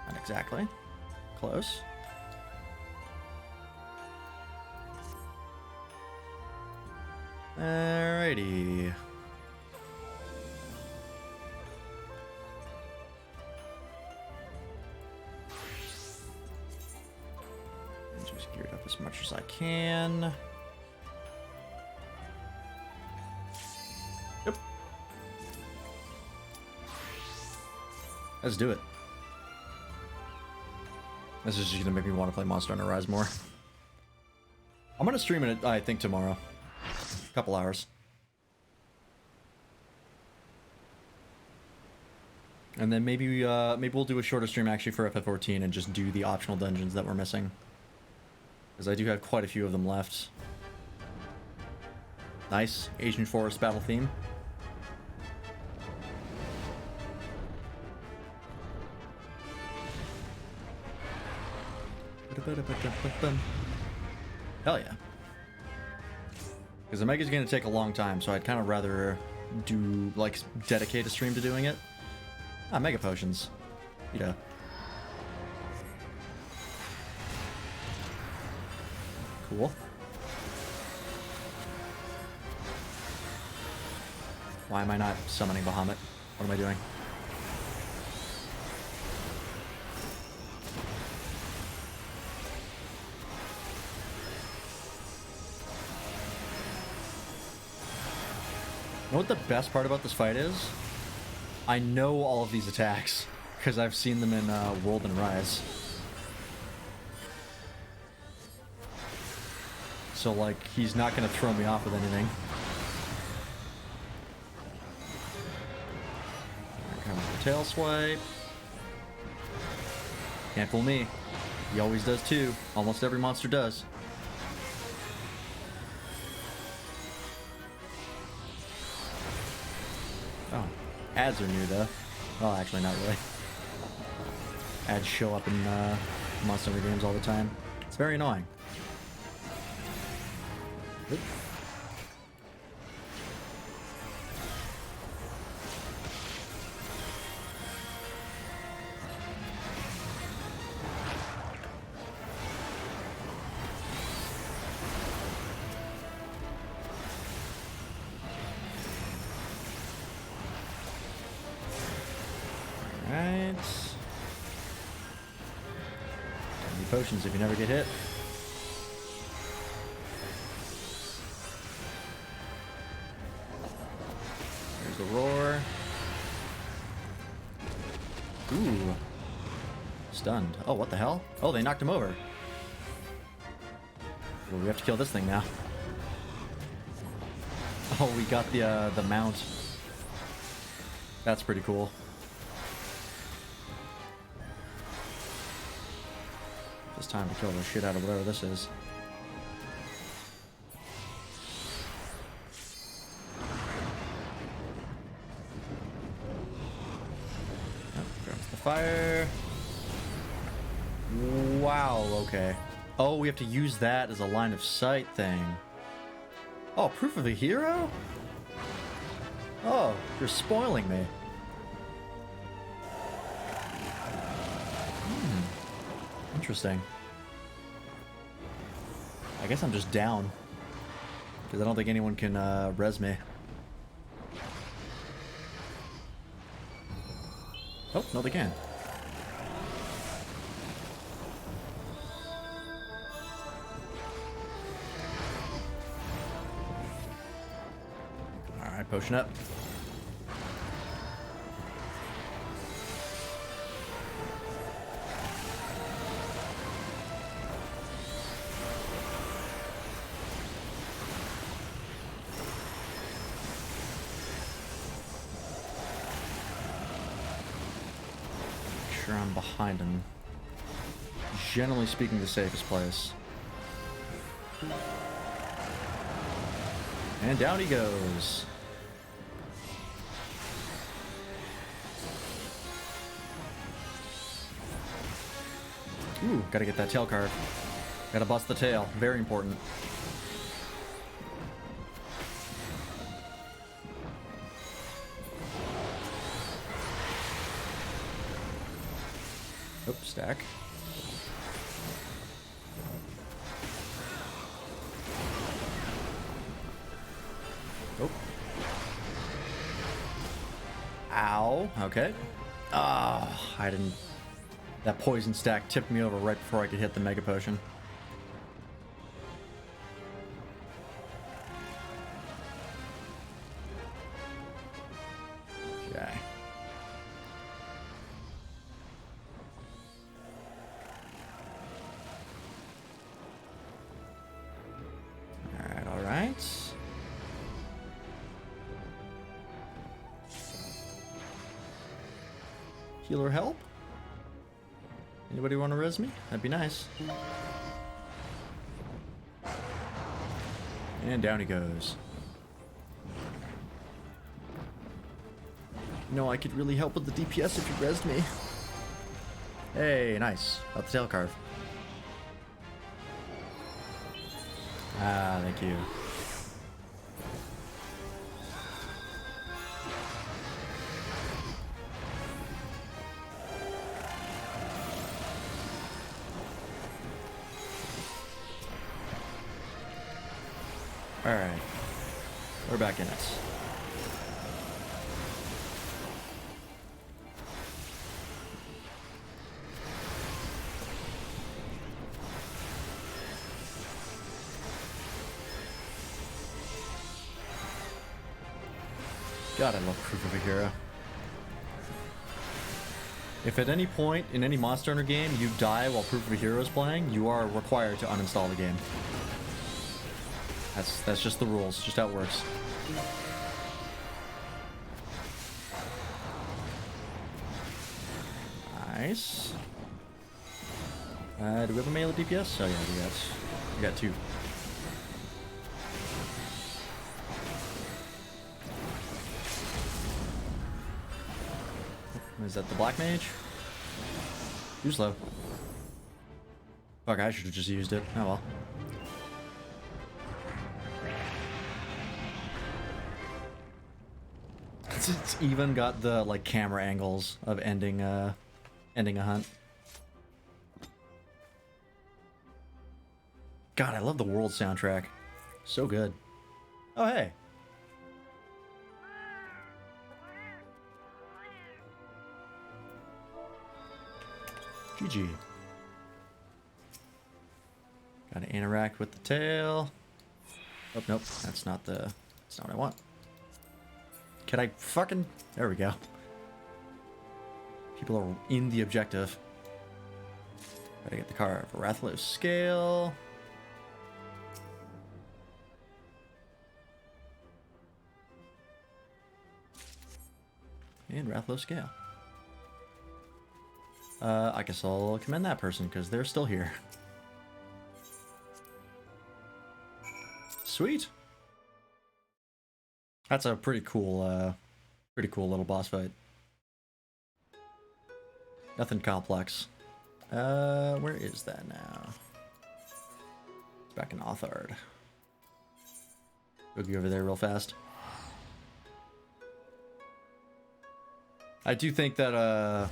Speaker 1: Not exactly. Close. Alrighty. And just geared up as much as I can. Yep. Let's do it. This is just gonna make me want to play Monster Hunter Rise more. I'm gonna stream it, I think, tomorrow. A couple hours. And then maybe we'll do a shorter stream actually for FF14 and just do the optional dungeons that we're missing. Because I do have quite a few of them left. Nice. Asian Forest battle theme. Hell yeah. Because the Mega's going to take a long time, so I'd kind of rather do, like, dedicate a stream to doing it. Ah, Mega Potions. Yeah. Cool. Why am I not summoning Bahamut? What am I doing? You know what the best part about this fight is? I know all of these attacks, because I've seen them in World and Rise. So, like, he's not going to throw me off with anything. Here comes the tail swipe. Can't fool me. He always does too. Almost every monster does. Oh, ads are new though. Well, actually not really. Ads show up in Monster Hunter games all the time. It's very annoying. Oop. Alright. Potions if you never get hit. There's the roar. Ooh. Stunned. Oh, what the hell? Oh, they knocked him over. Well, we have to kill this thing now. Oh, we got the mount. That's pretty cool. It's time to kill the shit out of whatever this is. Oh, comes the fire. Wow, okay. Oh, we have to use that as a line of sight thing. Oh, proof of a hero? Oh, you're spoiling me. Interesting. I guess I'm just down. Because I don't think anyone can res me. Oh, no they can. Alright, potion up. I'm behind him generally speaking, the safest place. And down he goes. Ooh, gotta get that tail card. Gotta bust the tail. Very important. Oh, stack. Oh. Ow. Okay. Ah, I didn't... That poison stack tipped me over right before I could hit the Mega Potion. Okay. Alright, alright. Healer help? Anybody want to res me? That'd be nice. And down he goes. You know, I could really help with the DPS if you resed me. Hey, nice. Got the tail carve. Ah, thank you. Alright. We're back in it. God, I love Proof of a Hero. If at any point in any Monster Hunter game you die while Proof of a Hero is playing, you are required to uninstall the game. That's just the rules, just how it works. Nice. Do we have a melee DPS? Oh yeah, we got two. Is that the Black Mage? Too slow. Fuck, I should have just used it. Oh well. It's even got the like camera angles of ending a hunt. God, I love the world soundtrack. So good. Oh hey. GG. Gotta interact with the tail. Oh nope, that's not what I want. Can I fucking... There we go. People are in the objective. Gotta get the car of Rathalos scale. And Rathalos scale. I guess I'll commend that person because they're still here. Sweet. That's a pretty cool little boss fight. Nothing complex. Where is that now? It's back in Othard. Go over there real fast. I do think that, I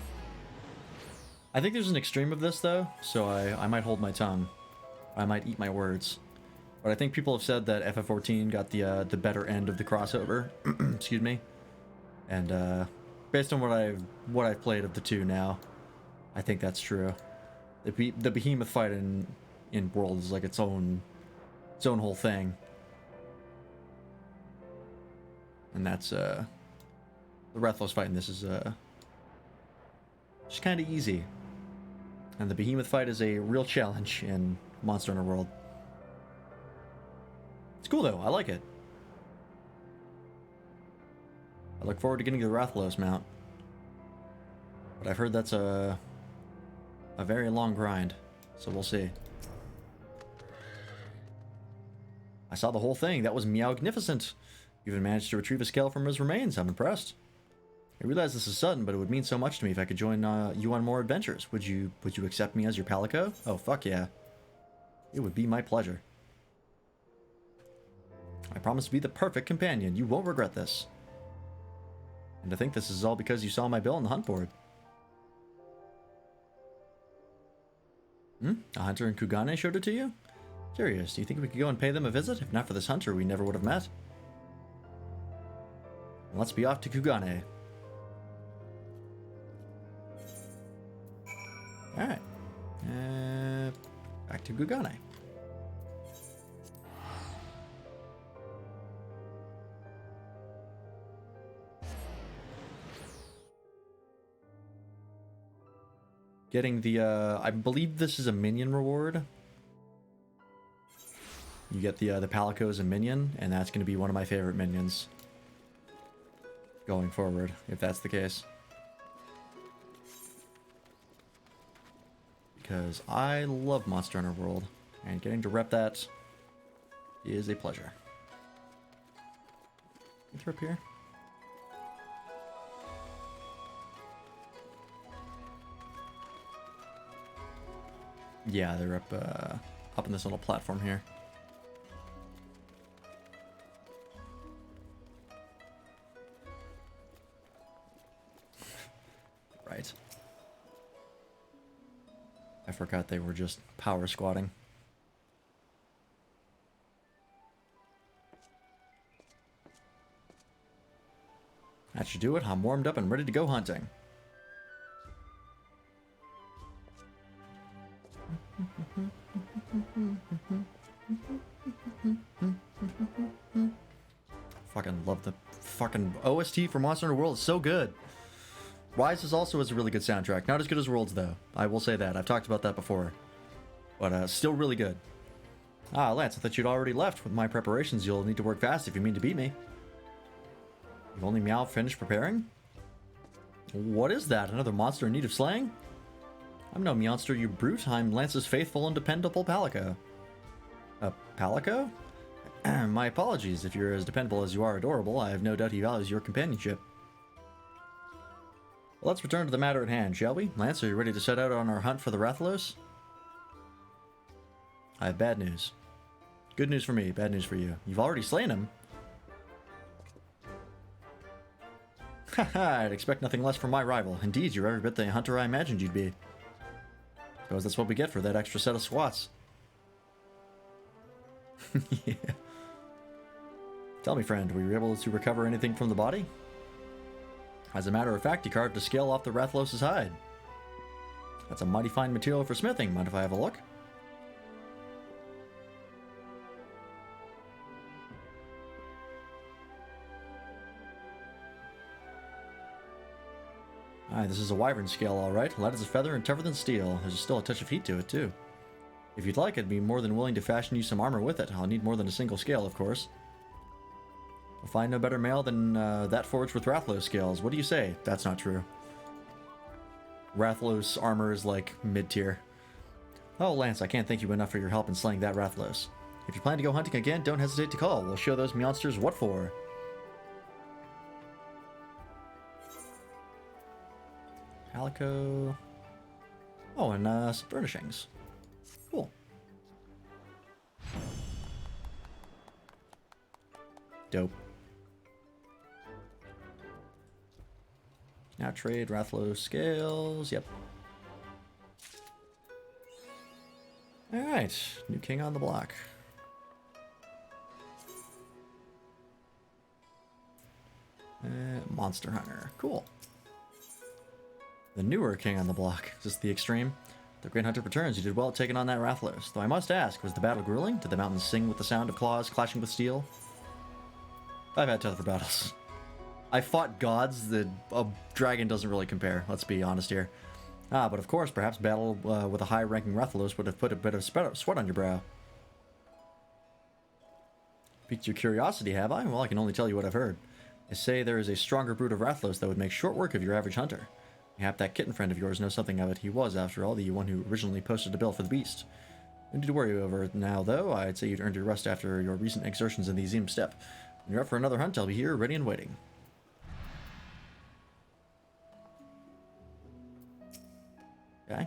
Speaker 1: think there's an extreme of this though, so I might hold my tongue. I might eat my words. But I think people have said that FF14 got the better end of the crossover. Excuse me. And based on what I've played of the two now, I think that's true. The behemoth fight in World is like its own whole thing. And that's the Rathalos fight in this is just kind of easy. And the behemoth fight is a real challenge in Monster Hunter World. It's cool though, I like it. I look forward to getting the Rathalos mount. But I've heard that's a very long grind. So we'll see. I saw the whole thing. That was meowgnificent. You even managed to retrieve a scale from his remains. I'm impressed. I realize this is sudden, but it would mean so much to me if I could join you on more adventures. Would you accept me as your palico? Oh, fuck yeah. It would be my pleasure. I promise to be the perfect companion. You won't regret this. And to think this is all because you saw my bill on the hunt board. A hunter in Kugane showed it to you? Curious, do you think we could go and pay them a visit? If not for this hunter, we never would have met. Let's be off to Kugane. Alright. Back to Kugane. Getting the, I believe this is a minion reward. You get the Palico as a minion, and that's going to be one of my favorite minions going forward, if that's the case. Because I love Monster Hunter World, and getting to rep that is a pleasure. Can you up here? Yeah, they're up in this little platform here. Right. I forgot they were just power squatting. That should do it. I'm warmed up and ready to go hunting. Fucking love the fucking OST for Monster Hunter World. It's so good. Rise is also a really good soundtrack. Not as good as Worlds though. I will say that. I've talked about that before. But still really good. Ah, Lance, I thought you'd already left. With my preparations, you'll need to work fast if you mean to beat me. You've only Meow finished preparing? What is that? Another monster in need of slaying? I'm no Meowster, you brute. I'm Lance's faithful and dependable Palico. Palico? My apologies. If you're as dependable as you are adorable, I have no doubt he values your companionship. Well, let's return to the matter at hand, shall we? Lance, are you ready to set out on our hunt for the Rathalos? I have bad news. Good news for me, bad news for you. You've already slain him. Haha, I'd expect nothing less from my rival. Indeed, you're every bit the hunter I imagined you'd be. Suppose that's what we get for that extra set of squats. Yeah. Tell me, friend, were you able to recover anything from the body? As a matter of fact, he carved a scale off the Rathalos' hide. That's a mighty fine material for smithing. Mind if I have a look? Aye, this is a wyvern scale, all right. Light as a feather and tougher than steel. There's still a touch of heat to it, too. If you'd like, I'd be more than willing to fashion you some armor with it. I'll need more than a single scale, of course. We'll find no better mail than that forged with Rathalos scales. What do you say? That's not true. Rathalos armor is like mid-tier. Oh, Lance, I can't thank you enough for your help in slaying that Rathalos. If you plan to go hunting again, don't hesitate to call. We'll show those monsters what for. Palico. Oh, and some furnishings. Cool. Dope. Now trade Rathalos scales. Yep. Alright. New king on the block. Monster Hunter. Cool. The newer king on the block. Is this the extreme? The Great Hunter returns. You did well at taking on that Rathalos. Though I must ask, was the battle grueling? Did the mountains sing with the sound of claws clashing with steel? I've had tougher battles. I fought gods. A dragon doesn't really compare. Let's be honest here. Ah, but of course, perhaps battle with a high-ranking Rathalos would have put a bit of sweat on your brow. Piqued your curiosity, have I? Well, I can only tell you what I've heard. They say there is a stronger brood of Rathalos that would make short work of your average hunter. Mayhap that kitten friend of yours knows something of it. He was, after all, the one who originally posted a bill for the beast. No need to worry over it now, though. I'd say you'd earned your rest after your recent exertions in the Zim Steppe. When you're up for another hunt, I'll be here, ready and waiting. Okay.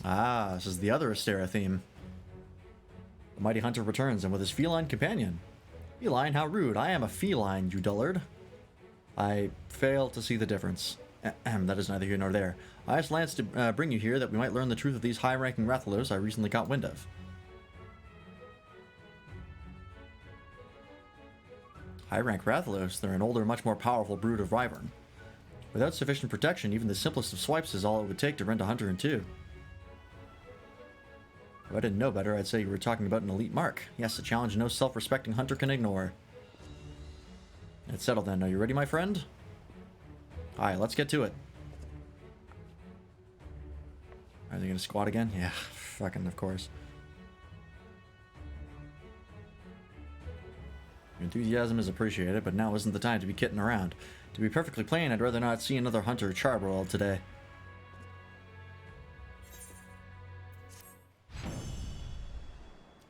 Speaker 1: Ah, this is the other Astera theme. The mighty hunter returns, and with his feline companion. Feline, how rude. I am a feline, you dullard. I fail to see the difference. That is neither here nor there. I asked Lance to bring you here that we might learn the truth of these high-ranking Rathalos I recently got wind of. High-rank Rathalos, they're an older, much more powerful brood of Wyvern. Without sufficient protection, even the simplest of swipes is all it would take to rend a hunter in two. If I didn't know better, I'd say you were talking about an elite mark. Yes, a challenge no self-respecting hunter can ignore. It's settled then. Are you ready, my friend? Alright, let's get to it. Are they gonna squat again? Yeah, fucking of course. Your enthusiasm is appreciated, but now isn't the time to be kidding around. To be perfectly plain, I'd rather not see another hunter charbroiled today.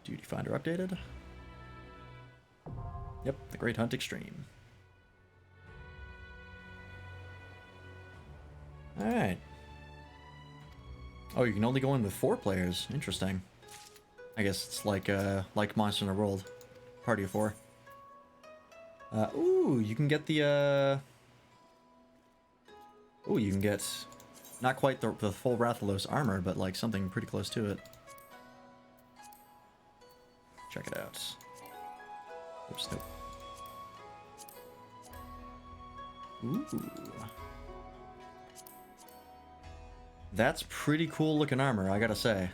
Speaker 1: Duty Finder updated. Yep, the Great Hunt Extreme. Alright. Oh, you can only go in with 4 players. Interesting. I guess it's like Monster Hunter World. Party of 4. Ooh, you can get the, Ooh, you can get... Not quite the full Rathalos armor, but like something pretty close to it. Check it out. Oops, nope. Ooh. That's pretty cool looking armor, I gotta say.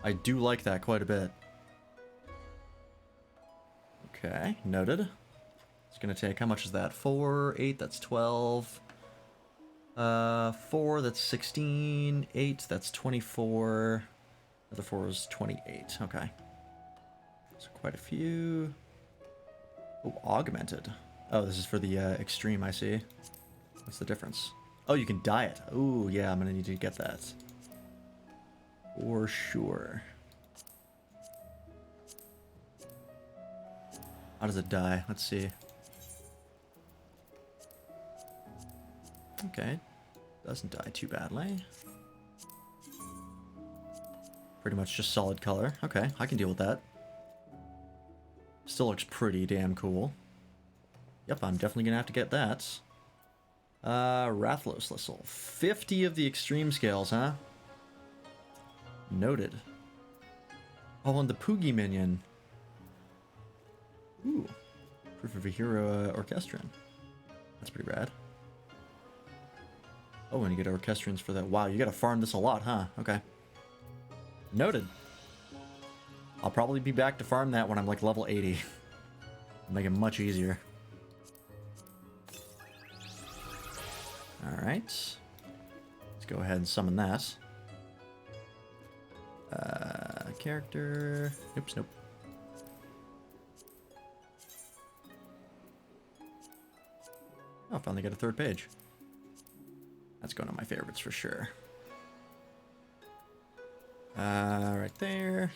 Speaker 1: I do like that quite a bit. Okay, noted. It's gonna take, how much is that? 4, 8, that's 12. 4, that's 16. 8, that's 24. Another 4 is 28. Okay. So quite a few. Oh, augmented. Oh, this is for the extreme, I see. What's the difference? Oh, you can dye it. Oh, yeah, I'm gonna need to get that. For sure. How does it dye? Let's see. Okay. Doesn't dye too badly. Pretty much just solid color. Okay, I can deal with that. Still looks pretty damn cool. Yep, I'm definitely gonna have to get that. Rathalos Listle. 50 of the extreme scales, huh? Noted. Oh, and the Poogie minion. Ooh. Proof of a hero orchestrion. That's pretty rad. Oh, and you get orchestrions for that. Wow, you gotta farm this a lot, huh? Okay. Noted. I'll probably be back to farm that when I'm like level 80. Make it much easier. Alright. Let's go ahead and summon that. Character... Oops, nope. Oh, finally got a 3rd page. That's going on my favorites for sure. Right there.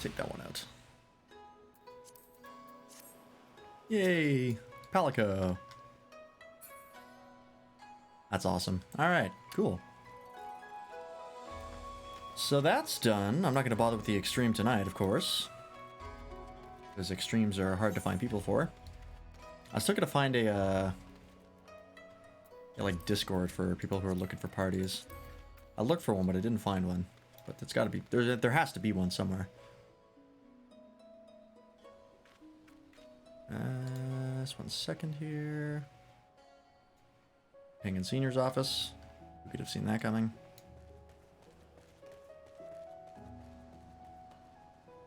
Speaker 1: Take that one out. Yay! Palico! That's awesome. Alright, cool. So that's done. I'm not going to bother with the extreme tonight, of course. Because extremes are hard to find people for. I still got to find a, like, Discord for people who are looking for parties. I looked for one, but I didn't find one. But it's got to be... There has to be one somewhere. Just 1 second here. Hanging Senior's office. We could have seen that coming.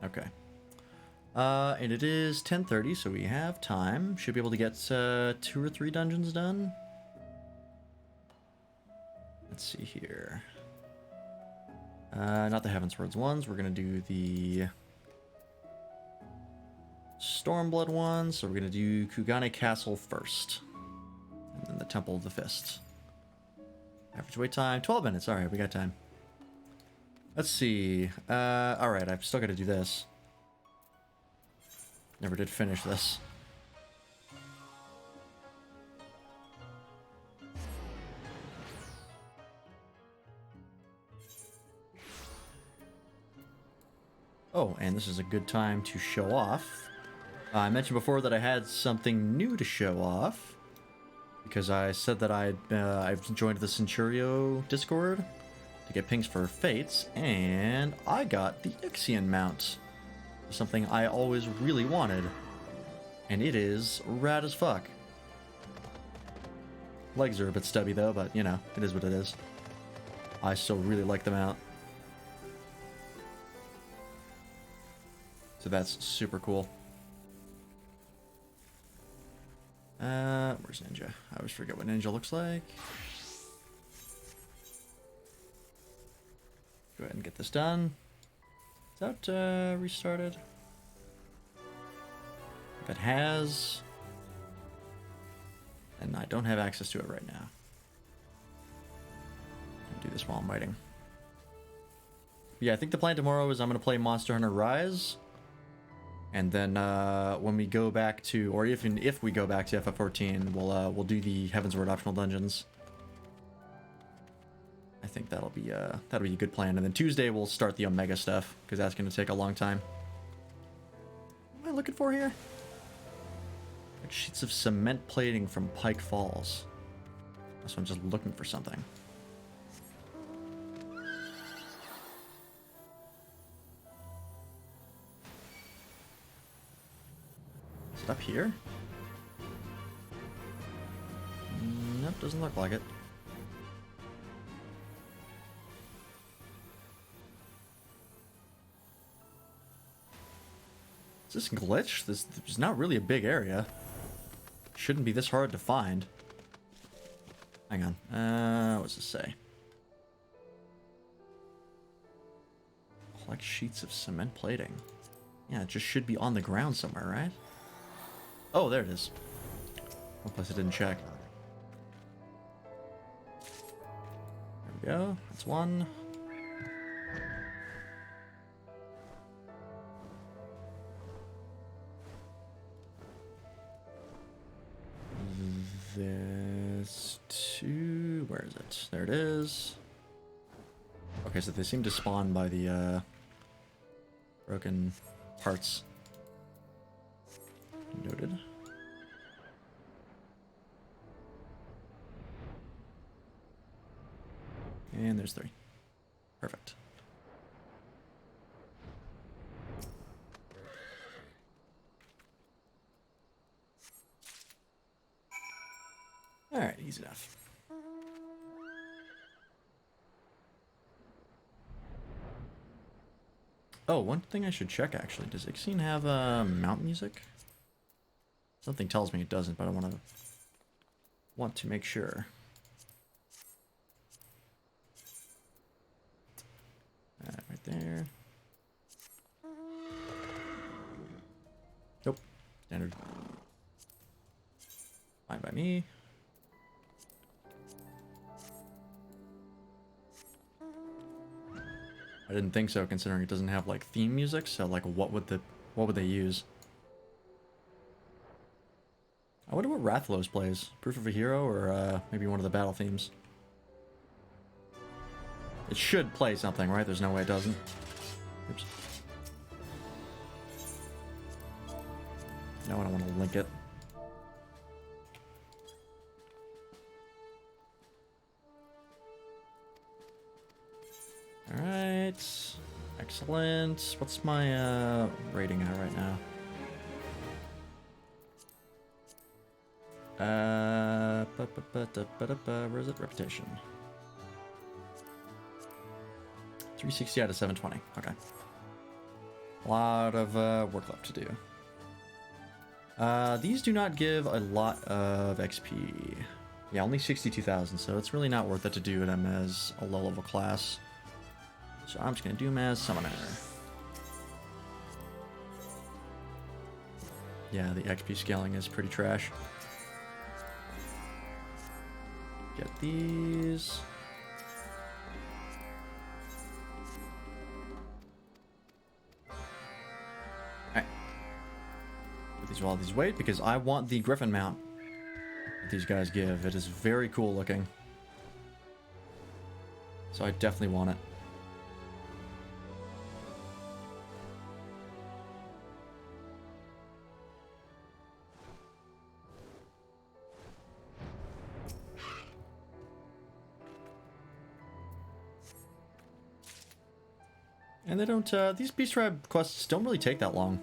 Speaker 1: Okay. And it is 10:30, so we have time. Should be able to get 2 or 3 dungeons done. Let's see here. Not the Heavensward's ones. We're gonna do the Stormblood one, so we're gonna do Kugane Castle first. And then the Temple of the Fist. Average wait time, 12 minutes. Alright, we got time. Let's see. Alright, I've still got to do this. Never did finish this. Oh, and this is a good time to show off. I mentioned before that I had something new to show off. Because I said that I've joined the Centurio Discord to get pings for fates, and I got the Ixion mount. Something I always really wanted. And it is rad as fuck. Legs are a bit stubby though, but you know, it is what it is. I still really like the mount. So that's super cool. Where's Ninja? I always forget what Ninja looks like. Go ahead and get this done. Is that restarted? If it has, and I don't have access to it right now. I'll do this while I'm waiting. Yeah, I think the plan tomorrow is I'm going to play Monster Hunter Rise. And then when we go back to, or if we go back to FF14, we'll do the Heavensward optional dungeons. I think that'll be a good plan. And then Tuesday we'll start the Omega stuff because that's going to take a long time. What am I looking for here? Like sheets of cement plating from Pike Falls. So I'm just looking for something. Is it up here? Nope, doesn't look like it. Is this glitch? This is not really a big area. Shouldn't be this hard to find. Hang on. What's this say? Collect sheets of cement plating. Yeah, it just should be on the ground somewhere, right? Oh, there it is. One place I didn't check. There we go. That's one. There's two. Where is it? There it is. Okay, so they seem to spawn by the broken parts. Noted. And there's three. Perfect. Alright, easy enough. Oh, one thing I should check actually. Does Ixion have mount music? Something tells me it doesn't, but I want to make sure. Right there. Nope. Standard. Fine by me. I didn't think so, considering it doesn't have like theme music. So like, what would they use? I wonder what Rathlos plays. Proof of a Hero, or maybe one of the battle themes. It should play something, right? There's no way it doesn't. Oops. No, I don't want to link it. Alright. Excellent. What's my rating at right now? Where is it? Reputation. 360 out of 720. Okay. A lot of work left to do. These do not give a lot of XP. Yeah, only 62,000, so it's really not worth it to do them as a low-level class. So I'm just going to do them as Summoner. Yeah, the XP scaling is pretty trash. Get these. Alright. Put these while these wait, because I want the Griffin mount that these guys give. It is very cool looking. So I definitely want it. And they don't, these Beast Tribe quests don't really take that long.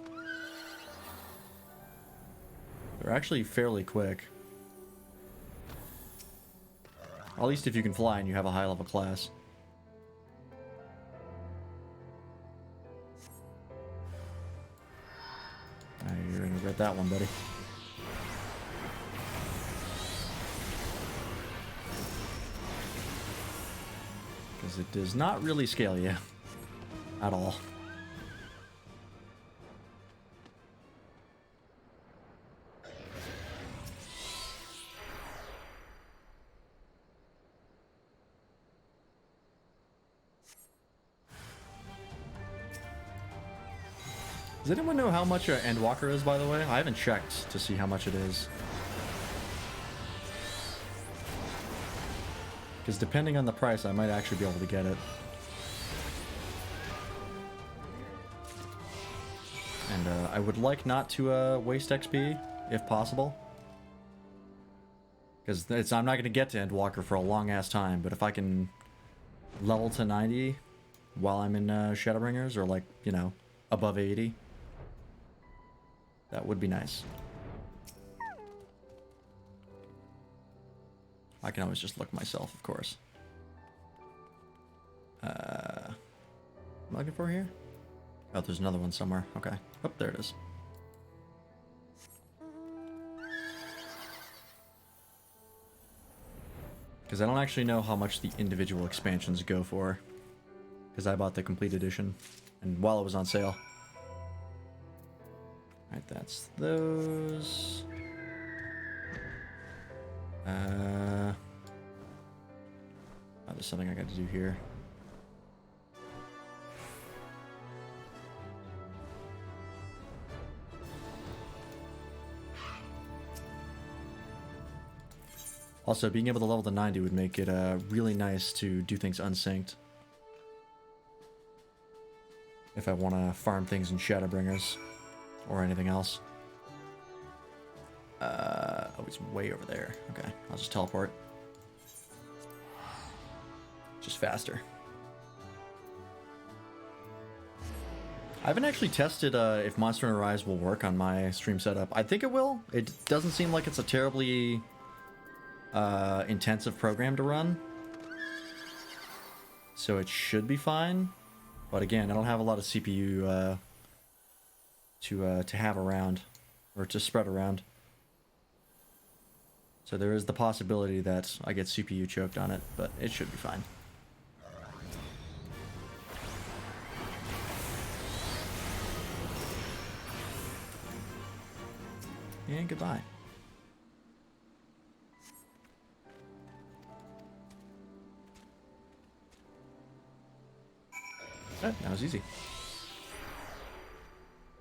Speaker 1: They're actually fairly quick. At least if you can fly and you have a high level class. You're gonna regret that one, buddy. Because it does not really scale you. At all. Does anyone know how much an Endwalker is, by the way? I haven't checked to see how much it is. Because depending on the price, I might actually be able to get it. And I would like not to waste XP, if possible. Because I'm not going to get to Endwalker for a long-ass time, but if I can level to 90 while I'm in Shadowbringers, or like, you know, above 80, that would be nice. I can always just look myself, of course. What am I looking for here? Oh, there's another one somewhere. Okay. Oh, there it is. Because I don't actually know how much the individual expansions go for. Because I bought the complete edition. And while it was on sale. Alright, that's those. Oh, there's something I got to do here. Also, being able to level to 90 would make it really nice to do things unsynced. If I want to farm things in Shadowbringers or anything else. Oh, he's way over there. Okay, I'll just teleport. Just faster. I haven't actually tested if Monster Hunter Rise will work on my stream setup. I think it will. It doesn't seem like it's a terribly intensive program to run. So it should be fine. But again, I don't have a lot of CPU to have around, or to spread around. So there is the possibility that I get CPU choked on it, but it should be fine. And goodbye. Oh, that was easy.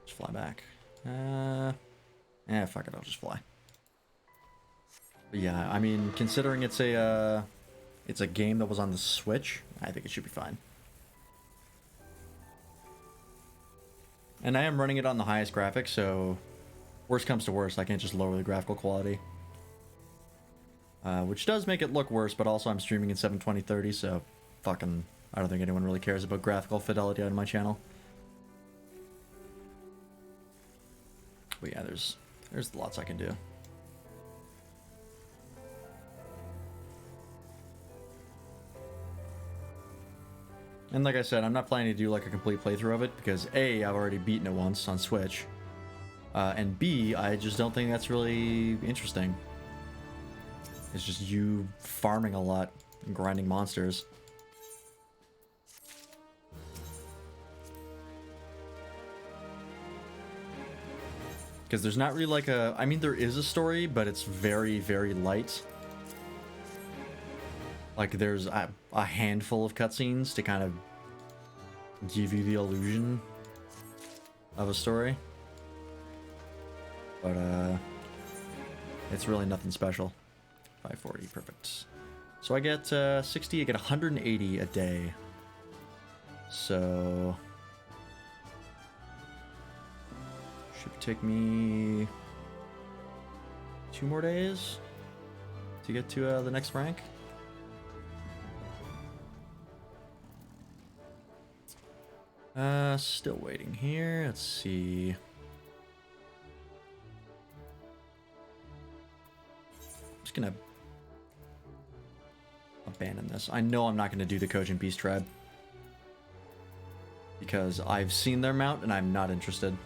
Speaker 1: Just fly back. Fuck it, I'll just fly. But yeah, I mean, considering it's a game that was on the Switch, I think it should be fine. And I am running it on the highest graphics, so worst comes to worst, I can't just lower the graphical quality. Which does make it look worse, but also I'm streaming in 720p, so fucking, I don't think anyone really cares about graphical fidelity on my channel. But yeah, there's lots I can do. And like I said, I'm not planning to do like a complete playthrough of it, because A, I've already beaten it once on Switch. And B, I just don't think that's really interesting. It's just you farming a lot and grinding monsters. Because there's not really like a... I mean, there is a story, but it's very, very light. Like, there's a handful of cutscenes to kind of give you the illusion of a story. But, it's really nothing special. 540, perfect. So I get 60, I get 180 a day. So... should take me 2 more days to get to the next rank. Still waiting here. Let's see. I'm just gonna abandon this. I know I'm not gonna do the Cogent Beast Tribe because I've seen their mount and I'm not interested.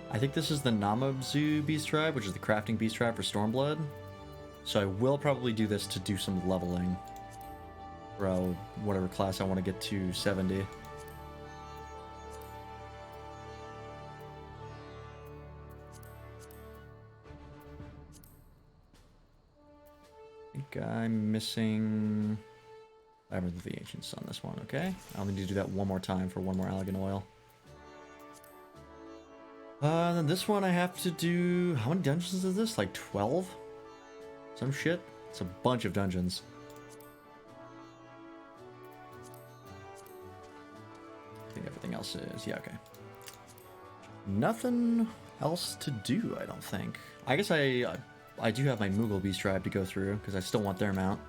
Speaker 1: I think this is the Namazu Beast Tribe, which is the crafting Beast Tribe for Stormblood. So I will probably do this to do some leveling. For whatever class I want to get to 70. I think I'm missing... Labyrinth of the Ancients on this one, okay? I'll need to do that one more time for one more Allegan Oil. Then this one I have to do... How many dungeons is this? Like 12? Some shit? It's a bunch of dungeons. I think everything else is... Yeah, okay. Nothing else to do, I don't think. I guess I do have my Moogle Beast Tribe to go through, because I still want their mount.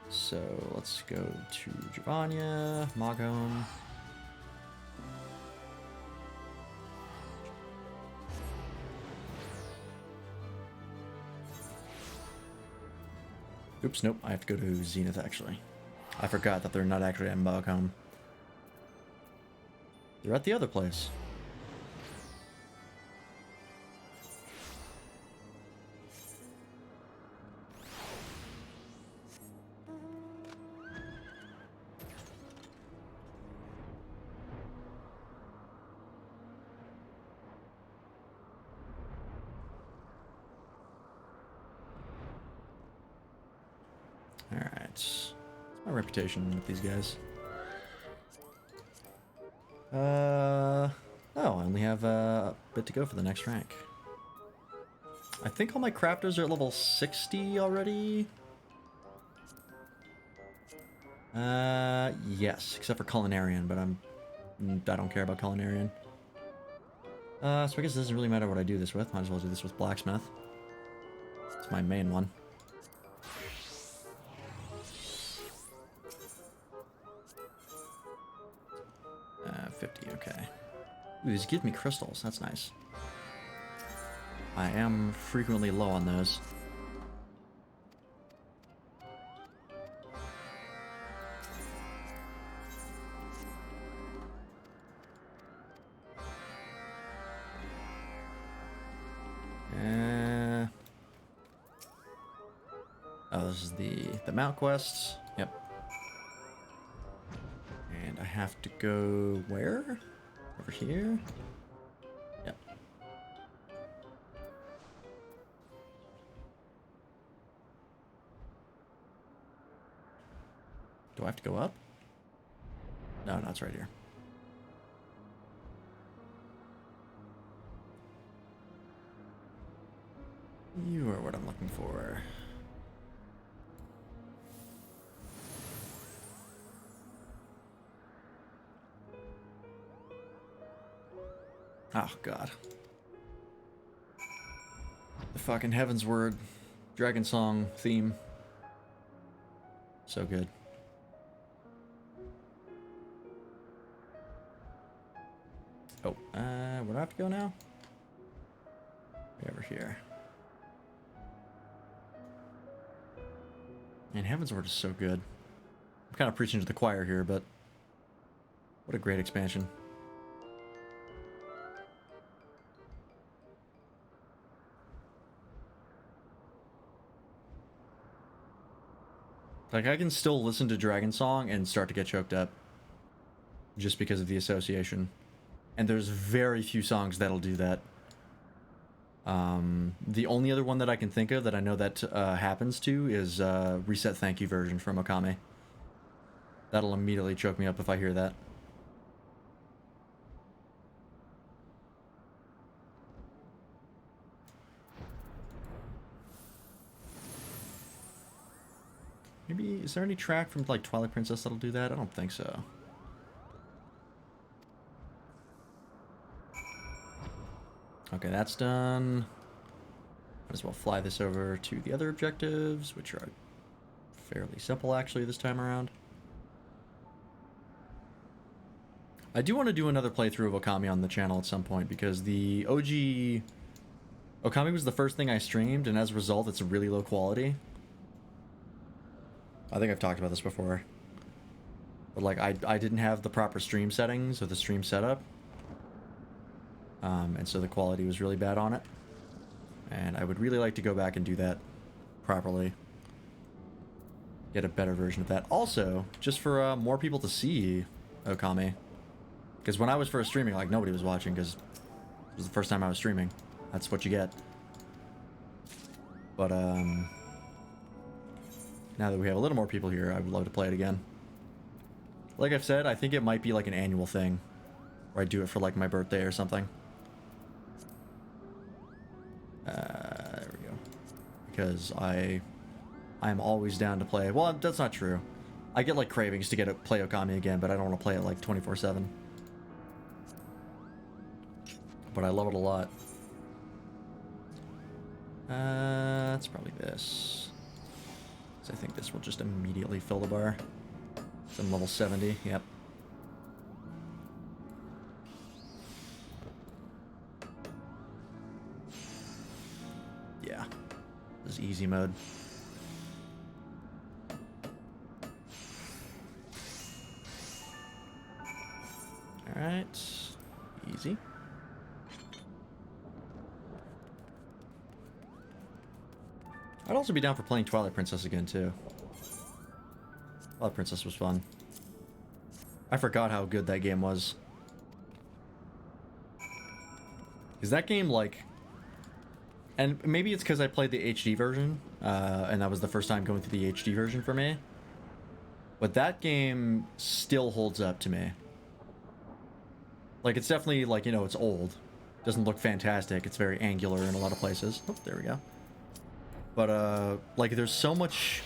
Speaker 1: So, let's go to Giovannia, Mogholm. Oops, nope, I have to go to Zenith, actually. I forgot that they're not actually at Mogholm. They're at the other place. Alright. What's my reputation with these guys? Oh, I only have a bit to go for the next rank. I think all my crafters are at level 60 already. Yes, except for Culinarian, but I don't care about Culinarian. So I guess it doesn't really matter what I do this with. Might as well do this with Blacksmith. It's my main one. 50, okay. Ooh, these give me crystals, that's nice. I am frequently low on those. Oh, this is the mount quests. Yep. And I have to go where? Over here? Yep. Do I have to go up? No, it's right here. You are what I'm looking for. Oh, God. The fucking Heaven's Word Dragon Song theme. So good. Oh, where do I have to go now? Way over here. Man, Heaven's Word is so good. I'm kind of preaching to the choir here, but what a great expansion. Like, I can still listen to Dragon Song and start to get choked up. Just because of the association. And there's very few songs that'll do that. The only other one that I can think of that I know that happens to is Reset Thank You version from Okami. That'll immediately choke me up if I hear that. Maybe, is there any track from like Twilight Princess that'll do that? I don't think so. Okay, that's done. Might as well fly this over to the other objectives, which are fairly simple actually this time around. I do want to do another playthrough of Okami on the channel at some point, because the OG Okami was the first thing I streamed, and as a result, it's really low quality. I think I've talked about this before. But like, I didn't have the proper stream settings or the stream setup. And so the quality was really bad on it. And I would really like to go back and do that properly. Get a better version of that. Also, just for more people to see Okami. Because when I was first streaming, like, nobody was watching, because it was the first time I was streaming. That's what you get. But, now that we have a little more people here, I would love to play it again. Like I've said, I think it might be like an annual thing. Or I do it for like my birthday or something. There we go. Because I'm always down to play. Well, that's not true. I get like cravings to play Okami again, but I don't want to play it like 24/7. But I love it a lot. It's probably this. I think this will just immediately fill the bar. It's in level 70, yep. Yeah. This is easy mode. Alright. Easy. I'd also be down for playing Twilight Princess again, too. Twilight Princess was fun. I forgot how good that game was. Is that game, like... And maybe it's because I played the HD version, and that was the first time going through the HD version for me. But that game still holds up to me. Like, it's definitely, like, you know, it's old. Doesn't look fantastic. It's very angular in a lot of places. Oh, there we go. But, like, there's so much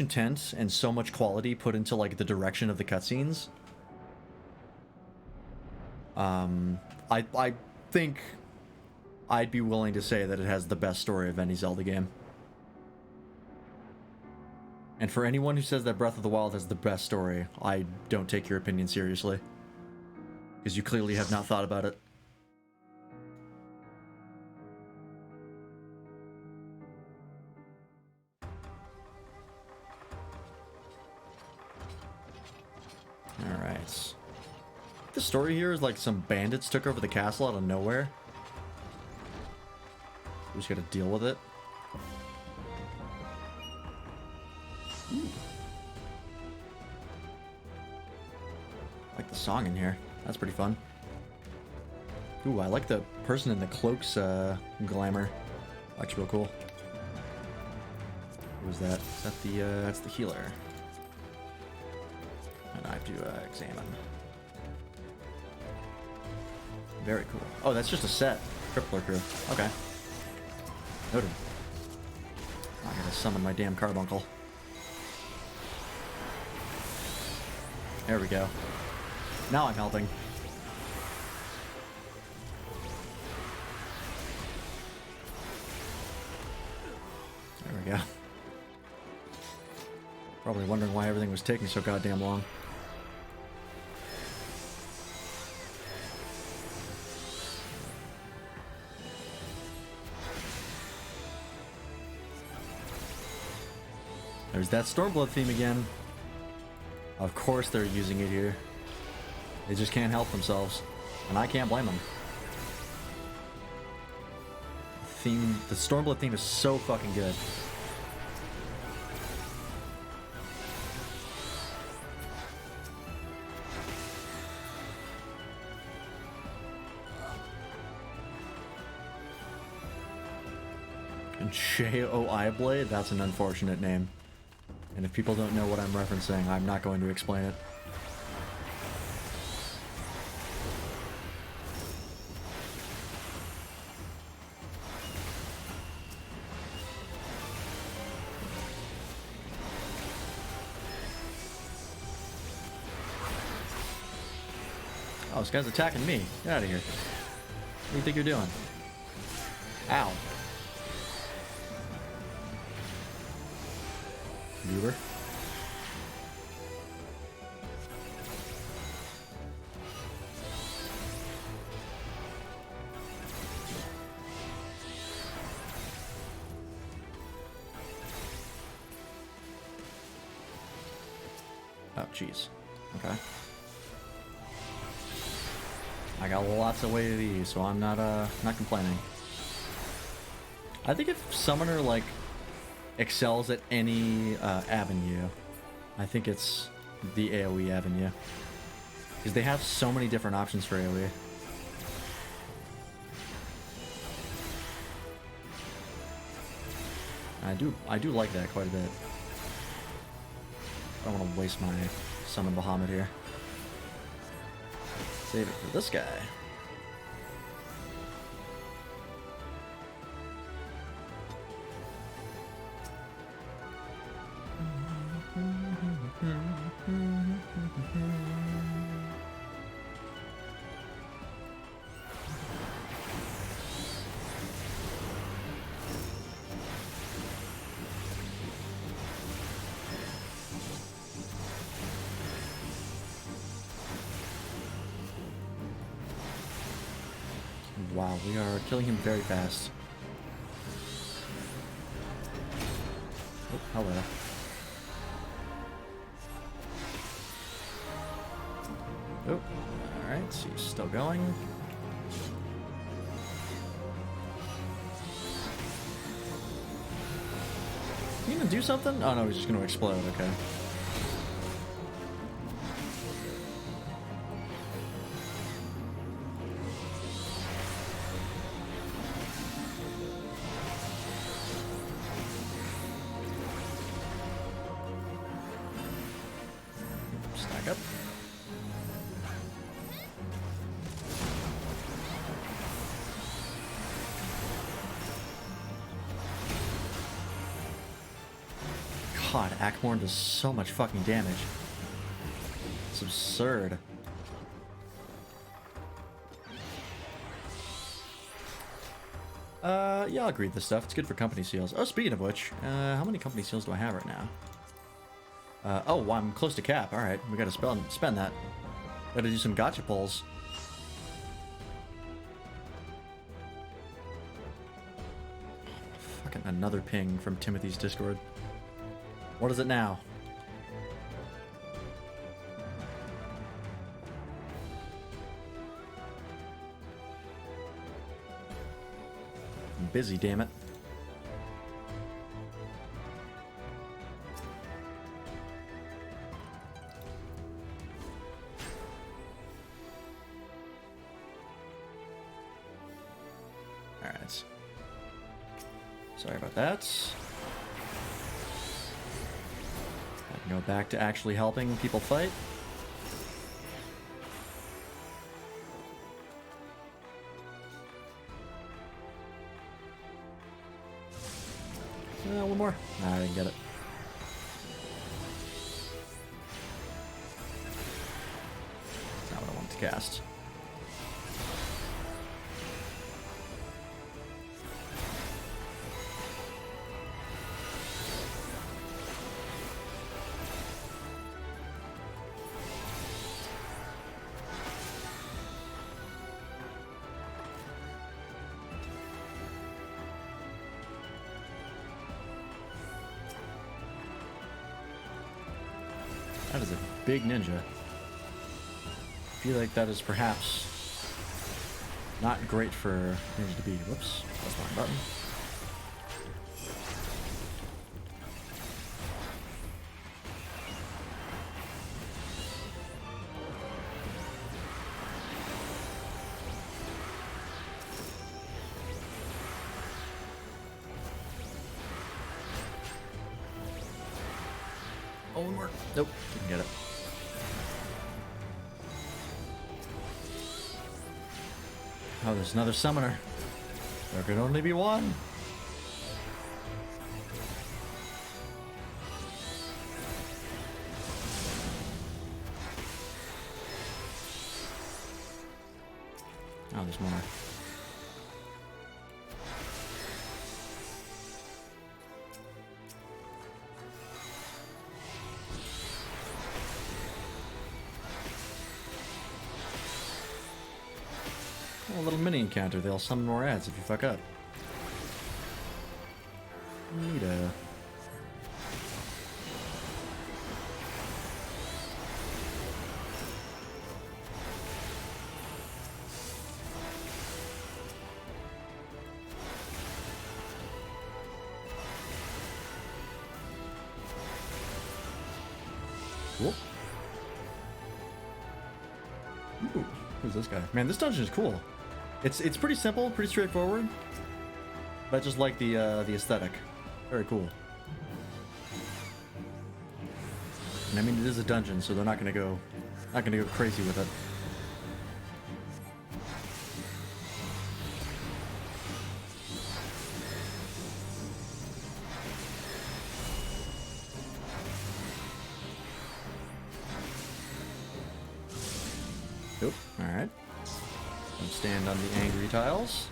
Speaker 1: intent and so much quality put into, like, the direction of the cutscenes. I think I'd be willing to say that it has the best story of any Zelda game. And for anyone who says that Breath of the Wild has the best story, I don't take your opinion seriously. Because you clearly have not thought about it. Alright. The story here is like some bandits took over the castle out of nowhere. We just gotta deal with it. I like the song in here. That's pretty fun. Ooh, I like the person in the cloak's glamour. Looks real cool. Who's that? Is that the, that's the healer. And I have to examine. Very cool. Oh, that's just a set. Crippler crew. Okay. Noted. I gotta summon my damn carbuncle. There we go. Now I'm helping. There we go. Probably wondering why everything was taking so goddamn long. There's that Stormblood theme again. Of course they're using it here. They just can't help themselves. And I can't blame them. The Stormblood theme is so fucking good. J-O-I Blade? That's an unfortunate name. And if people don't know what I'm referencing, I'm not going to explain it. Oh, this guy's attacking me. Get out of here. What do you think you're doing? Ow. Viewer. Oh, jeez. Okay. I got lots of way to these, so I'm not complaining. I think if Summoner, like, excels at any avenue, I think it's the AoE avenue. Because they have so many different options for AoE. I do like that quite a bit. I don't want to waste my Summon Bahamut here. Save it for this guy. Wow, we are killing him very fast. Oh, hello. Oh, alright, so he's still going. You gonna do something? Oh no, he's just gonna explode, okay. Stack up. God, Ackmorn does so much fucking damage. It's absurd. Yeah, I'll agree with this stuff. It's good for company seals. Oh, speaking of which, how many company seals do I have right now? Oh, well, I'm close to cap. Alright, we gotta spend that. Gotta do some gotcha pulls. Fucking another ping from Timothy's Discord. What is it now? I'm busy, damn it. Alright. Sorry about that. I can go back to actually helping people fight. One more. Nah, I didn't get it. That's not what I wanted to cast. That is a big ninja. I feel like that is perhaps not great for ninja to be. Whoops, that's the wrong button. didn't work. Nope, didn't get it. Oh, there's another summoner. There could only be one. Oh, there's more. A little mini encounter. They'll summon more ads if you fuck up. Neato. Cool. Ooh, who's this guy? Man, this dungeon is cool. It's pretty simple, pretty straightforward. But I just like the aesthetic. Very cool. And I mean, it is a dungeon, so they're not gonna go crazy with it. Nope. All right. Stand on the angry tiles.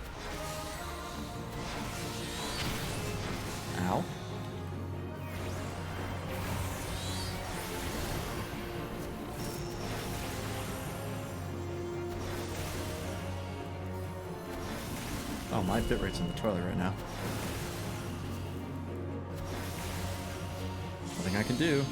Speaker 1: Ow. Oh, my bitrate's in the toilet right now. Nothing I can do.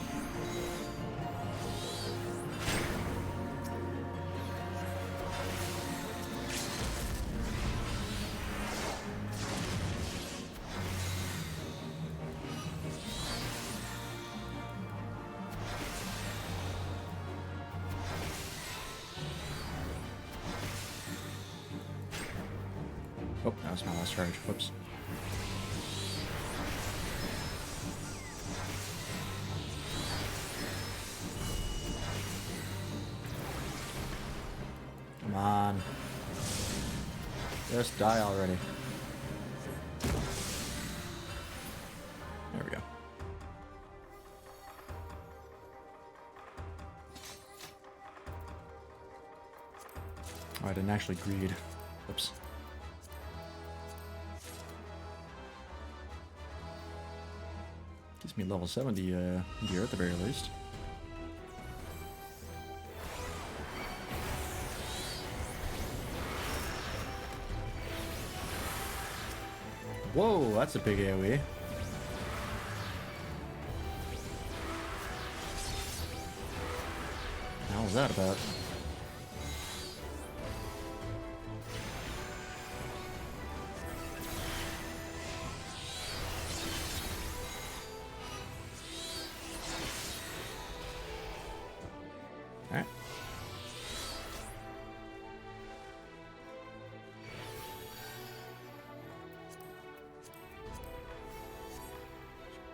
Speaker 1: Oh, that was my last charge. Whoops. Come on. Just die already. There we go. Oh, I didn't actually greed. Whoops. Gives me level 70 gear at the very least. Whoa, that's a big AoE. How was that about? Alright.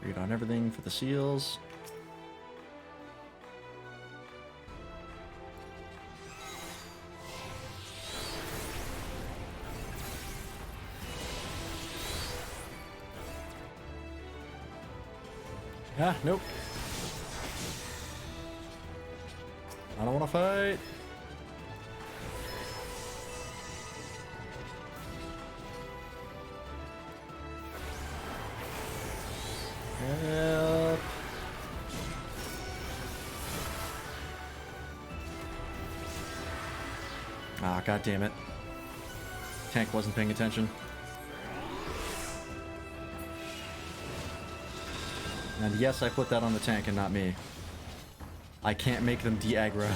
Speaker 1: Read on everything for the seals. Ah, nope. I don't want to fight. Help. Ah, god damn it. Tank wasn't paying attention. And yes, I put that on the tank and not me. I can't make them de-aggro.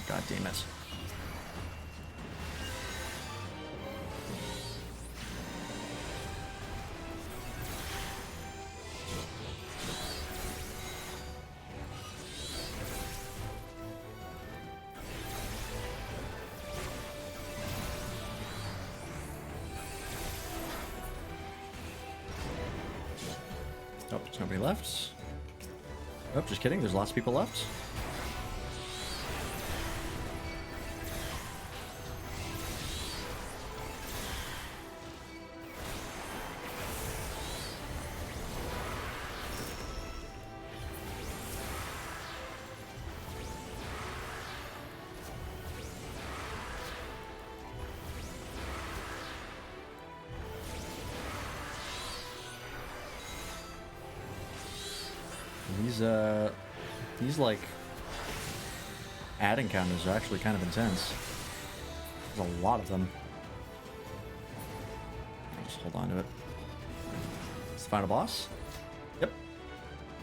Speaker 1: God damn it. Oh, there's nobody left. Oh, just kidding. There's lots of people left. These like ad encounters are actually kind of intense. There's a lot of them. I'll just hold on to it. It's the final boss? Yep.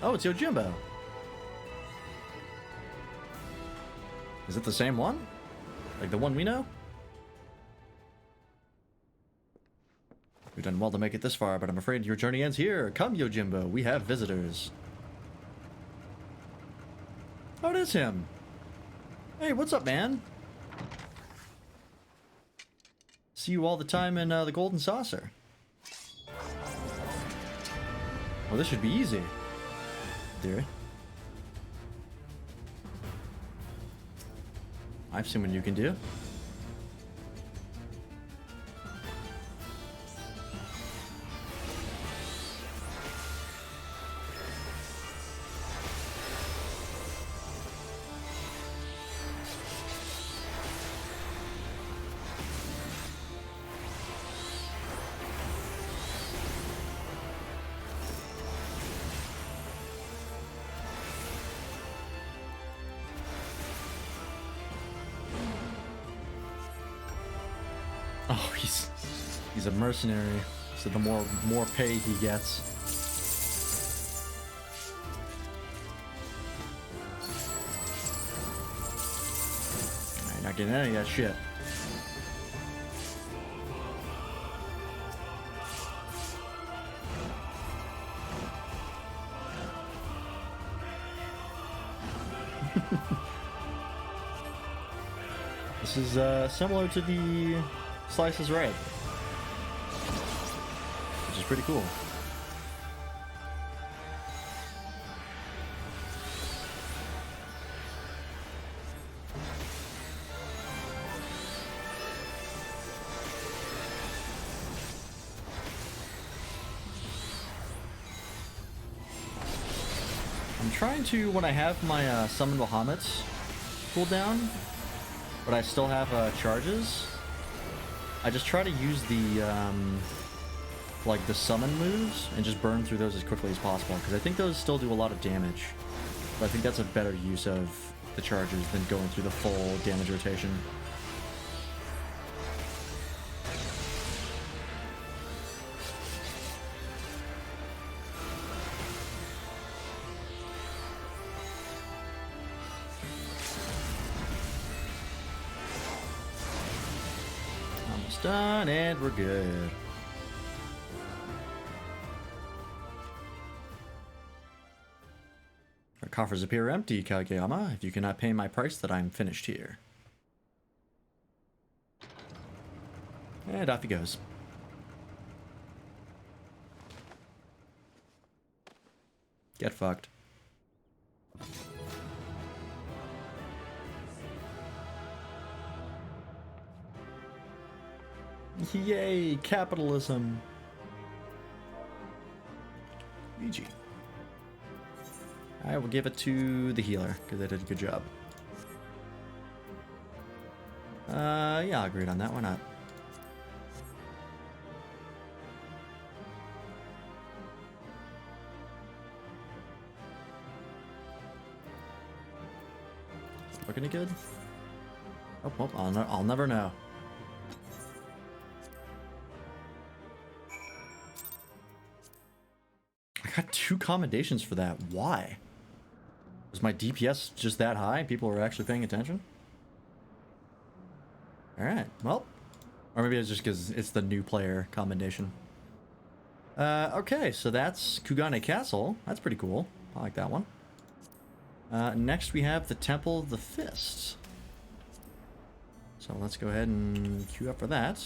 Speaker 1: Oh, it's Yojimbo. Is it the same one? Like the one we know? We've done well to make it this far, but I'm afraid your journey ends here. Come, Yojimbo, we have visitors. Oh, it is him. Hey, what's up, man? See you all the time in the Golden Saucer. Well, this should be easy. Dear. I've seen what you can do. Oh, he's a mercenary, so the more pay he gets. Alright, not getting any of that shit. This is similar to the Slices Red, which is pretty cool. I'm trying to, when I have my Summon Bahamut's cooldown, but I still have charges, I just try to use the, like the summon moves and just burn through those as quickly as possible, because I think those still do a lot of damage. But I think that's a better use of the charges than going through the full damage rotation. Done, and we're good. Our coffers appear empty, Kageyama. If you cannot pay my price, then I'm finished here. And off he goes. Get fucked. Yay, capitalism. GG. I will give it to the healer, because they did a good job. Yeah, I agreed on that. Why not? Looking any good? Oh, well, I'll never know. I got 2 commendations for that. Why? Was my DPS just that high? People were actually paying attention? Alright, well. Or maybe it's just because it's the new player commendation. Okay, so that's Kugane Castle. That's pretty cool. I like that one. Next we have the Temple of the Fist. So let's go ahead and queue up for that.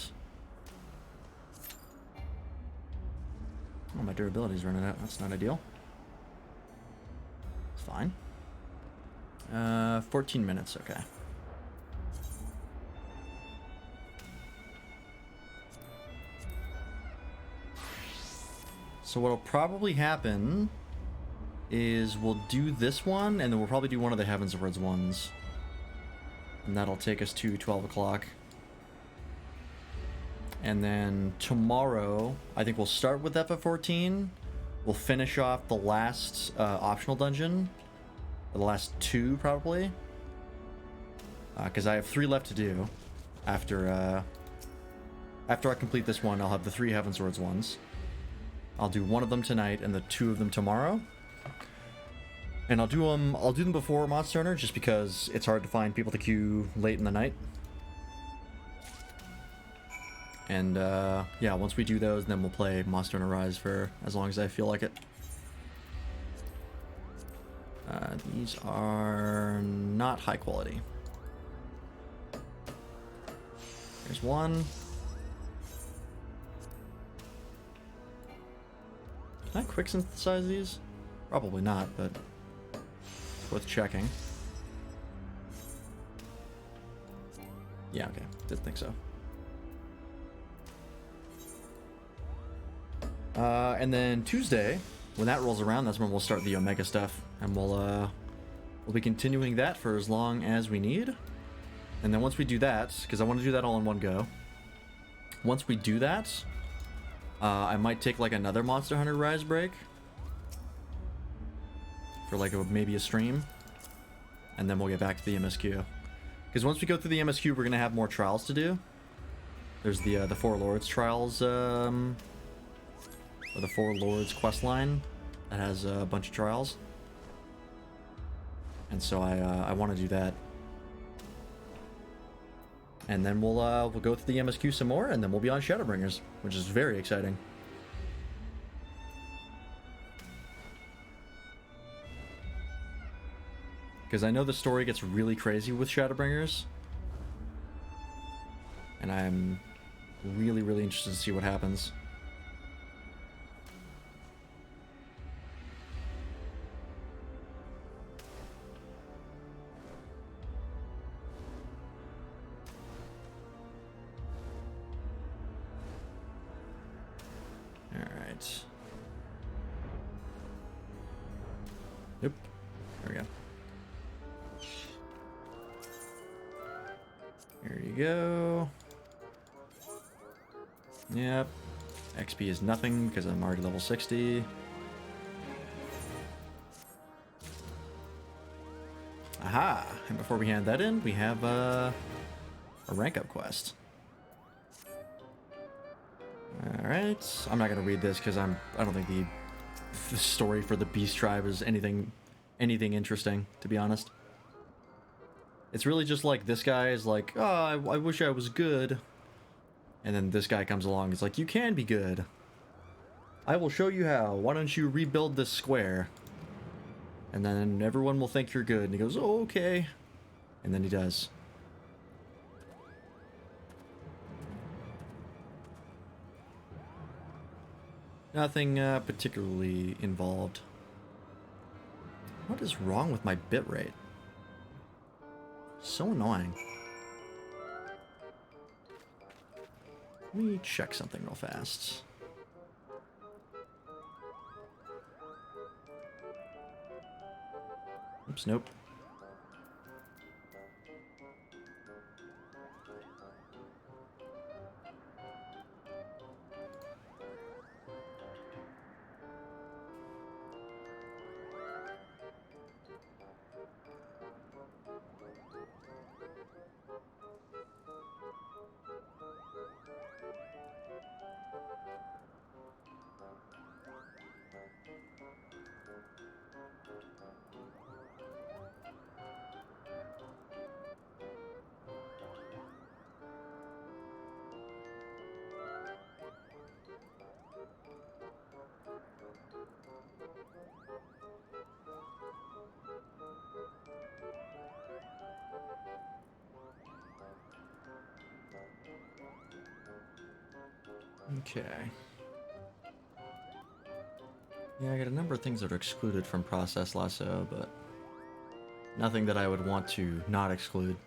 Speaker 1: Oh, my durability's running out. That's not ideal. It's fine. 14 minutes, okay. So what'll probably happen is we'll do this one, and then we'll probably do one of the Heavens Words ones. And that'll take us to 12 o'clock. And then tomorrow, I think we'll start with FF14. We'll finish off the last optional dungeon. Or the last two, probably. Because I have 3 left to do. After I complete this one, I'll have the 3 Heavens Words ones. I'll do one of them tonight and the 2 of them tomorrow. And I'll do them before Monster Hunter, just because it's hard to find people to queue late in the night. And yeah, once we do those, then we'll play Monster Hunter Rise for as long as I feel like it. These are not high quality. There's one. Can I quick synthesize these? Probably not, but worth checking. Yeah, okay. Didn't think so. And then Tuesday, when that rolls around, that's when we'll start the Omega stuff, and we'll be continuing that for as long as we need. And then once we do that, because I want to do that all in one go. Once we do that, I might take like another Monster Hunter Rise break for like maybe a stream, and then we'll get back to the MSQ. Because once we go through the MSQ, we're gonna have more trials to do. There's the Four Lords trials, or the Four Lords quest line that has a bunch of trials, and so I want to do that. And then we'll go through the MSQ some more, and then we'll be on Shadowbringers, which is very exciting. Because I know the story gets really crazy with Shadowbringers, and I'm really, really interested to see what happens. Alright. Yep. There we go. There you go. Yep. XP is nothing because I'm already level 60. Aha! And before we hand that in, we have a rank up quest. Alright. I'm not gonna read this because I don't think the story for the Beast Tribe is anything interesting, to be honest. It's really just like this guy is like, oh, I wish I was good. And then this guy comes along, it's like, you can be good. I will show you how. Why don't you rebuild this square? And then everyone will think you're good. And he goes, oh, okay. And then he does. Nothing particularly involved. What is wrong with my bitrate? So annoying. Let me check something real fast. Oops, nope. Okay. Yeah, I got a number of things that are excluded from Process Lasso, but nothing that I would want to not exclude.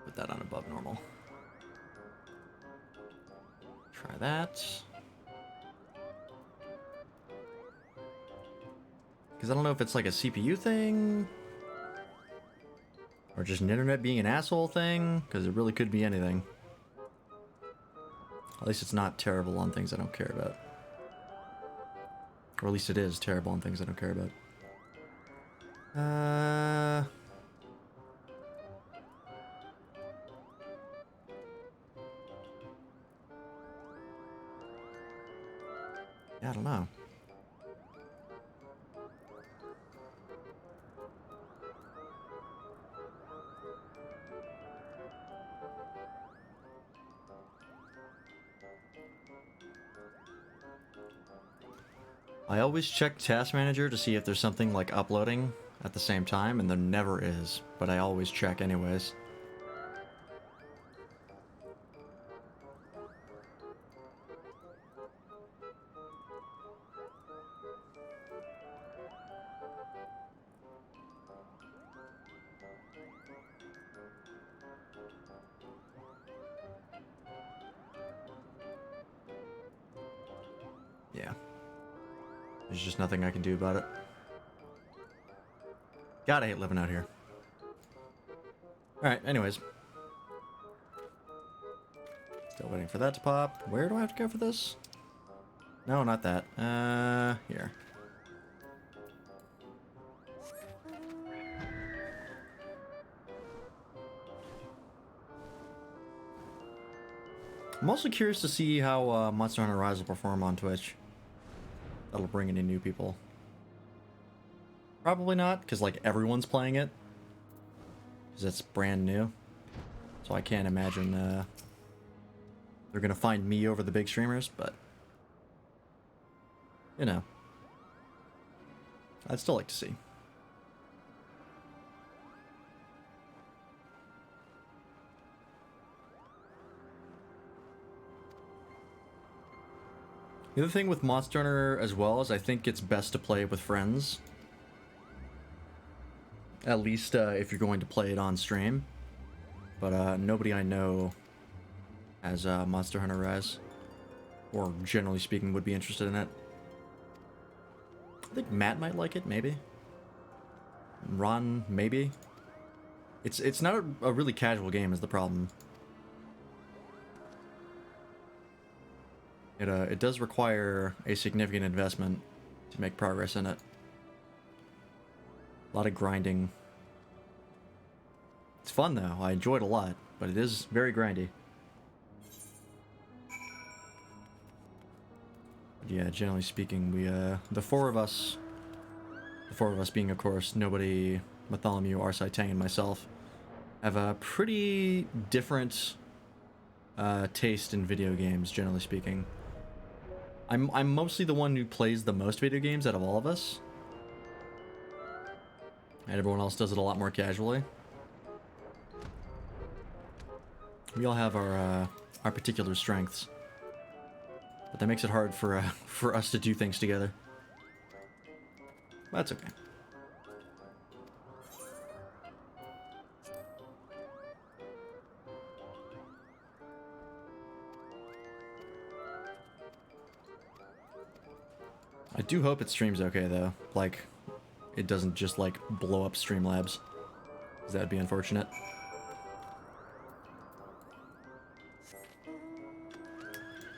Speaker 1: Put that on above normal. Try that. Because I don't know if it's like a CPU thing, or just an internet being an asshole thing, because it really could be anything. At least it's not terrible on things I don't care about. Or at least it is terrible on things I don't care about. Yeah, I don't know. I always check Task Manager to see if there's something like uploading at the same time, and there never is, but I always check anyways. Yeah. There's just nothing I can do about it. God, I hate living out here. Alright, anyways. Still waiting for that to pop. Where do I have to go for this? No, not that. Here. I'm also curious to see how Monster Hunter Rise will perform on Twitch. That'll bring in new people. Probably not, because like everyone's playing it. Because it's brand new. So I can't imagine they're gonna find me over the big streamers, but you know. I'd still like to see. The other thing with Monster Hunter as well is I think it's best to play it with friends. At least if you're going to play it on stream. But nobody I know has Monster Hunter Rise, or generally speaking would be interested in it. I think Matt might like it, maybe. Ron, maybe. It's not a really casual game is the problem. It does require a significant investment to make progress in it. A lot of grinding. It's fun though, I enjoy it a lot, but it is very grindy. But yeah, generally speaking, we the four of us being of course nobody, Bartholomew, Arsai Tang, and myself, have a pretty different taste in video games, generally speaking. I'm mostly the one who plays the most video games out of all of us. And everyone else does it a lot more casually. We all have our particular strengths. But that makes it hard for us to do things together. That's okay. I do hope it streams okay though. Like, it doesn't just like blow up Streamlabs. 'Cause that'd be unfortunate.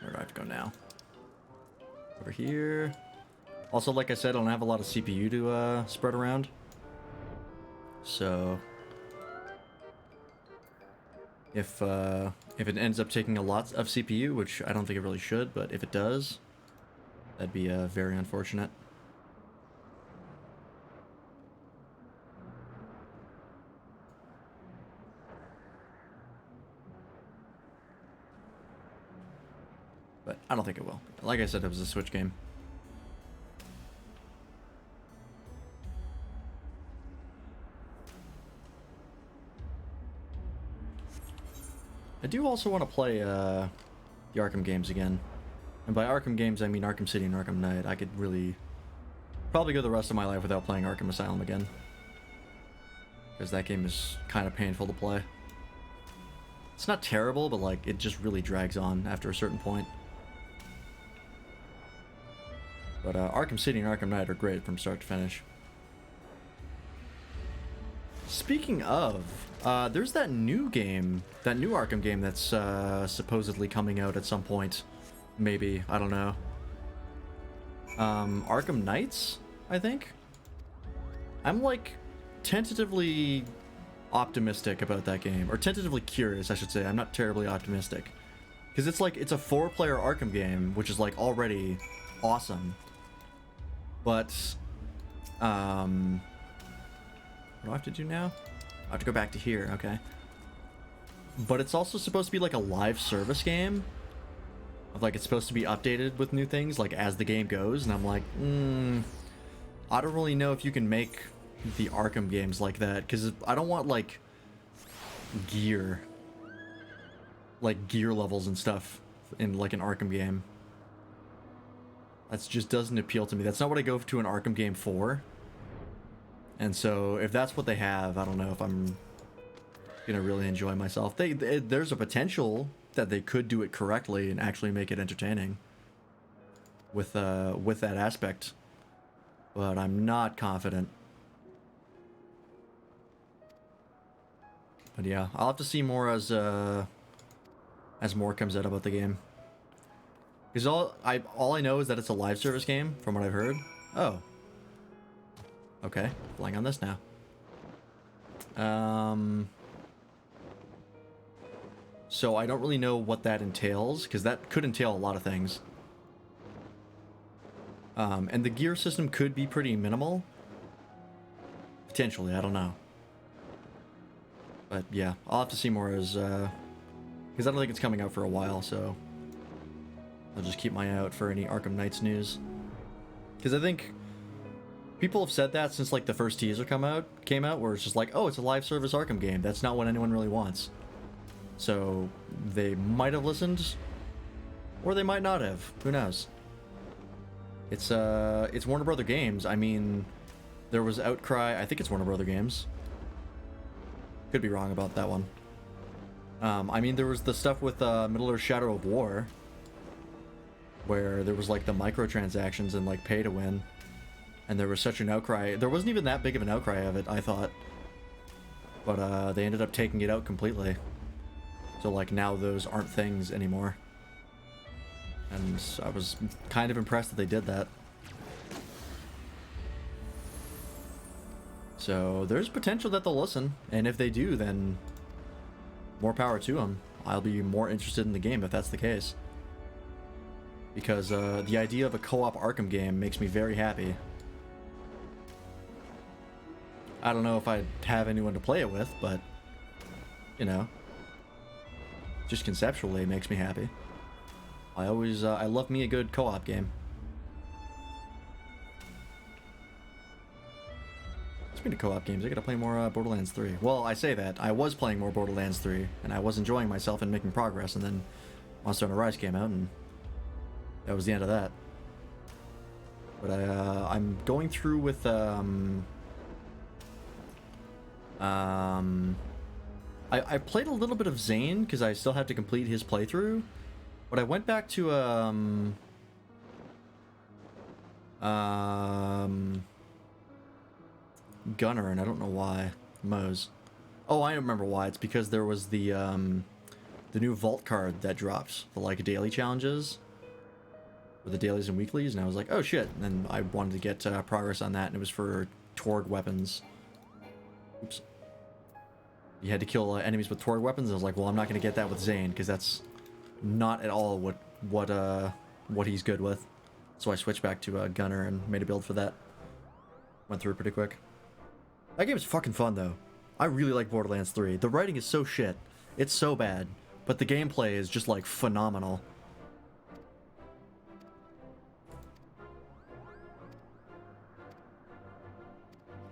Speaker 1: Where do I have to go now? Over here. Also, like I said, I don't have a lot of CPU to spread around. So if it ends up taking a lot of CPU, which I don't think it really should, but if it does, that'd be very unfortunate. But I don't think it will. Like I said, it was a Switch game. I do also want to play the Arkham games again. And by Arkham games, I mean Arkham City and Arkham Knight. I could really probably go the rest of my life without playing Arkham Asylum again. Because that game is kind of painful to play. It's not terrible, but like it just really drags on after a certain point. But Arkham City and Arkham Knight are great from start to finish. Speaking of, there's that new game, that new Arkham game that's supposedly coming out at some point. Maybe, I don't know. Arkham Knights, I think? I'm like tentatively optimistic about that game, or tentatively curious, I should say. I'm not terribly optimistic. Because it's like, it's a 4-player Arkham game, which is like already awesome. But, what do I have to do now? I have to go back to here, okay. But it's also supposed to be like a live service game. Like, it's supposed to be updated with new things, like, as the game goes. And I'm like, I don't really know if you can make the Arkham games like that. Because I don't want, like, gear. Like, gear levels and stuff in, like, an Arkham game. That just doesn't appeal to me. That's not what I go to an Arkham game for. And so, if that's what they have, I don't know if I'm gonna really enjoy myself. There's a potential that they could do it correctly and actually make it entertaining with that aspect, but I'm not confident. But yeah, I'll have to see more as more comes out about the game. Because all I know is that it's a live service game, from what I've heard. Oh. Okay, flying on this now. So I don't really know what that entails, because that could entail a lot of things. And the gear system could be pretty minimal. Potentially, I don't know. But yeah, I'll have to see more as, because I don't think it's coming out for a while, so I'll just keep my eye out for any Arkham Knights news. Because I think people have said that since like the first teaser came out, where it's just like, oh, it's a live service Arkham game. That's not what anyone really wants. So they might have listened, or they might not have. Who knows? It's Warner Brother Games. I mean, there was outcry. I think it's Warner Brother Games. Could be wrong about that one. I mean, there was the stuff with Middle-earth Shadow of War, where there was like the microtransactions and like pay to win, and there was such an outcry. There wasn't even that big of an outcry of it, I thought, but they ended up taking it out completely. So like now those aren't things anymore, and I was kind of impressed that they did that. So there's potential that they'll listen, and if they do, then more power to them. I'll be more interested in the game if that's the case. Because the idea of a co-op Arkham game makes me very happy. I don't know if I'd have anyone to play it with, but, you know, just conceptually it makes me happy. I love me a good co-op game. Speaking of co-op games, I gotta play more Borderlands 3. Well, I say that. I was playing more Borderlands 3, and I was enjoying myself and making progress, and then Monster Hunter Rise came out, and that was the end of that. But I'm going through with I played a little bit of Zane because I still have to complete his playthrough, but I went back to Gunner, and I don't know why. Moe's. Oh, I remember why. It's because there was the new vault card that dropped for like daily challenges, or the dailies and weeklies, and I was like, oh shit, and then I wanted to get progress on that, and it was for Torg weapons. Oops. You had to kill enemies with Torg weapons, and I was like, well, I'm not going to get that with Zane, because that's not at all what he's good with. So I switched back to Gunner and made a build for that. Went through it pretty quick. That game is fucking fun, though. I really like Borderlands 3. The writing is so shit. It's so bad. But the gameplay is just, like, phenomenal.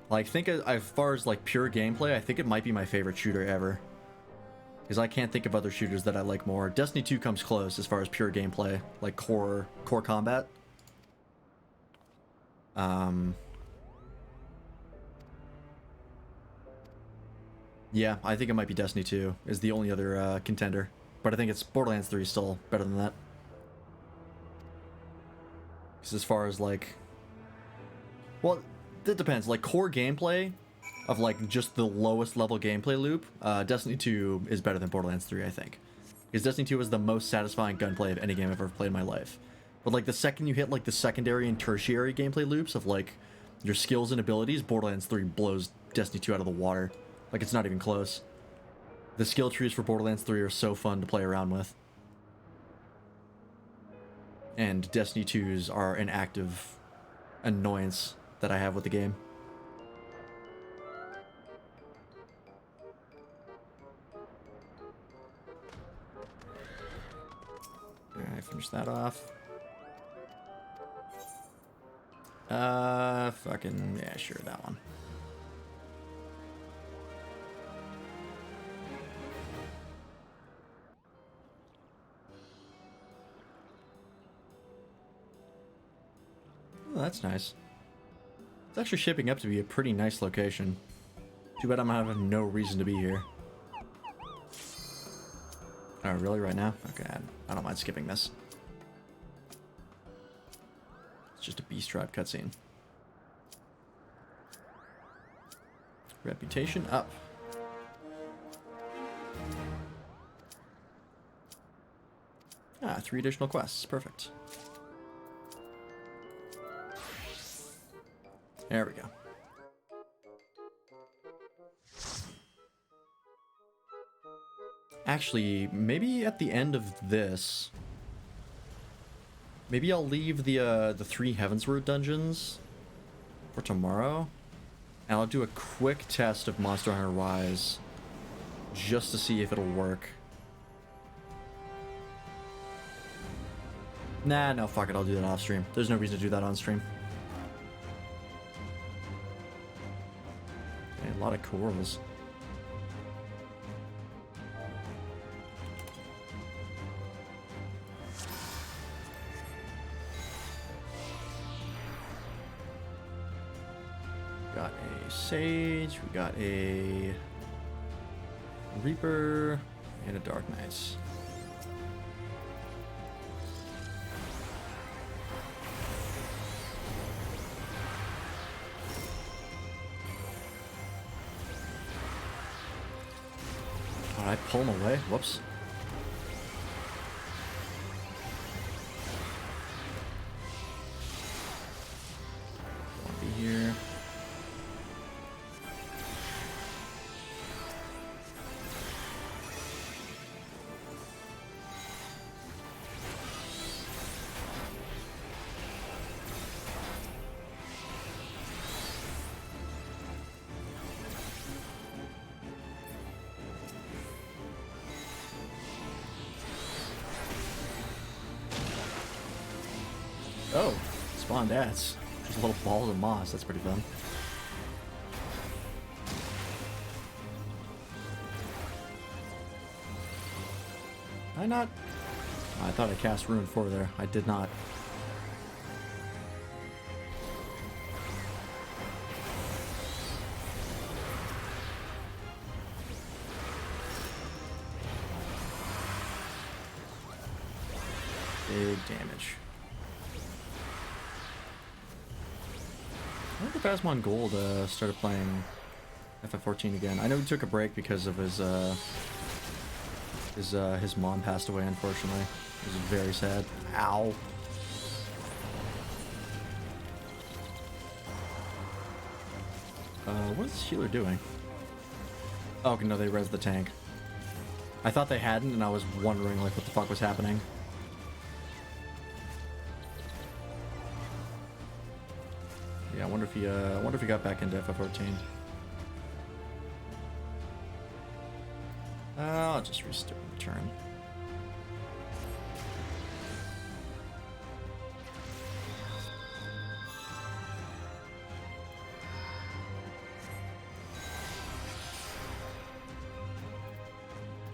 Speaker 1: Like, think as far as, like, pure gameplay, I think it might be my favorite shooter ever. Because I can't think of other shooters that I like more. Destiny 2 comes close as far as pure gameplay, like core combat. Yeah, I think it might be Destiny 2 is the only other contender. But I think it's Borderlands 3 still better than that. Because as far as like... Well, it depends. Like core gameplay of like just the lowest level gameplay loop, Destiny 2 is better than Borderlands 3, I think. Because Destiny 2 is the most satisfying gunplay of any game I've ever played in my life. But like the second you hit like the secondary and tertiary gameplay loops of like your skills and abilities, Borderlands 3 blows Destiny 2 out of the water. Like it's not even close. The skill trees for Borderlands 3 are so fun to play around with. And Destiny 2's are an active annoyance that I have with the game. Alright, finish that off. Fucking, yeah, sure, that one. Oh, that's nice. It's actually shaping up to be a pretty nice location. Too bad I'm having no reason to be here. Oh, really? Right now? Okay, I don't mind skipping this. It's just a Beast Tribe cutscene. Reputation up. Ah, 3 additional quests. Perfect. There we go. Actually, maybe at the end of this, maybe I'll leave the 3 Heavensward dungeons for tomorrow, and I'll do a quick test of Monster Hunter Rise just to see if it'll work. Nah, no, fuck it, I'll do that off stream. There's no reason to do that on stream. Okay, a lot of corals. Got a Sage, we got a Reaper, and a Dark Knight. Oh, I pull him away? Whoops. Don't want to be here. Oh, spawned ads. Just little balls of moss. That's pretty fun. Did I not? I thought I cast Rune 4 there. I did not. Big damage. I wonder if Asmon Gold started playing FF14 again. I know he took a break because of his mom passed away, unfortunately. It was very sad. Ow. What is healer doing? Oh, no, they rezzed the tank. I thought they hadn't, and I was wondering like what the fuck was happening. Yeah, I wonder if he got back into FF14. I'll just restart the turn.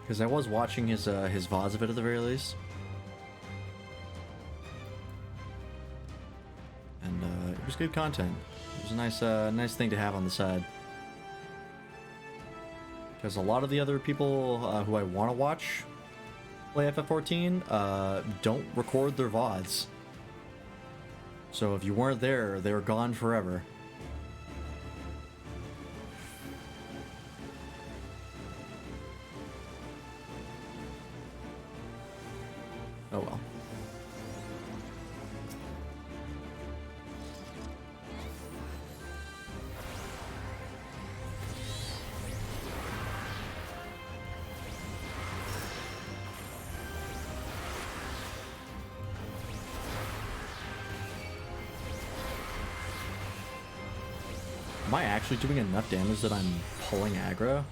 Speaker 1: Because I was watching his VODs of it at the very least. And it was good content. It was a nice thing to have on the side. Because a lot of the other people who I want to watch play FF14 don't record their VODs. So if you weren't there, they were gone forever. Oh well. Am I actually doing enough damage that I'm pulling aggro?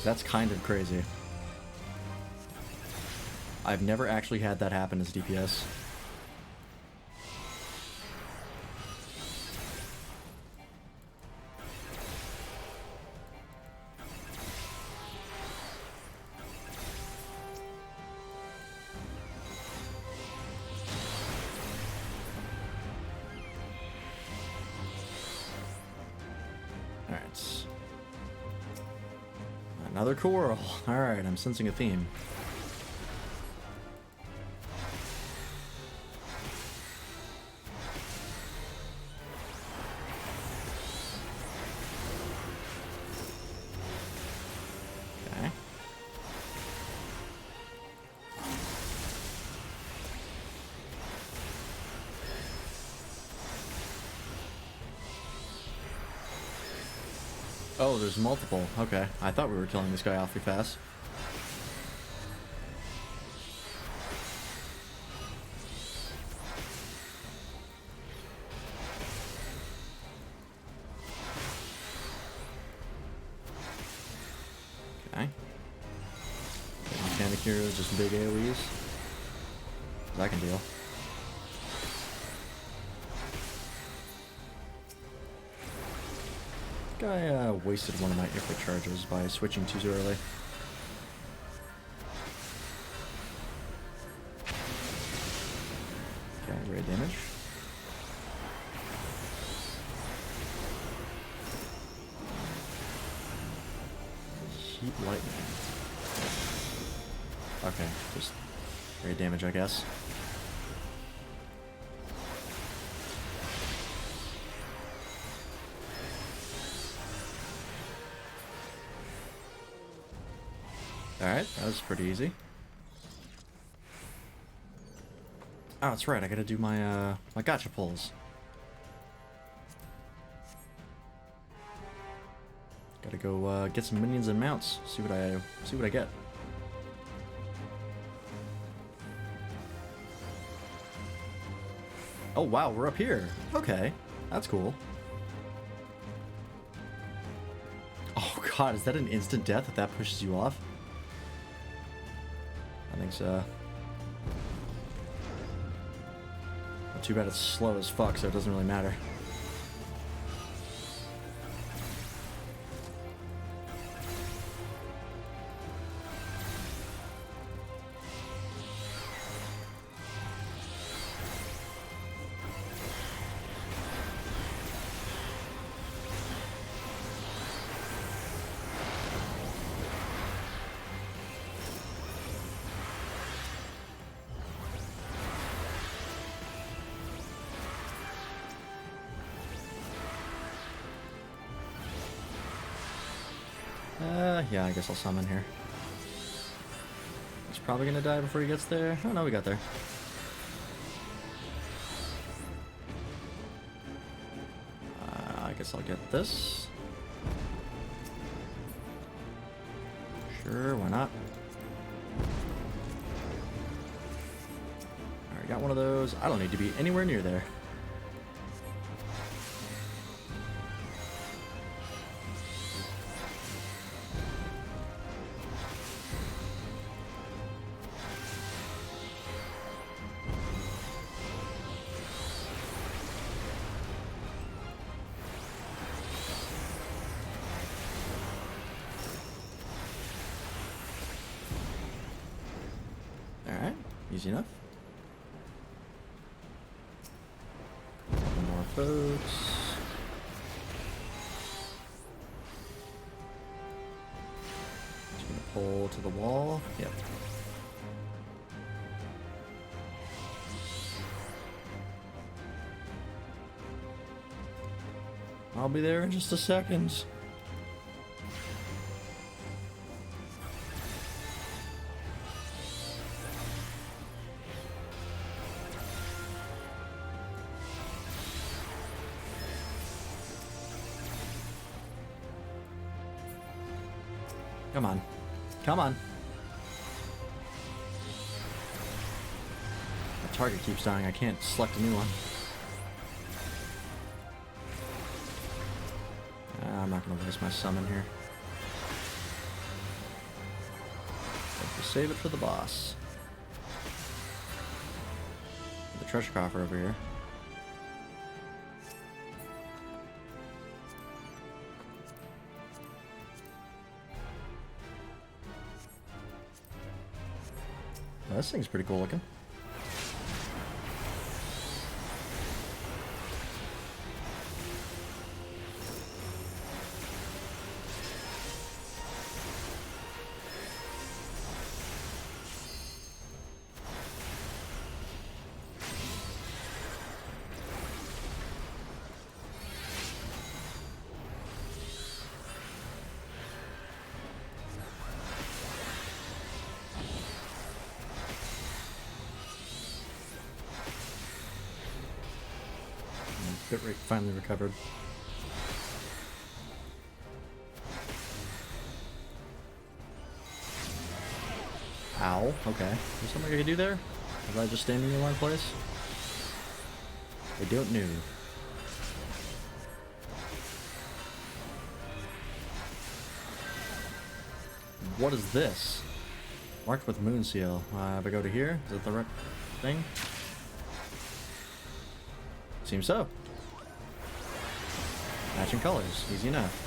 Speaker 1: That's kind of crazy. I've never actually had that happen as DPS. Alright. Another coral. Alright, I'm sensing a theme. Okay. Oh, there's multiple. Okay. I thought we were killing this guy awfully fast. Okay. Mechanic here is just big AoEs. That can deal. I wasted one of my input charges by switching too early. Okay, raid damage. Heat lightning. Okay, just raid damage, I guess. Alright, that was pretty easy. Oh, that's right, I gotta do my, my gotcha pulls. Gotta go, get some minions and mounts, see what I get. Oh wow, we're up here. Okay, that's cool. Oh god, is that an instant death if that pushes you off? I think so. But too bad it's slow as fuck, so it doesn't really matter. Yeah, I guess I'll summon here. He's probably gonna die before he gets there. Oh no, we got there. I guess I'll get this. Sure, why not? Alright, got one of those. I don't need to be anywhere near there. Easy enough. More folks. Just gonna pull to the wall. Yep. I'll be there in just a second. Come on. Come on. The target keeps dying. I can't select a new one. I'm not going to waste my summon here. Have to save it for the boss. The treasure coffer over here. Oh, this thing's pretty cool looking. Bit rate finally recovered. Ow. Okay. There's something I can do there? Was I just standing in one place? I don't know. What is this? Marked with moon seal. If I go to here, is that the right thing? Seems so. Matching colors, easy enough.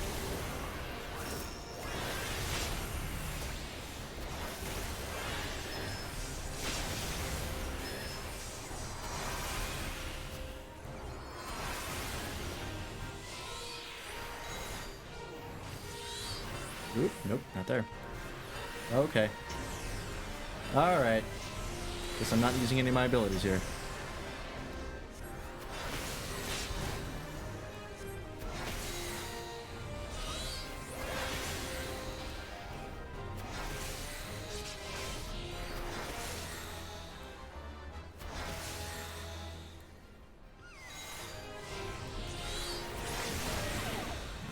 Speaker 1: Oop, nope, not there. Okay. Alright. Guess I'm not using any of my abilities here.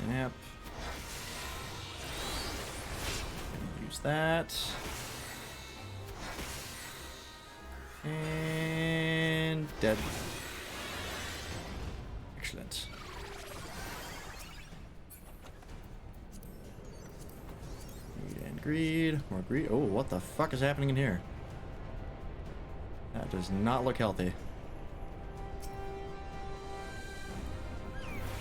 Speaker 1: Yep. Use that. And dead. Excellent. Greed and greed. More greed. Oh, what the fuck is happening in here? That does not look healthy.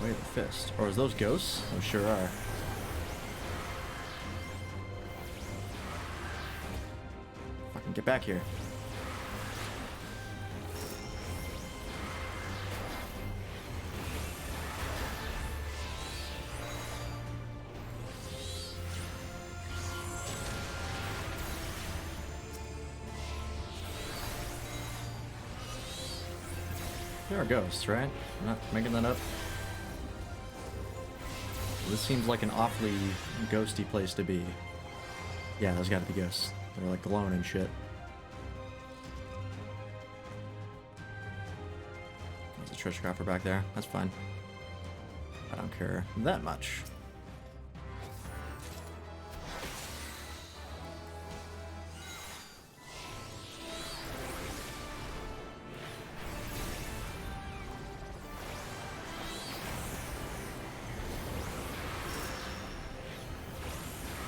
Speaker 1: Wait, a fist. Or is those ghosts? Those sure are. Fucking get back here. There are ghosts, right? I'm not making that up. This seems like an awfully ghosty place to be. Yeah, there's gotta be ghosts. They're like glowing and shit. There's a treasure coffer back there. That's fine. I don't care that much.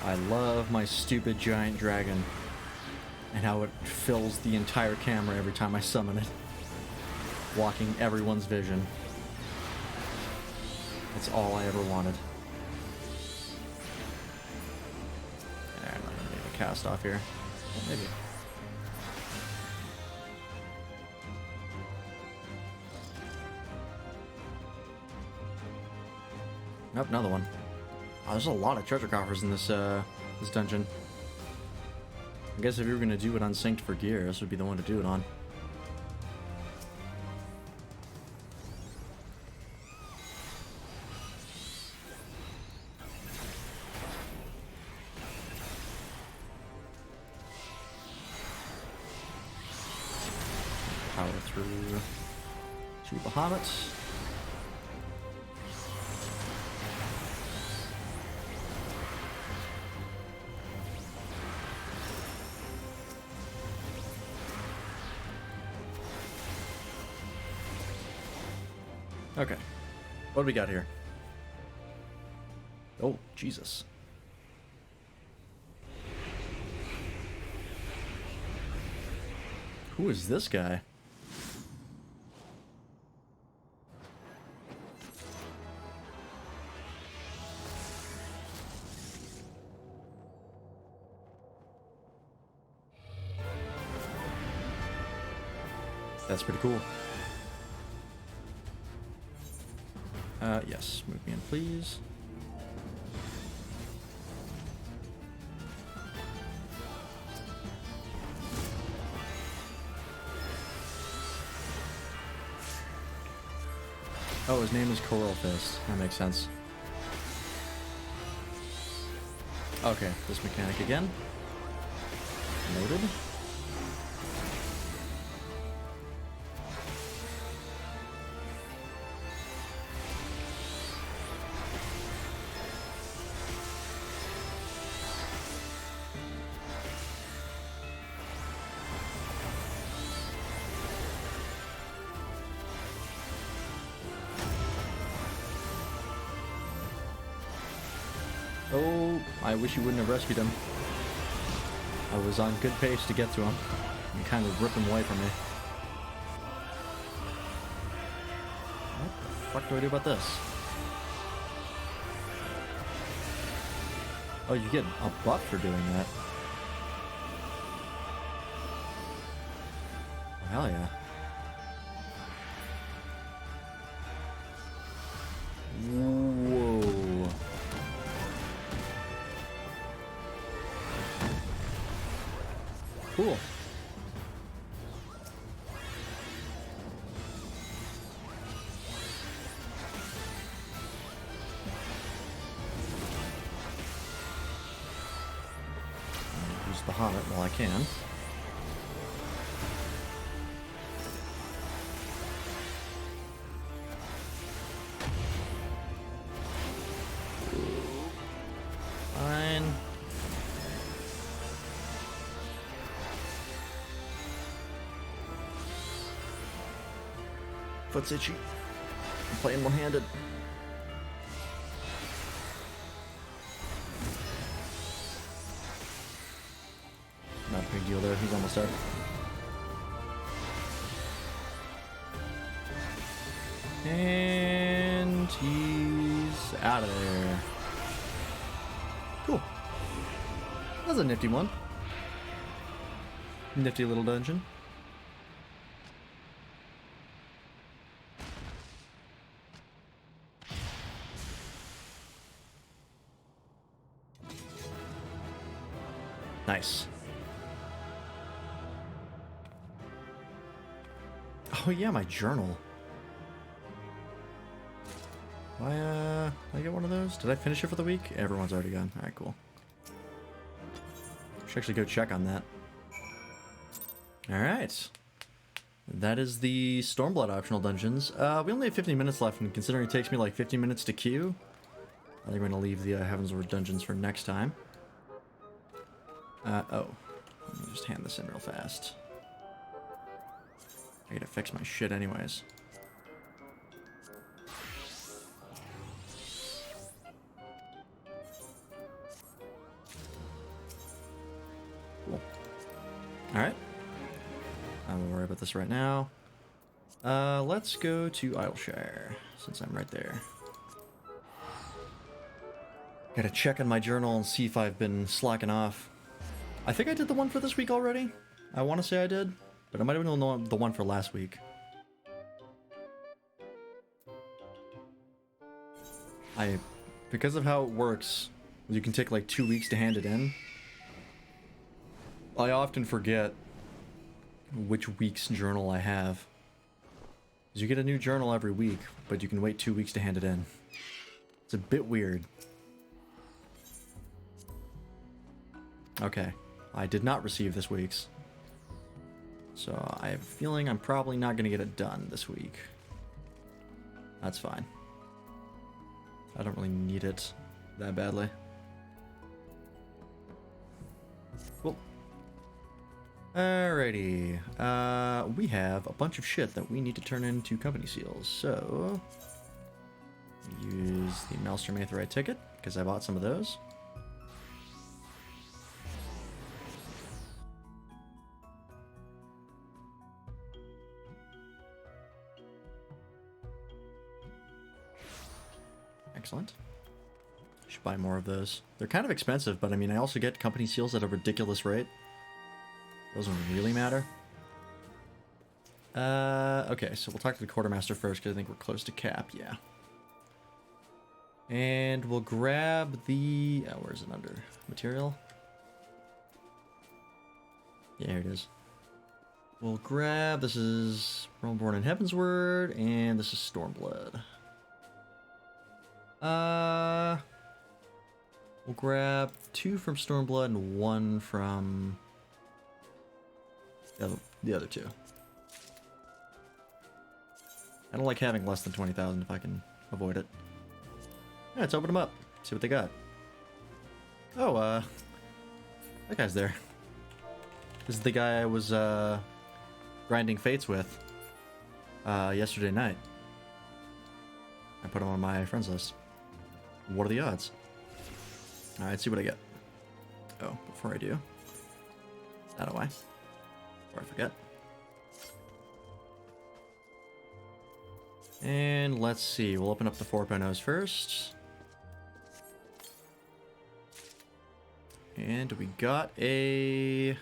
Speaker 1: I love my stupid giant dragon and how it fills the entire camera every time I summon it, blocking everyone's vision. That's all I ever wanted. I'm not gonna need a cast off here. Well, maybe. Oh, another one. Oh, there's a lot of treasure coffers in this this dungeon. I guess if you were gonna do it on Synced for gear, this would be the one to do it on. Power through two Bahamut. Okay, what do we got here? Oh, Jesus. Who is this guy? That's pretty cool. Yes, move me in, please. Oh, his name is Coral Fist. That makes sense. Okay, this mechanic again. Noted. Oh, I wish you wouldn't have rescued him. I was on good pace to get to him and kind of rip him away from me. What the fuck do I do about this? Oh, you get a buff for doing that. Oh, hell yeah. Whoa. Cool. Use the Hobbit while I can. Fine. Foot's itchy. I'm playing one-handed. Not a big deal there. He's almost dead. And he's out of there. Cool. That's a nifty one. Nifty little dungeon. Nice. Oh yeah, my journal. Did I get one of those? Did I finish it for the week? Everyone's already gone. Alright, cool. Should actually go check on that. Alright. That is the Stormblood optional dungeons. We only have 15 minutes left, and considering it takes me like 15 minutes to queue, I think we're going to leave the Heavensward dungeons for next time. Oh. Let me just hand this in real fast. I gotta fix my shit anyways. Cool. Alright. I won't worry about this right now. Let's go to Isleshire, since I'm right there. Gotta check on my journal and see if I've been slacking off. I think I did the one for this week already. I want to say I did, but I might have been the one for last week. I because of how it works, you can take like 2 weeks to hand it in. I often forget which week's journal I have. 'Cause you get a new journal every week, but you can wait 2 weeks to hand it in. It's a bit weird. Okay, I did not receive this week's. So I have a feeling I'm probably not going to get it done this week. That's fine. I don't really need it that badly. Cool. Alrighty. We have a bunch of shit that we need to turn into company seals. So use the Maelstrom Aetheryte ticket because I bought some of those. Excellent. Should buy more of those. They're kind of expensive, but I mean, I also get company seals at a ridiculous rate. Doesn't really matter. Okay, so we'll talk to the quartermaster first because I think we're close to cap. Yeah. And we'll grab the... Oh, where's it under? Material? Yeah, here it is. We'll grab... This is Realmborn in Heavensward, and this is Stormblood. We'll grab 2 from Stormblood and 1 from the other 2. I don't like having less than 20,000 if I can avoid it. Yeah, let's open them up. See what they got. Oh, that guy's there. This is the guy I was grinding fates with yesterday night. I put him on my friends list. What are the odds? Alright, see what I get. Oh, before I do. That away. Before I forget. And let's see. We'll open up the 4.0s first. And we got a...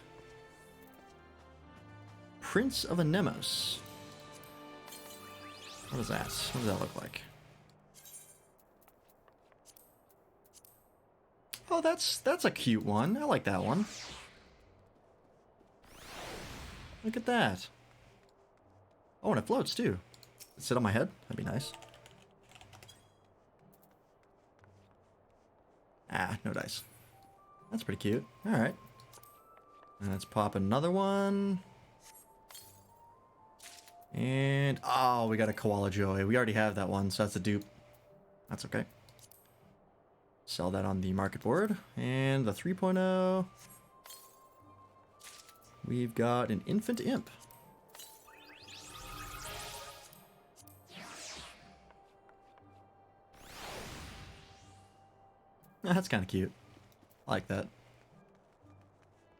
Speaker 1: Prince of Anemos. What is that? What does that look like? Oh, that's a cute one. I like that one. Look at that. Oh, and it floats too. Sit on my head? That'd be nice. Ah, no dice. That's pretty cute. Alright. And let's pop another one. And, oh, we got a Koala Joey. We already have that one, so that's a dupe. That's okay. Sell that on the market board. And the 3.0. We've got an Infant Imp. That's kind of cute. I like that.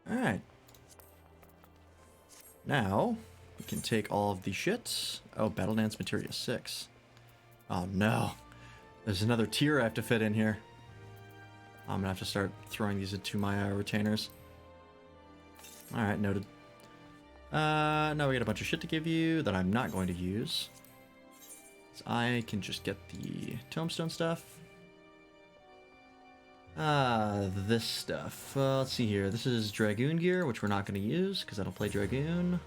Speaker 1: Alright. Now, we can take all of the shit. Oh, Battle Dance Materia 6. Oh no. There's another tier I have to fit in here. I'm gonna have to start throwing these into my retainers. Alright, noted. Now we got a bunch of shit to give you that I'm not going to use. So I can just get the tombstone stuff. This stuff. Let's see here. This is Dragoon gear, which we're not going to use because I don't play Dragoon.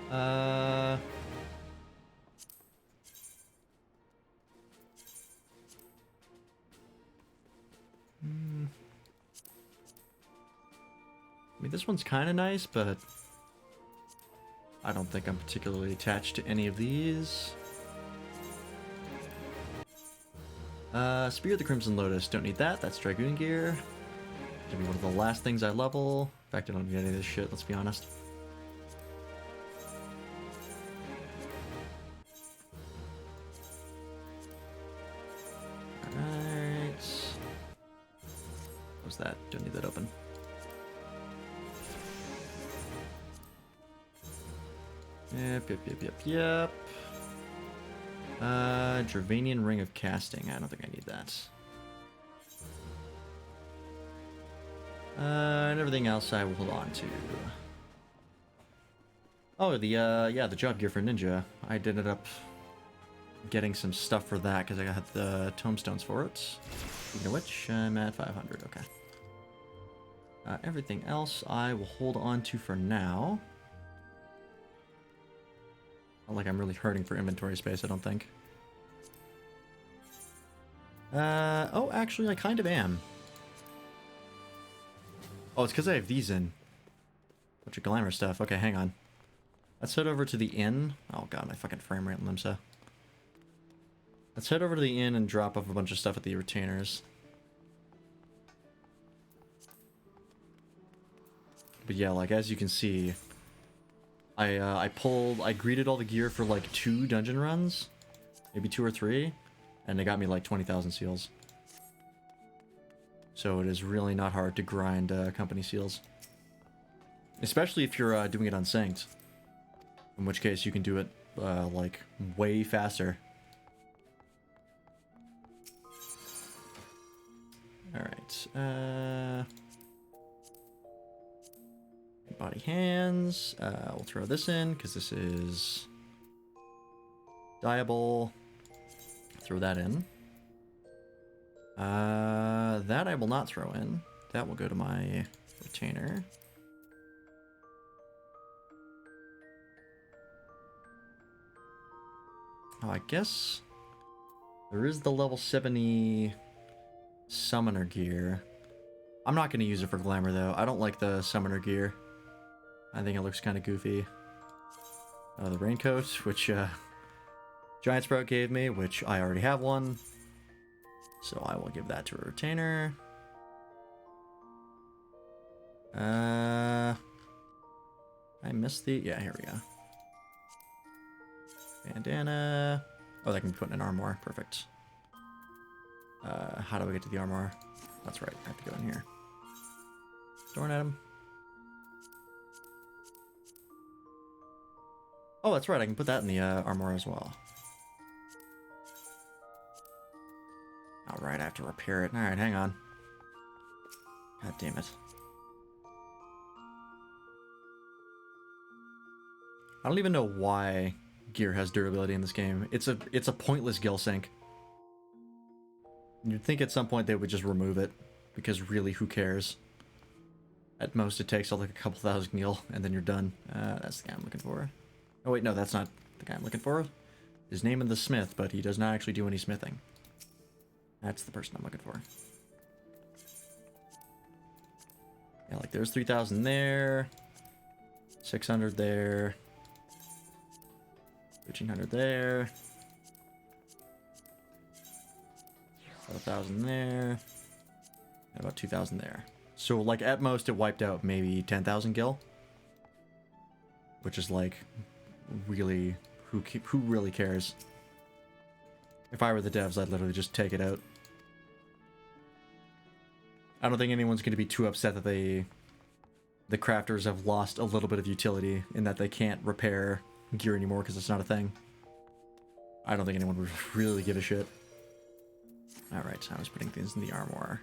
Speaker 1: I mean, this one's kind of nice, but I don't think I'm particularly attached to any of these. Spear of the Crimson Lotus, don't need that, that's Dragoon gear. Gonna be one of the last things I level. In fact, I don't need any of this shit, let's be honest. Alright. What was that? Don't need that open. Yep. Dravanian Ring of Casting. I don't think I need that. And everything else I will hold on to. Oh, the job gear for Ninja. I did it up getting some stuff for that because I got the tombstones for it. Speaking of which, I'm at 500. Okay. Everything else I will hold on to for now. Not like I'm really hurting for inventory space, I don't think. Oh, actually, I kind of am. Oh, it's because I have these in. Bunch of glamour stuff. Okay, hang on. Let's head over to the inn. Oh god, my fucking frame rate, Limsa. Let's head over to the inn and drop off a bunch of stuff at the retainers. But yeah, like, as you can see, I greeted all the gear for like 2 dungeon runs, maybe 2 or 3, and they got me like 20,000 seals. So it is really not hard to grind company seals. Especially if you're doing it unsynced. In which case you can do it like way faster. Alright, body hands, we'll throw this in because this is dyeable. Throw that in. That I will not throw in. That will go to my retainer. Oh, I guess there is the level 70 summoner gear. I'm not going to use it for glamour, though. I don't like the summoner gear. I think it looks kind of goofy. The raincoat, which Giant Sprout gave me, which I already have one. So I will give that to a retainer. I missed the... Yeah, here we go. Bandana. Oh, that can be put in an armor. Perfect. How do I get to the armor? That's right. I have to go in here. Throwing at him. Oh, that's right. I can put that in the armor as well. Alright, I have to repair it. Alright, hang on. God damn it. I don't even know why gear has durability in this game. It's a pointless gil sink. You'd think at some point they would just remove it, because really, who cares? At most, it takes like a couple thousand gil, and then you're done. That's the guy I'm looking for. Oh wait, no, that's not the guy I'm looking for. His name is the smith, but he does not actually do any smithing. That's the person I'm looking for. Yeah, like there's 3,000 there. 600 there. 1,500 there. 1,000 there. And about 2,000 there. So, like, at most it wiped out maybe 10,000 gil. Which is, like, really... Who really cares? If I were the devs, I'd literally just take it out. I don't think anyone's going to be too upset that the crafters have lost a little bit of utility in that they can't repair gear anymore because it's not a thing. I don't think anyone would really give a shit. Alright, I was putting things in the armor.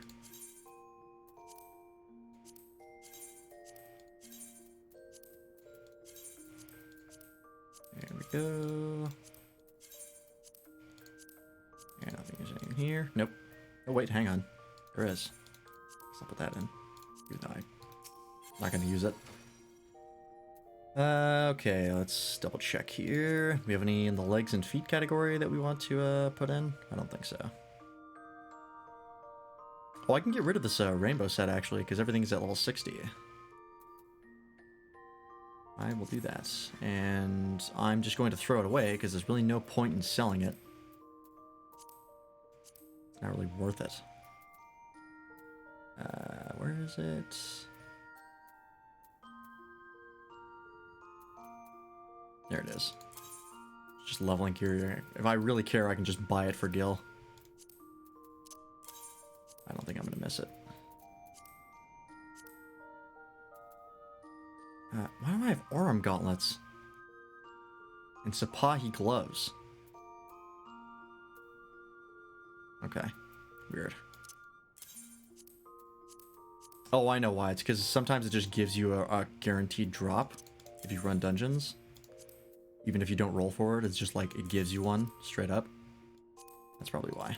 Speaker 1: There we go. Yeah, nothing is in here. Nope. Oh wait, hang on. There is. I'll put that in. Even though I'm not going to use it. Okay, let's double check here. Do we have any in the legs and feet category that we want to put in? I don't think so. Oh, I can get rid of this rainbow set actually, because everything's at level 60. I will do that. And I'm just going to throw it away, because there's really no point in selling it. It's not really worth it. Where is it? There it is. Just leveling gear. If I really care, I can just buy it for gil. I don't think I'm gonna miss it. Why do I have Aurum gauntlets? And Sipahi gloves? Okay. Weird. Oh, I know why. It's because sometimes it just gives you a guaranteed drop if you run dungeons. Even if you don't roll for it, it's just like it gives you one straight up. That's probably why.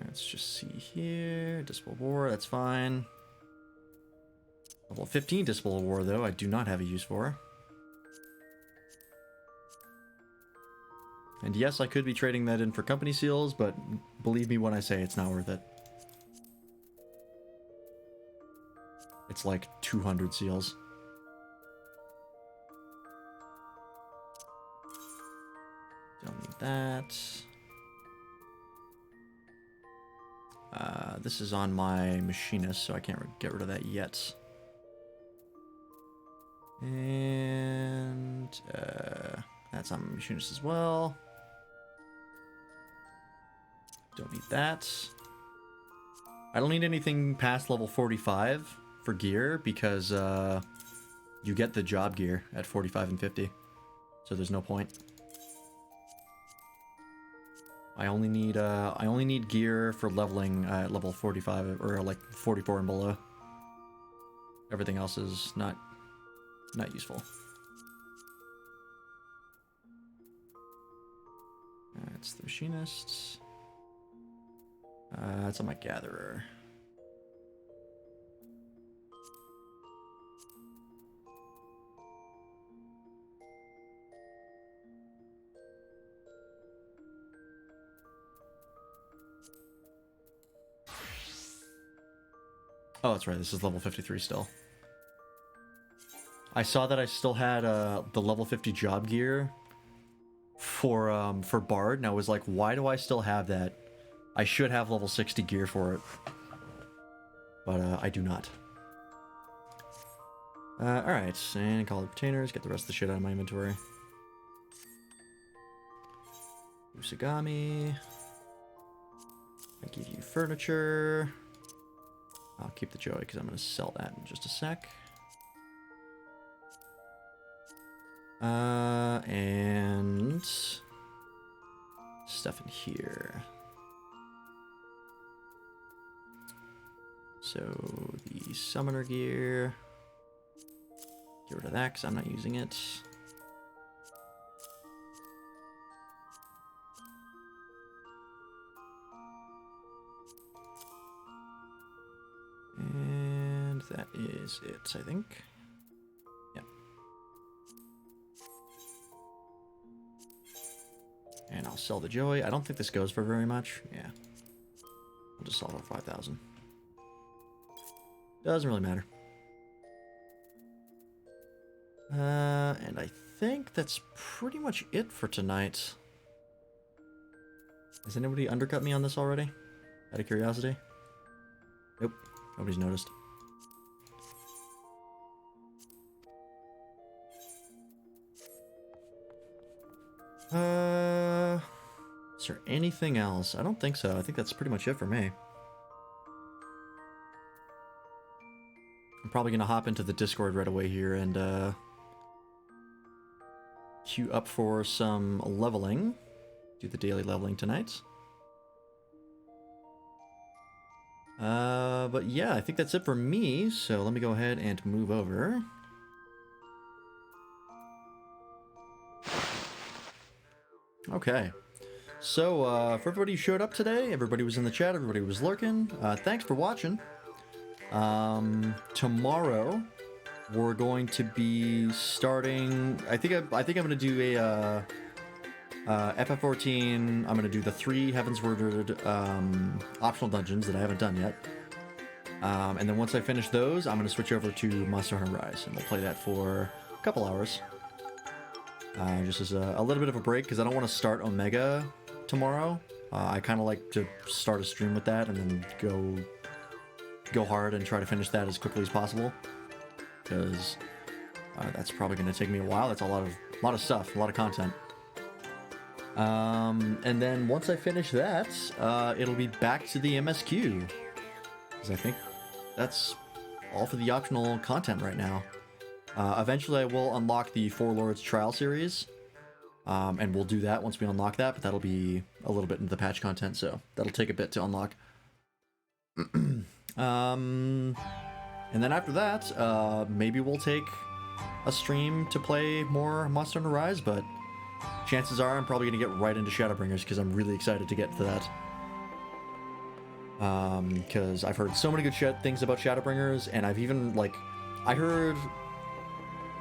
Speaker 1: Let's just see here. Disciple War, that's fine. Level 15 Disciple War, though, I do not have a use for. And yes, I could be trading that in for company seals, but believe me when I say it's not worth it. It's like 200 seals. Don't need that. This is on my machinist, so I can't get rid of that yet. And that's on my machinist as well. Don't need that. I don't need anything past level 45 for gear because you get the job gear at 45 and 50, so there's no point. I only need gear for leveling at level 45 or like 44 and below. Everything else is not useful. That's the machinist. It's on my gatherer. Oh, that's right. This is level 53 still. I saw that I still had the level 50 job gear for Bard, and I was like, why do I still have that? I should have level 60 gear for it, but I do not. All right, and call it retainers. Get the rest of the shit out of my inventory. Usagami. I give you furniture. I'll keep the Joey because I'm going to sell that in just a sec. And stuff in here. So the summoner gear. Get rid of that because I'm not using it. And that is it, I think. Yeah. And I'll sell the Joey. I don't think this goes for very much. Yeah. I'll just sell it for 5,000. Doesn't really matter. And I think that's pretty much it for tonight. Has anybody undercut me on this already? Out of curiosity? Nope. Nobody's noticed. Is there anything else? I don't think so. I think that's pretty much it for me. I'm probably gonna hop into the Discord right away here and queue up for some leveling. Do the daily leveling tonight. But yeah, I think that's it for me, so let me go ahead and move over. Okay. So, for everybody who showed up today, everybody was in the chat, everybody was lurking, thanks for watching. Tomorrow, we're going to be starting, I think I'm going to do a, FF14, I'm going to do the 3 Heaven's Word optional dungeons that I haven't done yet. And then once I finish those, I'm going to switch over to Monster Hunter Rise, and we'll play that for a couple hours. Just as a little bit of a break, because I don't want to start Omega tomorrow. I kind of like to start a stream with that, and then go hard and try to finish that as quickly as possible. Because that's probably going to take me a while. That's a lot of stuff, a lot of content. And then once I finish that, it'll be back to the MSQ. Because I think that's all for the optional content right now. Eventually I will unlock the Four Lords Trial series. And we'll do that once we unlock that, but that'll be a little bit into the patch content, so that'll take a bit to unlock. And then after that, maybe we'll take a stream to play more Monster Hunter Rise, but chances are I'm probably going to get right into Shadowbringers because I'm really excited to get to that. Because I've heard so many good things about Shadowbringers, and I've even, like, I heard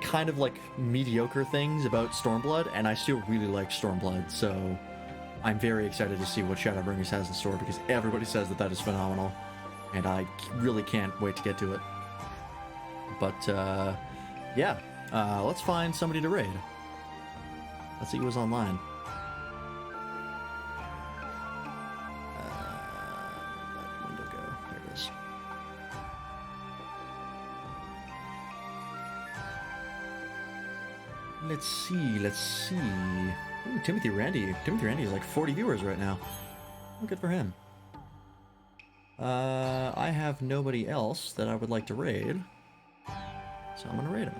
Speaker 1: kind of, like, mediocre things about Stormblood, and I still really like Stormblood, so I'm very excited to see what Shadowbringers has in store, because everybody says that that is phenomenal, and I really can't wait to get to it. But, yeah, let's find somebody to raid. Let's see who's online. That window go. There it is. Let's see. Ooh, Timothy Randy. Timothy Randy is like 40 viewers right now. Oh, good for him. I have nobody else that I would like to raid, so I'm gonna raid him.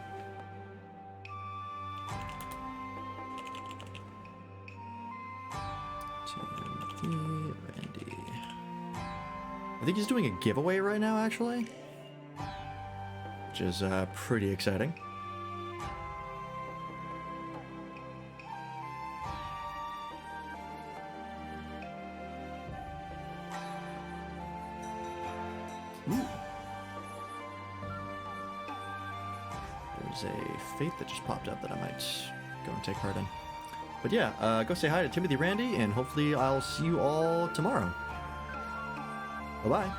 Speaker 1: Timothy Randy. I think he's doing a giveaway right now, actually, which is pretty exciting. Ooh. There's a fate that just popped up that I might go and take part in. But yeah, go say hi to Timothy Randy, and hopefully I'll see you all tomorrow. Bye-bye.